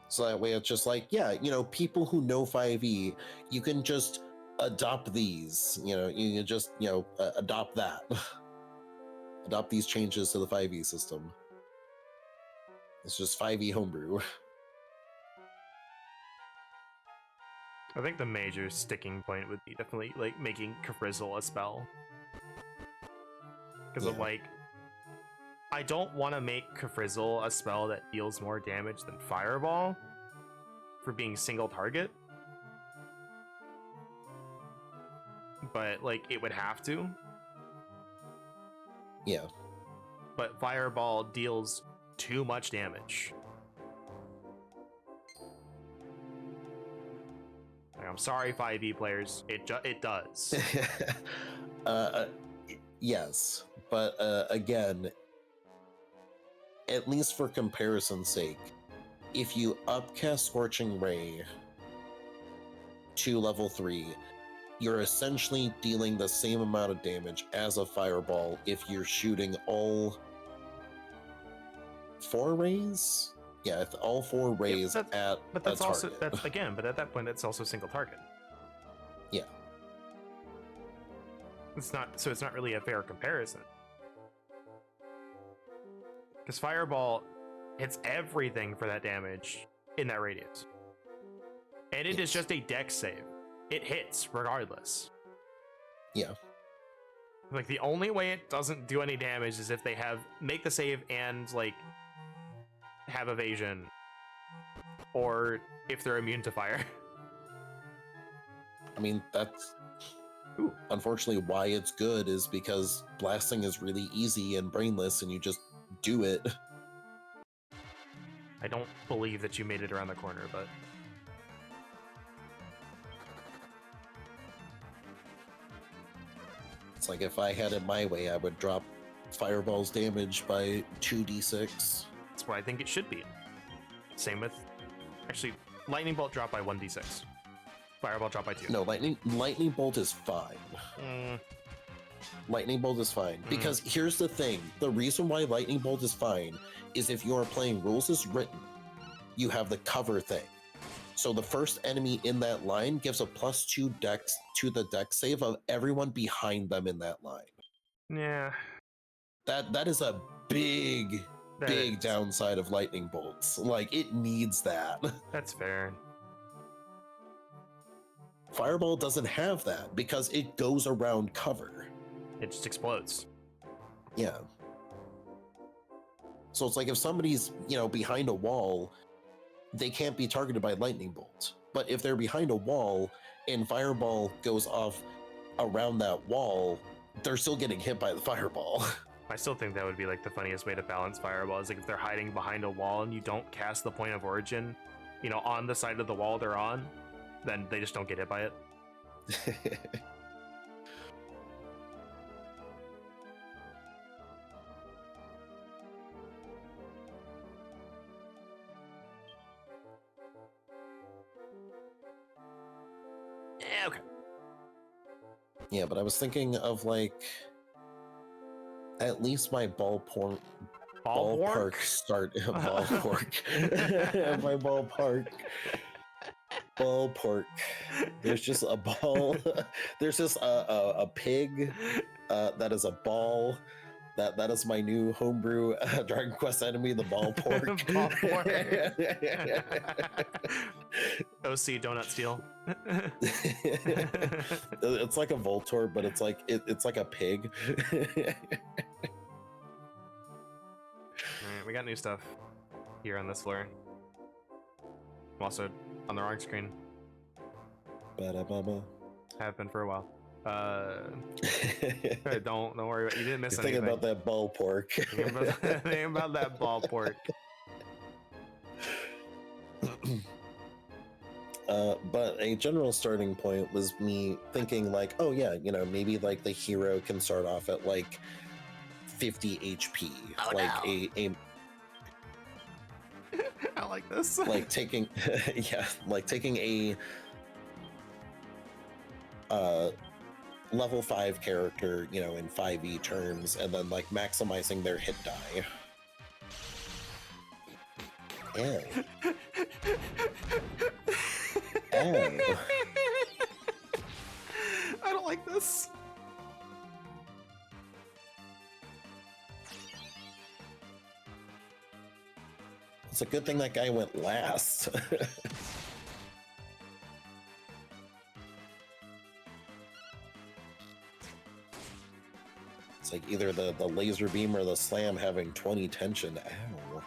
So that way it's just like, yeah, you know, people who know 5e, you can just adopt these. You just adopt that. Adopt these changes to the 5e system. It's just 5e homebrew. I think the major sticking point would be definitely like making Kafrizzle a spell. Because I'm like, I don't want to make Kafrizzle a spell that deals more damage than Fireball for being single target. But like, it would have to. Yeah. But Fireball deals too much damage. Like, I'm sorry, 5e players. It does. Yes, but again, at least for comparison's sake, if you upcast Scorching Ray to level 3, you're essentially dealing the same amount of damage as a Fireball if you're shooting all 4 rays. Yeah, all 4 rays but at that's a also target. but at that point that's also single target. Yeah. It's not really a fair comparison. Because Fireball hits everything for that damage in that radius. And it is just a dex save. It hits regardless. Yeah. Like, the only way it doesn't do any damage is if they make the save and like have evasion, or if they're immune to fire. I mean, that's unfortunately why it's good, is because blasting is really easy and brainless and you just do it. I don't believe that you made it around the corner, but It's like, if I had it my way, I would drop Fireball's damage by 2d6. that's what I think it should be. Same with, actually, Lightning Bolt drop by 1d6. Fireball drop by 2. No, Lightning Bolt is fine. Lightning Bolt is fine. Because here's the thing. The reason why Lightning Bolt is fine is if you are playing rules as written, you have the cover thing. So the first enemy in that line gives a +2 dex to the dex save of everyone behind them in that line. Yeah. That is a big downside of Lightning Bolts. Like, it needs that. That's fair. Fireball doesn't have that because it goes around cover. It just explodes. Yeah. So it's like, if somebody's, behind a wall, they can't be targeted by Lightning Bolt. But if they're behind a wall and Fireball goes off around that wall, they're still getting hit by the Fireball. I still think that would be like the funniest way to balance Fireball, is like if they're hiding behind a wall and you don't cast the point of origin, on the side of the wall they're on, then they just don't get hit by it. Yeah, okay. Yeah, but I was thinking of, like, at least my ballpark start. Ballpark. My ballpark. There's just a ball. There's just a pig that is a ball. That is my new homebrew Dragon Quest enemy, the ballpork. OC Donut Steel. It's like a Voltor, but it's like a pig. Alright, we got new stuff here on this floor. I'm also on the wrong screen. Ba-da-ba-ba. Have been for a while. Don't worry about, you didn't miss You're anything. thinking about that ballpork. Think about that ballpork. But a general starting point was me thinking, like, oh yeah, maybe like the hero can start off at like 50 HP. Oh, like no. I like this. Like taking taking a level 5 character, in 5e terms, and then like maximizing their hit die. Ew. Ew. like this. It's a good thing that guy went last. It's like either the laser beam or the slam having 20 tension. Ow.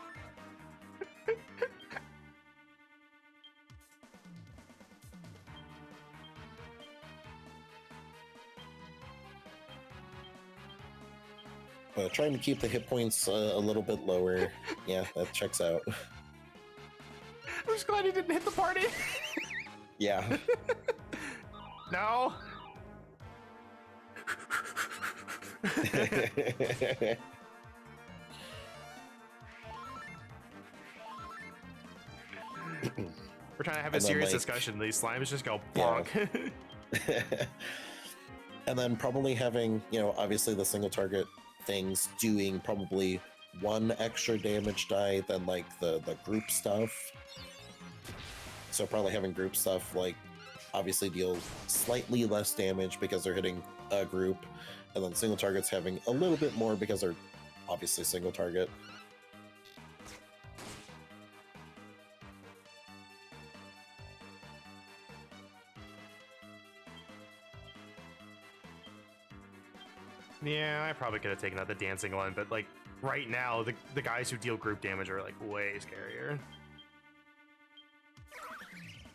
Trying to keep the hit points a little bit lower. Yeah, that checks out. I'm just glad he didn't hit the party. Yeah. No. We're trying to have a serious discussion. These slimes just go bonk. Yeah. And then probably having, you know, obviously the single target things doing probably one extra damage die than like the group stuff. So probably having group stuff like obviously deal slightly less damage because they're hitting a group, and then single targets having a little bit more because they're obviously single target. Yeah, I probably could have taken out the dancing one, but like right now, the guys who deal group damage are like way scarier.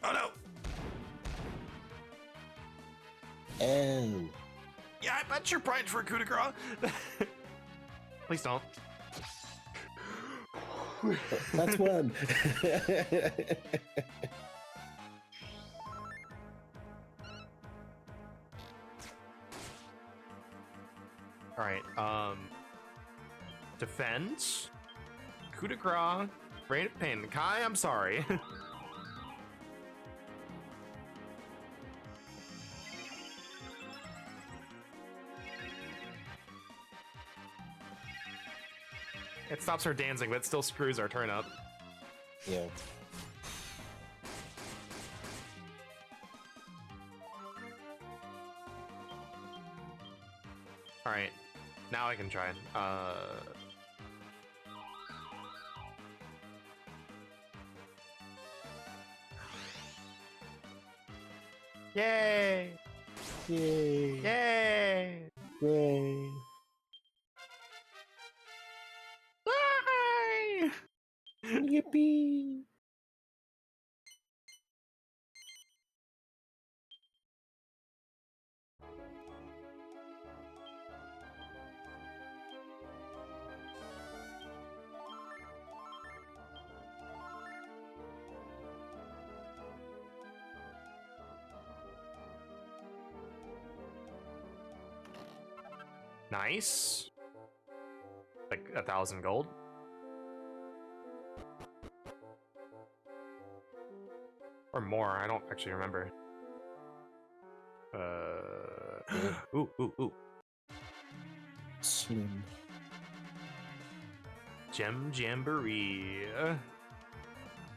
Oh no! Oh. Yeah, I bet you're primed for a coup de grace. Please don't. That's one. All right, defend, coup de grace, brain of pain. Kai, I'm sorry. It stops her dancing, but it still screws our turn up. Yeah. All right, now I can try. Yay! Yay! Yay! Yay! Bye! Yippee! Nice. Like 1,000 gold. Or more, I don't actually remember. Ooh, ooh, ooh. Slim. Gem Jamboree.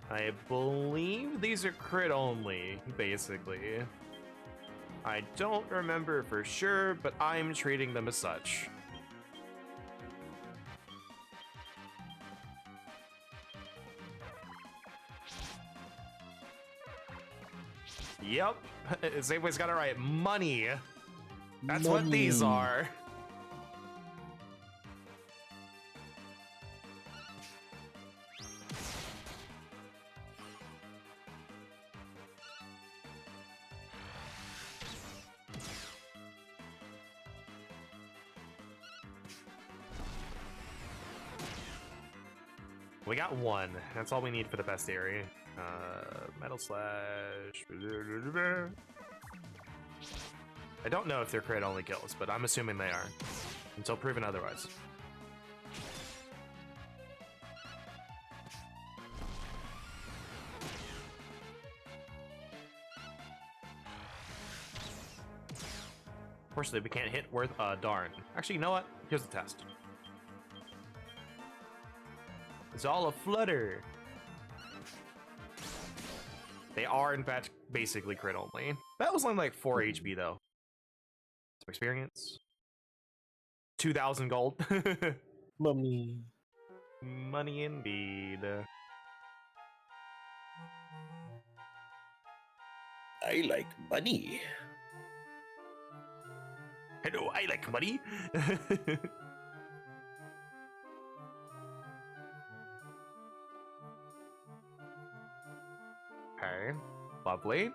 I believe these are crit only, basically. I don't remember for sure, but I'm treating them as such. Yep, Safeway's got it right. Money. That's what these are. We got one. That's all we need for the best area. Metal Slash. I don't know if they're crit only kills, but I'm assuming they are, until proven otherwise. Unfortunately, we can't hit worth darn. Actually, you know what? Here's the test. It's all a flutter. They are, in fact, basically crit only. That was only like 4 HP, though. Experience. 2,000 gold. Mummy. Money indeed. I like money. Hello, I like money. Okay, lovely.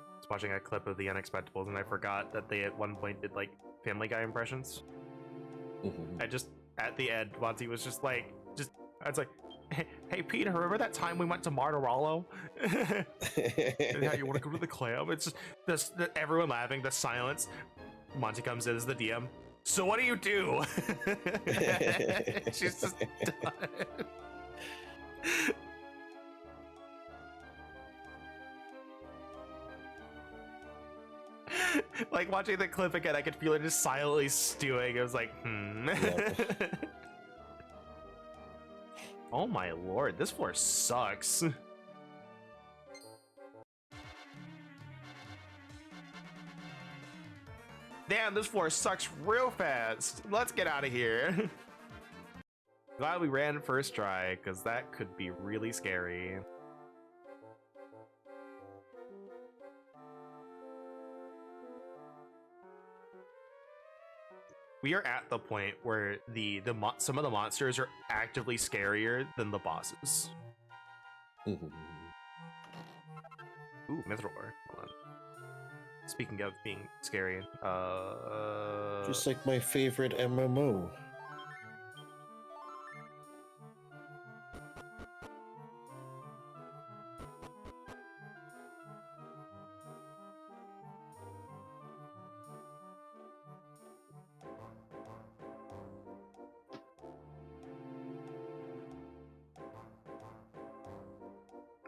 I was watching a clip of the Unexpectables and I forgot that they at one point did like Family Guy impressions. I just, at the end, Monty was just like, I was like, hey Peter, remember that time we went to Martorello? And how you want to go to the club? It's just everyone laughing, the silence. Monty comes in as the DM. So what do you do? She's just done. Like watching the clip again, I could feel it just silently stewing. It was like, Yep. Oh my lord, this floor sucks. Damn, this floor sucks real fast. Let's get out of here. Glad we ran first try, because that could be really scary. We are at the point where some of the monsters are actively scarier than the bosses. Ooh, Mithril ore. Hold on. Speaking of being scary, just like my favorite MMO.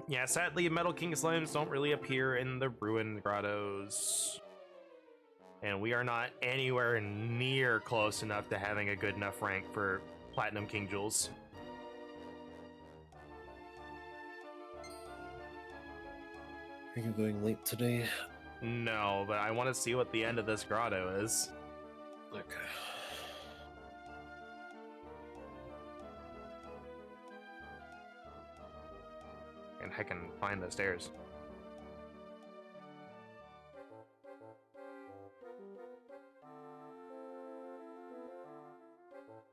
Yeah, sadly, Metal King slimes don't really appear in the Ruined Grottos. And we are not anywhere near close enough to having a good enough rank for Platinum King Jewels. Are you going late today? No, but I want to see what the end of this grotto is. Okay. And I can find the stairs.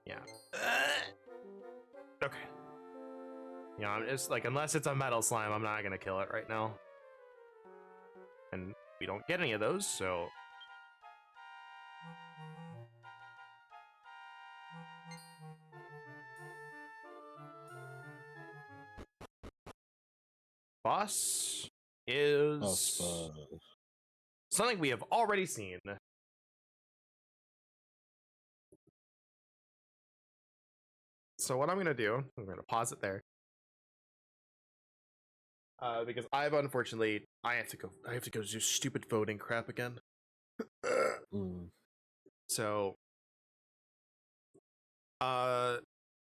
Yeah. Okay. You know, I'm just like, unless it's a metal slime, I'm not gonna kill it right now. And we don't get any of those, so. Boss is something we have already seen. So what I'm gonna do, I'm gonna pause it there. Because I have to go do stupid voting crap again. So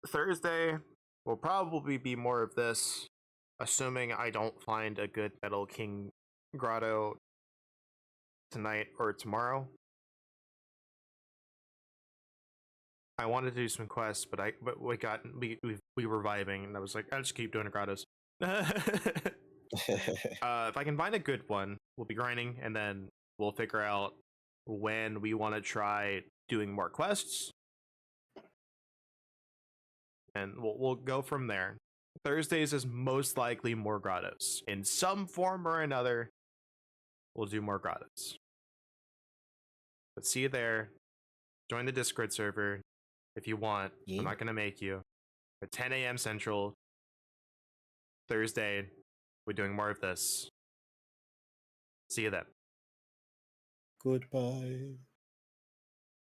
Thursday will probably be more of this, assuming I don't find a good Metal King grotto tonight or tomorrow. I wanted to do some quests, but we were vibing, and I was like, I'll just keep doing the grottos. If I can find a good one, we'll be grinding, and then we'll figure out when we want to try doing more quests, and we'll go from there. Thursdays is most likely more grottos in some form or another. We'll do more grottos. But see you there. Join the Discord server if you want. Yeah. I'm not gonna make you. At 10 a.m. Central, Thursday, we're doing more of this. See you then. Goodbye.